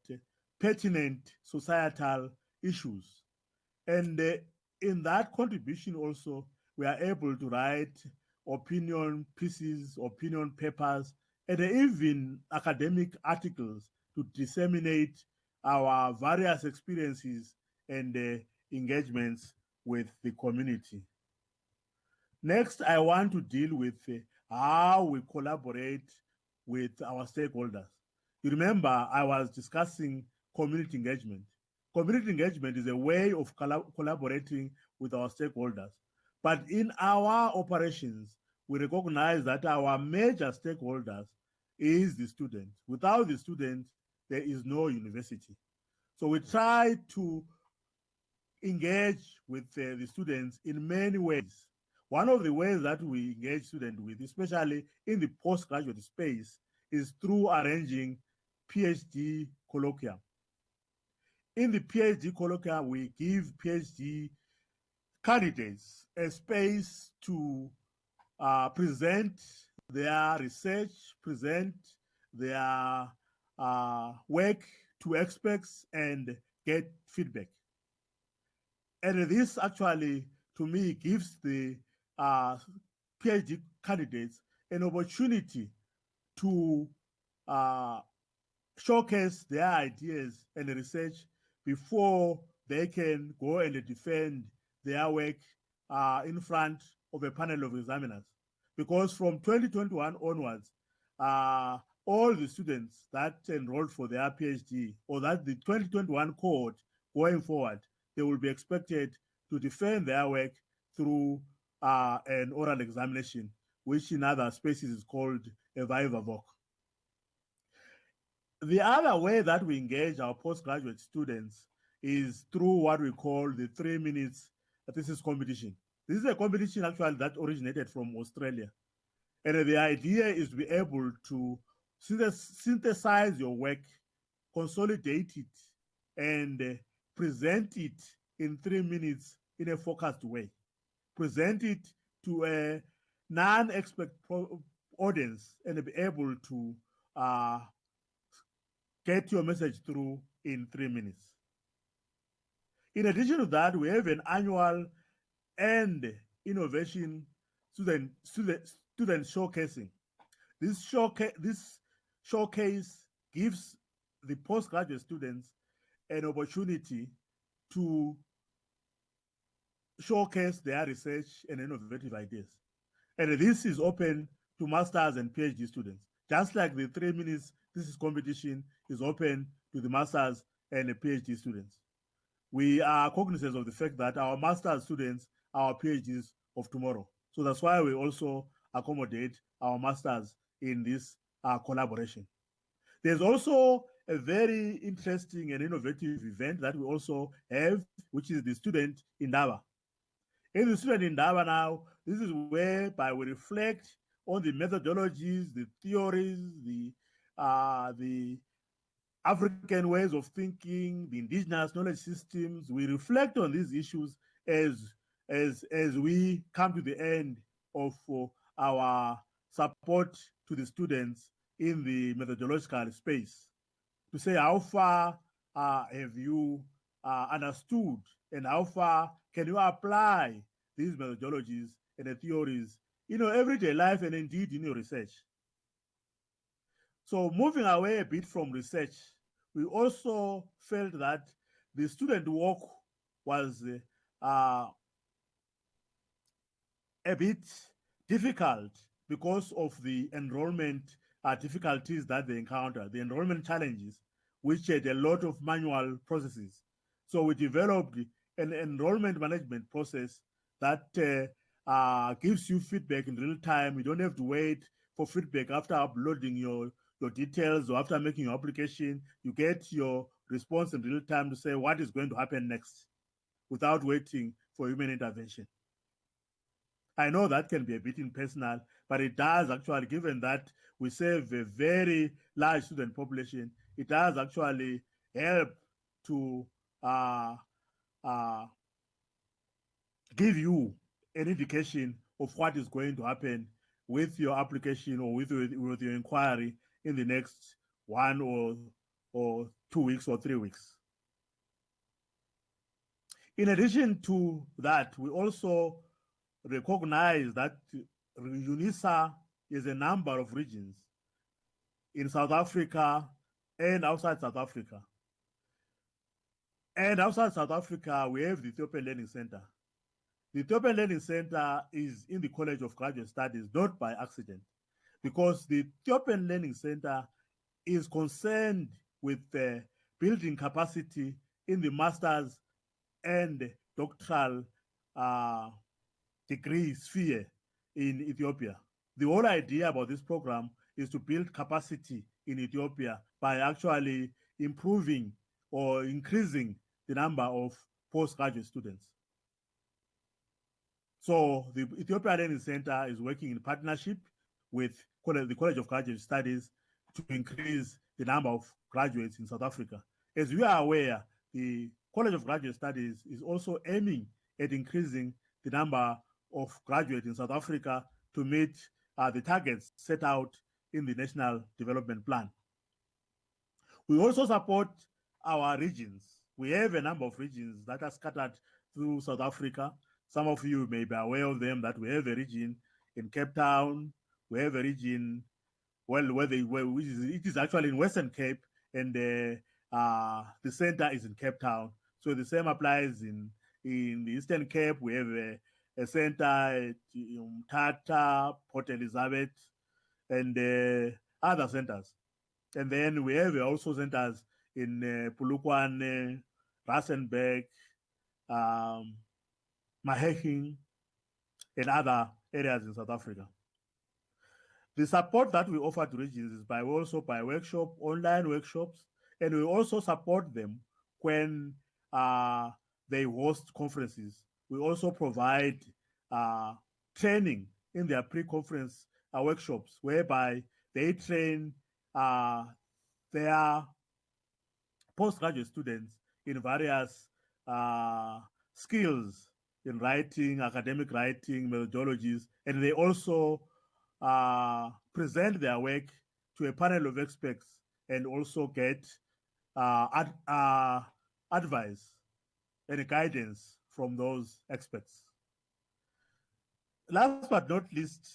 pertinent societal issues. And in that contribution also, we are able to write opinion pieces, opinion papers, and even academic articles to disseminate our various experiences and engagements with the community. Next, I want to deal with how we collaborate with our stakeholders. You remember, I was discussing community engagement. Community engagement is a way of collaborating with our stakeholders. But in our operations, we recognize that our major stakeholders is the student. Without the student, there is no university. So we try to engage with the students in many ways. One of the ways that we engage students with, especially in the postgraduate space, is through arranging PhD colloquia. In the PhD colloquia, we give PhD candidates a space to present their research, present their work to experts, and get feedback. And this actually, to me, gives the PhD candidates an opportunity to showcase their ideas and research before they can go and defend their work in front of a panel of examiners. Because from 2021 onwards, all the students that enrolled for their PhD, or that the 2021 cohort going forward, they will be expected to defend their work through an oral examination, which in other spaces is called a viva voc. The other way that we engage our postgraduate students is through what we call the 3 minutes thesis competition. This is a competition actually that originated from Australia. And the idea is to be able to synthesize your work, consolidate it, and present it in 3 minutes in a focused way. Present it to a non-expert audience and be able to get your message through in 3 minutes. In addition to that, we have an annual and innovation student showcasing. This showcase gives the postgraduate students an opportunity to showcase their research and innovative ideas. And this is open to masters and PhD students. Just like the 3 minutes this competition is open to the masters and the PhD students. We are cognizant of the fact that our master's students are our PhDs of tomorrow. So that's why we also accommodate our masters in this collaboration. There's also a very interesting and innovative event that we also have, which is the Student Indaba. In the Student Indaba now, this is whereby we reflect on the methodologies, the theories, the African ways of thinking, the indigenous knowledge systems. We reflect on these issues as we come to the end of our support to the students in the methodological space, to say how far have you understood and how far can you apply these methodologies and the theories in your everyday life and indeed in your research. So moving away a bit from research, we also felt that the student work was a bit difficult because of the enrollment difficulties that they encountered, the enrollment challenges, which had a lot of manual processes. So we developed an enrollment management process that gives you feedback in real time. You don't have to wait for feedback after uploading your details or after making your application. You get your response in real time to say what is going to happen next without waiting for human intervention. I know that can be a bit impersonal, but it does actually, given that we serve a very large student population, it does actually help to give you an indication of what is going to happen with your application or with your inquiry in the next 1 or 2 weeks or 3 weeks. In addition to that, we also recognize that UNISA is a number of regions in South Africa and outside South Africa. And outside South Africa, we have the Ethiopian Learning Center. The Ethiopian Learning Center is in the College of Graduate Studies, not by accident, because the Ethiopian Learning Center is concerned with building capacity in the master's and doctoral degree sphere in Ethiopia. The whole idea about this program is to build capacity in Ethiopia by actually improving or increasing the number of postgraduate students. So the Ethiopian Learning Center is working in partnership with the College of Graduate Studies to increase the number of graduates in South Africa. As we are aware, the College of Graduate Studies is also aiming at increasing the number of graduates in South Africa to meet the targets set out in the National Development Plan. We also support our regions. We have a number of regions that are scattered through South Africa. Some of you may be aware of them, that we have a region in Cape Town. We have a region, it is actually in Western Cape, and the center is in Cape Town. So the same applies in the Eastern Cape. We have a center at Umtata, Port Elizabeth, and other centers. And then we have also centers in Polokwane, Rustenburg, Maheching, and other areas in South Africa. The support that we offer to regions is by workshop, online workshops, and we also support them when they host conferences. We also provide training in their pre-conference workshops, whereby they train their postgraduate students in various skills in writing, academic writing, methodologies, and they also present their work to a panel of experts and also get advice and guidance from those experts. last but not least,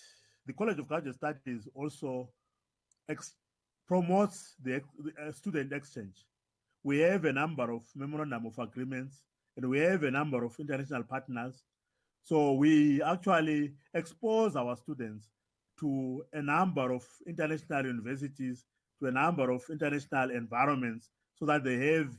the College of Graduate Studies also promotes the student exchange. We have a number of memorandum of agreements, and we have a number of international partners. So we actually expose our students to a number of international universities, to a number of international environments, so that they have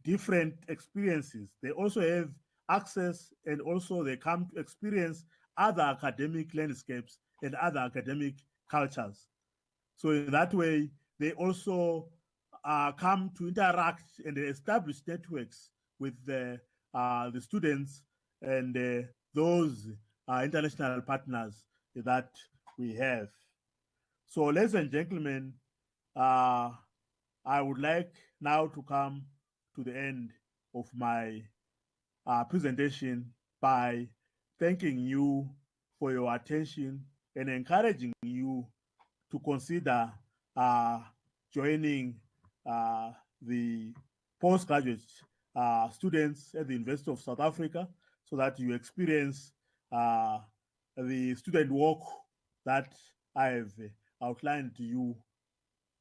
different experiences. They also have access, and also they come to experience other academic landscapes and other academic cultures. So in that way, they also come to interact and establish networks with the students and those international partners that we have. So ladies and gentlemen, I would like now to come to the end of my presentation by thanking you for your attention and encouraging you to consider joining the postgraduate students at the University of South Africa, so that you experience the student work that I have outlined to you,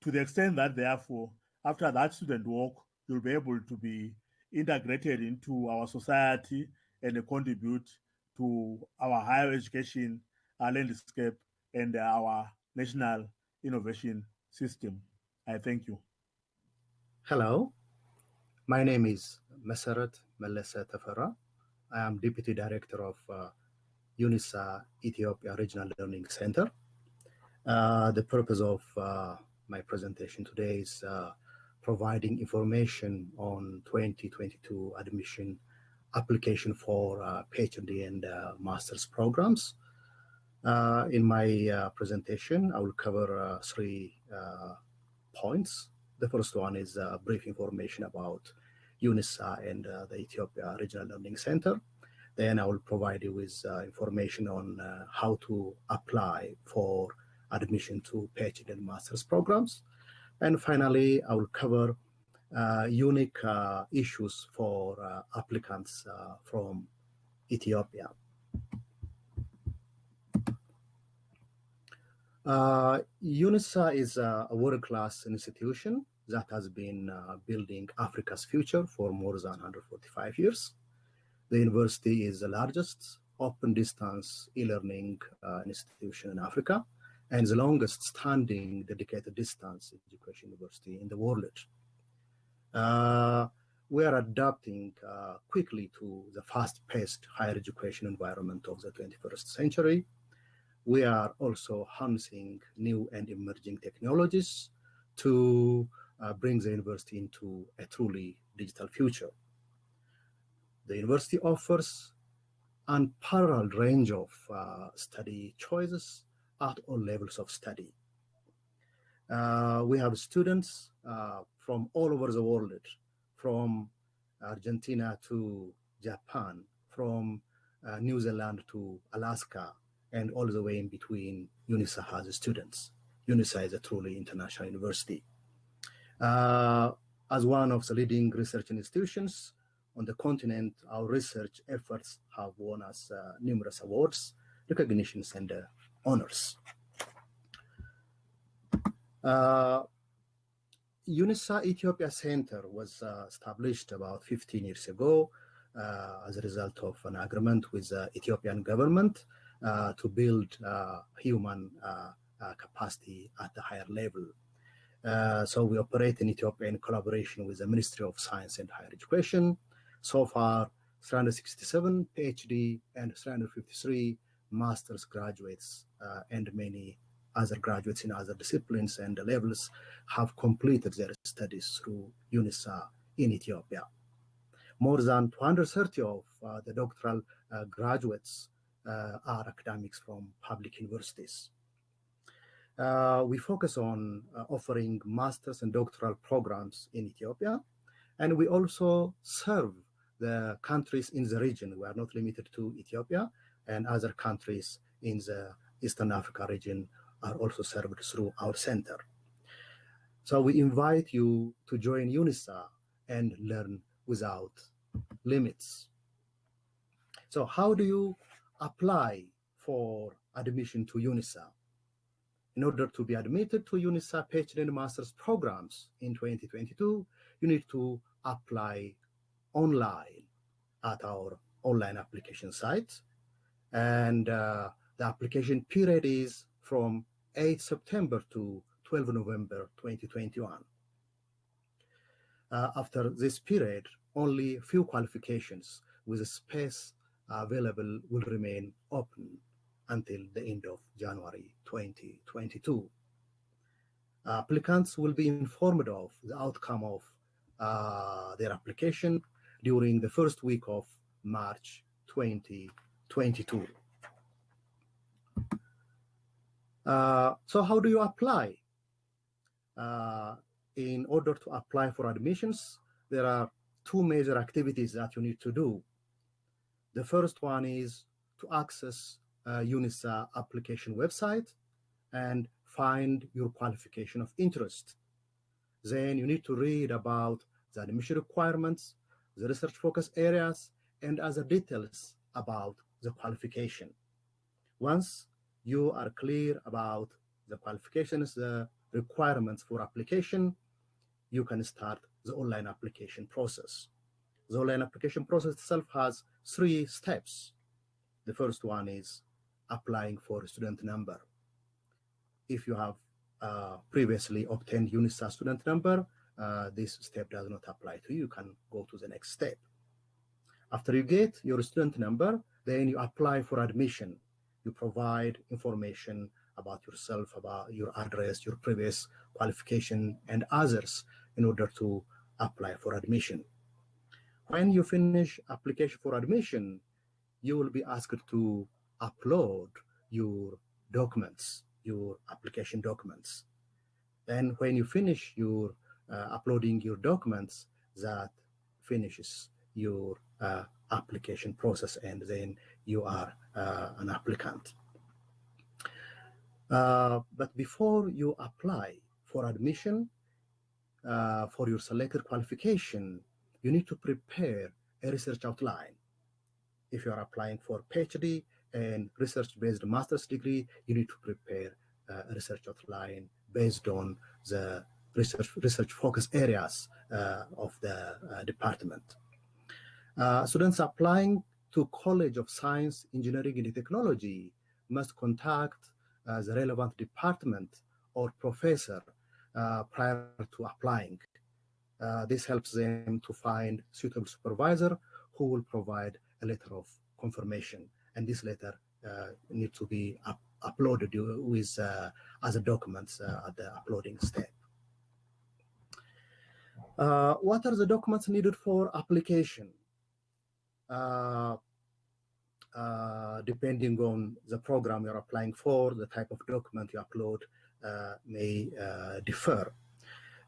to the extent that therefore after that student work you'll be able to be integrated into our society and contribute to our higher education landscape and our national innovation system. I thank you. Hello, my name is Mesarat Melesa Tafara. I am Deputy Director of UNISA Ethiopia Regional Learning Center. The purpose of my presentation today is providing information on 2022 admission application for PhD and master's programs. In my presentation, I will cover 3 points. The first one is brief information about UNISA and the Ethiopia Regional Learning Center. Then I will provide you with information on how to apply for admission to PhD and master's programs. And finally, I will cover unique issues for applicants from Ethiopia. UNISA is a world-class institution that has been building Africa's future for more than 145 years. The university is the largest open distance e-learning institution in Africa, and the longest standing dedicated distance education university in the world. We are adapting quickly to the fast-paced higher education environment of the 21st century. We are also harnessing new and emerging technologies to bring the university into a truly digital future. The university offers an unparalleled range of study choices at all levels of study. We have students from all over the world, from Argentina to Japan, from New Zealand to Alaska, and all the way in between. UNISA has students. UNISA is a truly international university. As one of the leading research institutions on the continent, our research efforts have won us numerous awards, recognitions, and honors. UNISA Ethiopia Center was established about 15 years ago as a result of an agreement with the Ethiopian government to build human capacity at the higher level. So we operate in Ethiopia in collaboration with the Ministry of Science and Higher Education. So far, 367 PhD and 353 master's graduates and many other graduates in other disciplines and levels have completed their studies through UNISA in Ethiopia. More than 230 of the doctoral graduates are academics from public universities. We focus on offering master's and doctoral programs in Ethiopia, and we also serve the countries in the region. We are not limited to Ethiopia, and other countries in the Eastern Africa region are also served through our center. So we invite you to join UNISA and learn without limits. So how do you apply for admission to UNISA. In order to be admitted to UNISA PhD and Master's programs in 2022, you need to apply online at our online application site. And the application period is from 8 September to 12 November 2021. After this period, only a few qualifications with a space available will remain open until the end of January 2022. Applicants will be informed of the outcome of their application during the first week of March 2022. So how do you apply? In order to apply for admissions, there are two major activities that you need to do. The first one is to access UNISA application website and find your qualification of interest. Then you need to read about the admission requirements, the research focus areas, and other details about the qualification. Once you are clear about the qualifications, the requirements for application, you can start the online application process. The online application process itself has 3 steps. The first one is applying for a student number. If you have previously obtained UNISA student number, this step does not apply to you. You can go to the next step. After you get your student number, then you apply for admission. You provide information about yourself, about your address, your previous qualification, and others in order to apply for admission. When you finish application for admission, you will be asked to upload your documents, your application documents. Then when you finish your uploading your documents, that finishes your application process, and then you are an applicant. But before you apply for admission for your selected qualification, you need to prepare a research outline. If you are applying for PhD and research-based master's degree, you need to prepare a research outline based on the research focus areas of the department. Students applying to College of Science, Engineering and Technology must contact the relevant department or professor prior to applying. This helps them to find suitable supervisor who will provide a letter of confirmation, and this letter needs to be uploaded with other documents at the uploading step. What are the documents needed for application? Depending on the program you're applying for, the type of document you upload may differ.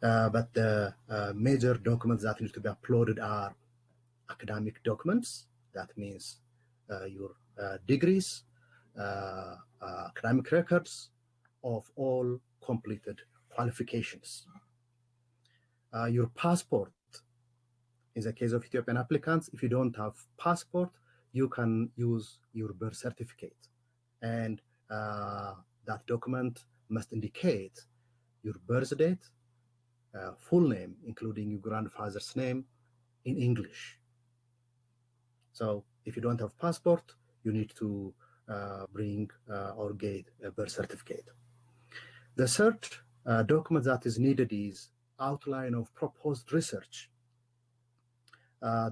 But the major documents that need to be uploaded are academic documents. That means your degrees, academic records of all completed qualifications. Your passport. In the case of Ethiopian applicants, if you don't have passport, you can use your birth certificate. And that document must indicate your birth date, full name, including your grandfather's name, in English. So if you don't have passport, you need to bring or get a birth certificate. The third document that is needed is outline of proposed research.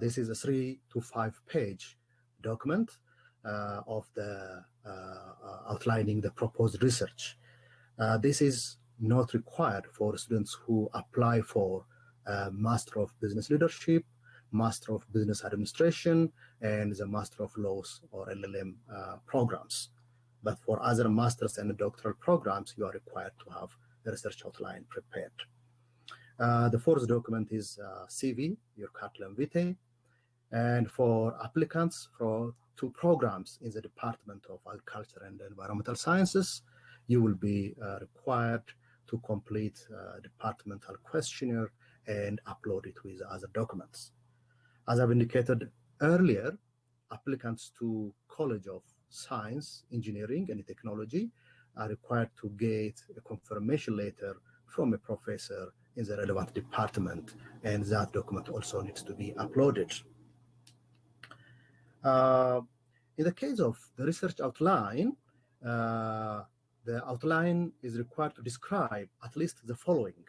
This is a 3 to 5 page document of the outlining the proposed research. This is not required for students who apply for Master of Business Leadership, Master of Business Administration, and the Master of Laws or LLM programs. But for other masters and doctoral programs, you are required to have the research outline prepared. The fourth document is CV, your curriculum vitae. And for applicants to programs in the Department of Agriculture and Environmental Sciences, you will be required to complete a departmental questionnaire and upload it with other documents. As I've indicated earlier, applicants to College of Science, Engineering, and Technology are required to get a confirmation letter from a professor in the relevant department, and that document also needs to be uploaded. In the case of the research outline, the outline is required to describe at least the following: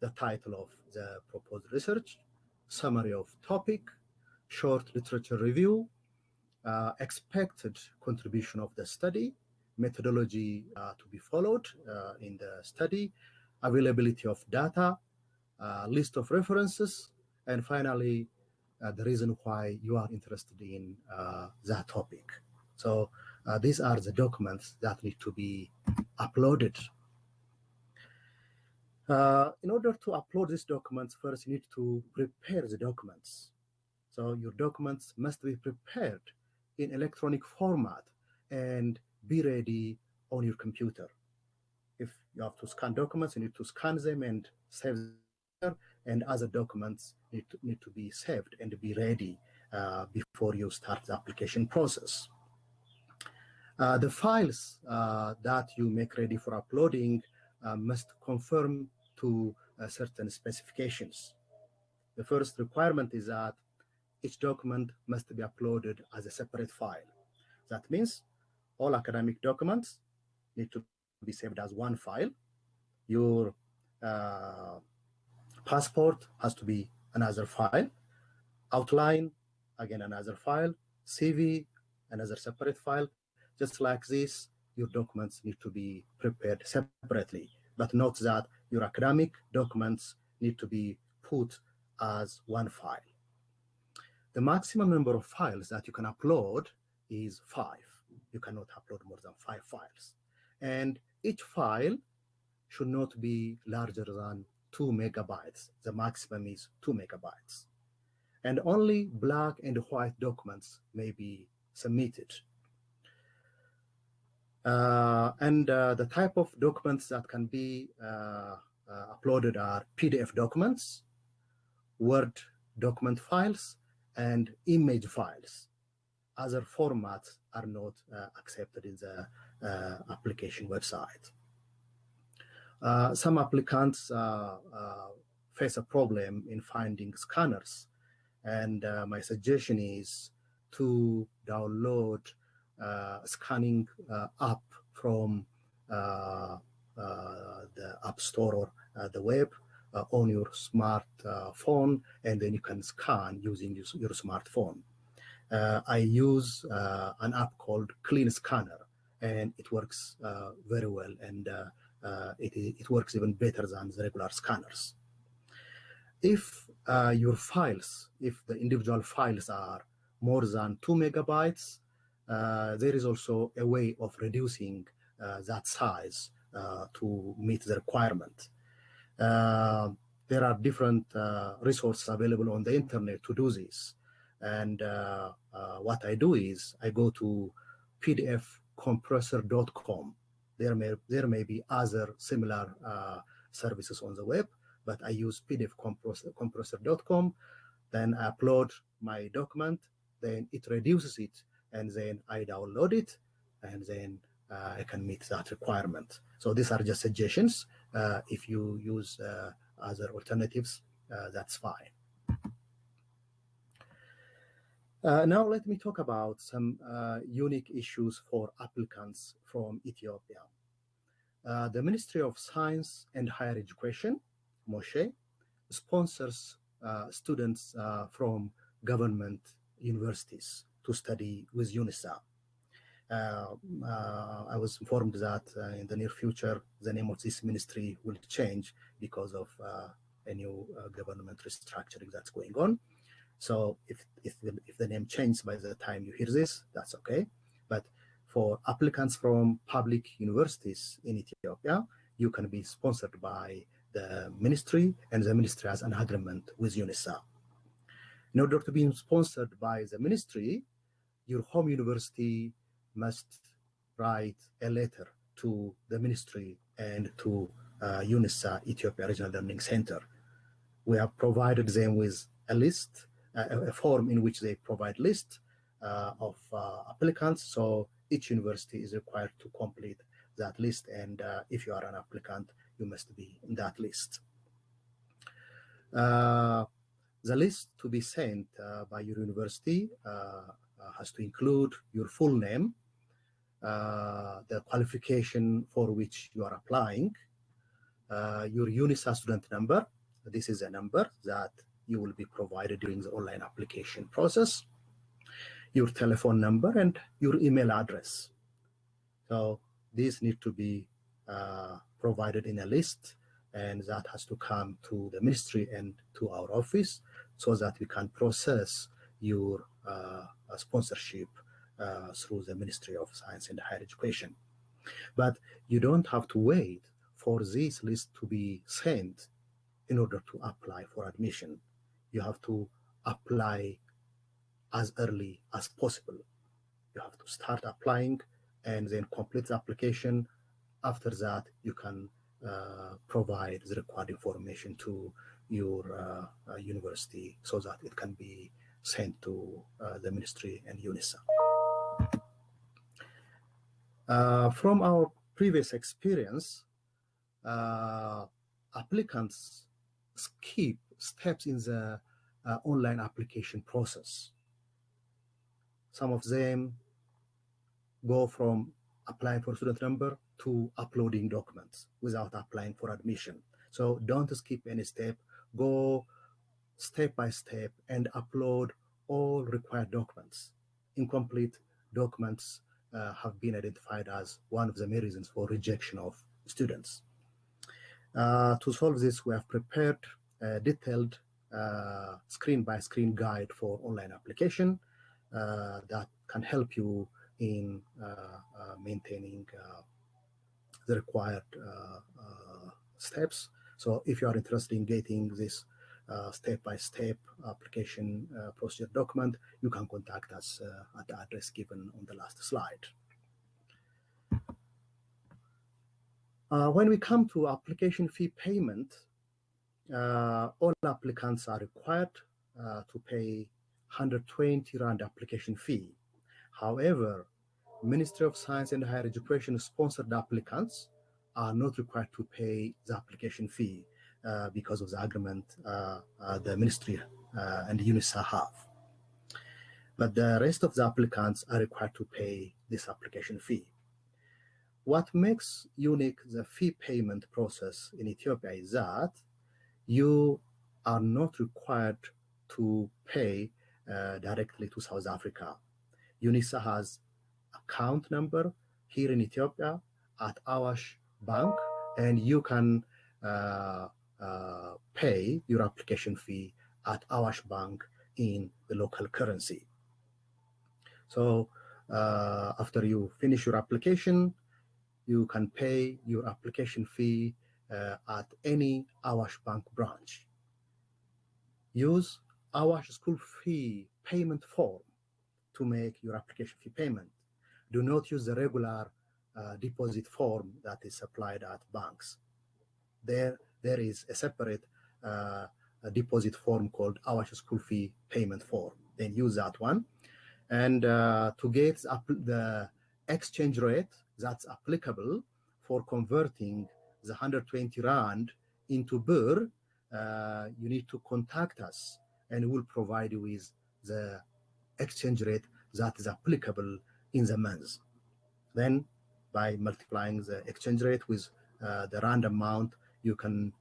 the title of the proposed research, summary of topic, short literature review, expected contribution of the study, methodology to be followed in the study, availability of data, list of references, and finally, the reason why you are interested in that topic. So these are the documents that need to be uploaded. In order to upload these documents, first you need to prepare the documents. So your documents must be prepared in electronic format and be ready on your computer. If you have to scan documents, you need to scan them and save them, and other documents need to be saved and be ready before you start the application process. The files that you make ready for uploading must conform to certain specifications. The first requirement is that each document must be uploaded as a separate file. That means all academic documents need to be saved as one file. Your passport has to be another file. Outline, again, another file. CV, another separate file. Just like this, your documents need to be prepared separately. But note that your academic documents need to be put as one file. The maximum number of files that you can upload is 5. You cannot upload more than 5 files. And each file should not be larger than 2 megabytes. The maximum is 2 megabytes. And only black and white documents may be submitted. The type of documents that can be uploaded are PDF documents, Word document files, and image files. Other formats are not accepted in the application website. Some applicants face a problem in finding scanners, and my suggestion is to download scanning app from the App Store or the web on your smartphone, and then you can scan using your smartphone. I use an app called Clean Scanner, and it works very well, and it works even better than the regular scanners. If your files, if the individual files are more than 2 megabytes, there is also a way of reducing that size to meet the requirement. There are different resources available on the internet to do this. And what I do is I go to pdfcompressor.com. There may be other similar services on the web, but I use pdfcompressor.com. Then I upload my document, then it reduces it, and then I download it, and then I can meet that requirement. So these are just suggestions. If you use other alternatives, that's fine. Now let me talk about some unique issues for applicants from Ethiopia. The Ministry of Science and Higher Education, MOSHE, sponsors students from government universities to study with UNISA. I was informed that in the near future, the name of this ministry will change because of a new government restructuring that's going on. So if the name changes by the time you hear this, that's okay. But for applicants from public universities in Ethiopia, you can be sponsored by the ministry, and the ministry has an agreement with UNISA. In order to be sponsored by the ministry, your home university must write a letter to the ministry and to UNISA, Ethiopia Regional Learning Center. We have provided them with a list, a form in which they provide list of applicants. So each university is required to complete that list, and if you are an applicant, you must be in that list. The list to be sent by your university has to include your full name, the qualification for which you are applying, your UNISA student number. This is a number that you will be provided during the online application process, your telephone number, and your email address. So these need to be provided in a list, and that has to come to the ministry and to our office so that we can process your sponsorship through the Ministry of Science and Higher Education. But you don't have to wait for this list to be sent in order to apply for admission. You have to apply as early as possible. You have to start applying and then complete the application. After that, you can provide the required information to your university so that it can be sent to the ministry and UNISA. From our previous experience, applicants skip steps in the online application process. Some of them go from applying for student number to uploading documents without applying for admission. So don't skip any step. Go step by step and upload all required documents. Incomplete documents have been identified as one of the main reasons for rejection of students. To solve this, we have prepared a detailed screen-by-screen guide for online application that can help you in maintaining the required steps. So if you are interested in getting this step-by-step application procedure document, you can contact us at the address given on the last slide. When we come to application fee payment, all applicants are required to pay 120 Rand application fee. However, Ministry of Science and Higher Education sponsored applicants are not required to pay the application fee because of the agreement the ministry and UNISA have. But the rest of the applicants are required to pay this application fee. What makes unique the fee payment process in Ethiopia is that you are not required to pay directly to South Africa. UNISA has account number here in Ethiopia at Awash Bank, and you can pay your application fee at Awash Bank in the local currency. So after you finish your application, you can pay your application fee at any Awash Bank branch. Use Awash school fee payment form to make your application fee payment. Do not use the regular deposit form that is supplied at banks. There is a separate deposit form called Awash school fee payment form. Then use that one. And to get the exchange rate that's applicable for converting the 120 Rand into birr, you need to contact us and we'll provide you with the exchange rate that is applicable in the month. Then by multiplying the exchange rate with the Rand amount, you can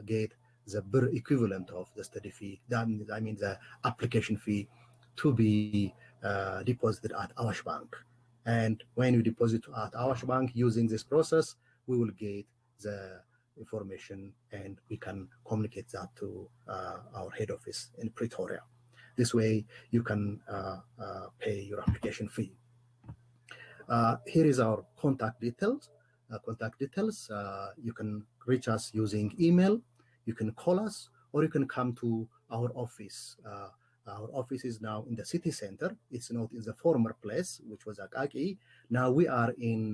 get the birr equivalent of the study fee, that means the application fee to be deposited at Awash Bank. And when you deposit at Awash Bank using this process, we will get the information and we can communicate that to our head office in Pretoria. This way you can pay your application fee. Here is our contact details. You can reach us using email, you can call us, or you can come to our office. Our office is now in the city center. It's not in the former place, which was Akaki. Now we are in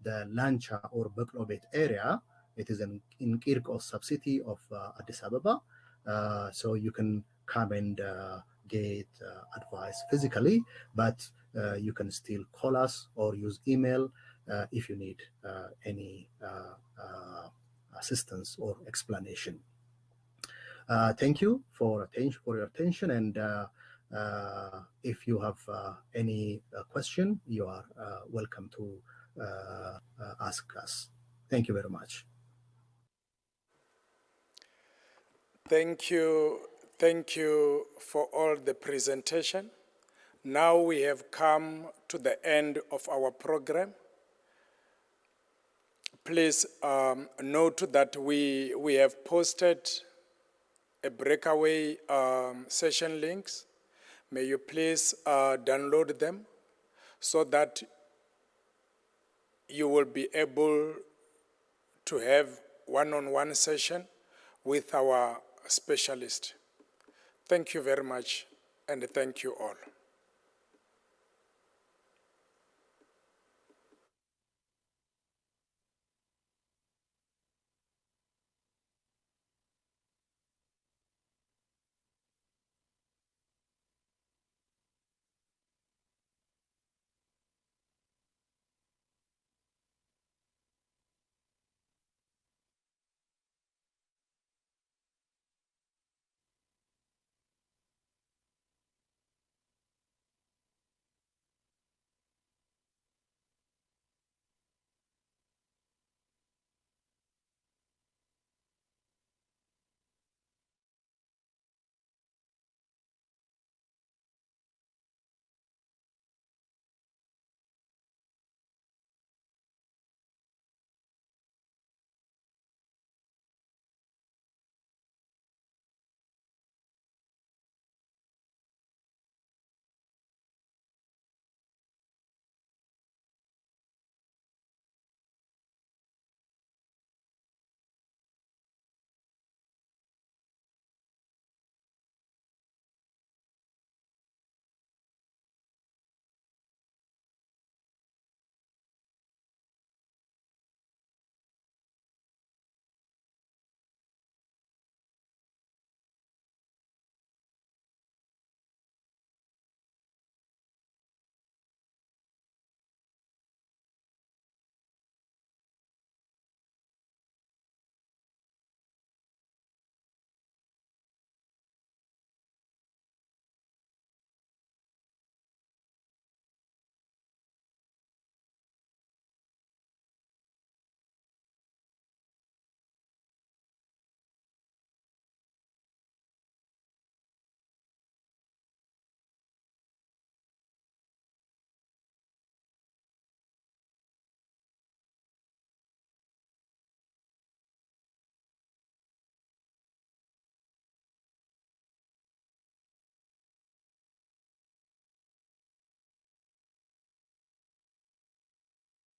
the Lancha or Beknobet area. It is in Kirkos subcity of Addis Ababa. So you can come and get advice physically, but you can still call us or use email if you need any assistance or explanation. Thank you for your attention, and if you have any question, you are welcome to ask us. Thank you very much. Thank you for all the presentation. Now we have come to the end of our program. Please note that we have posted a breakaway session links. May you please download them so that you will be able to have one-on-one session with our specialist. Thank you very much, and thank you all.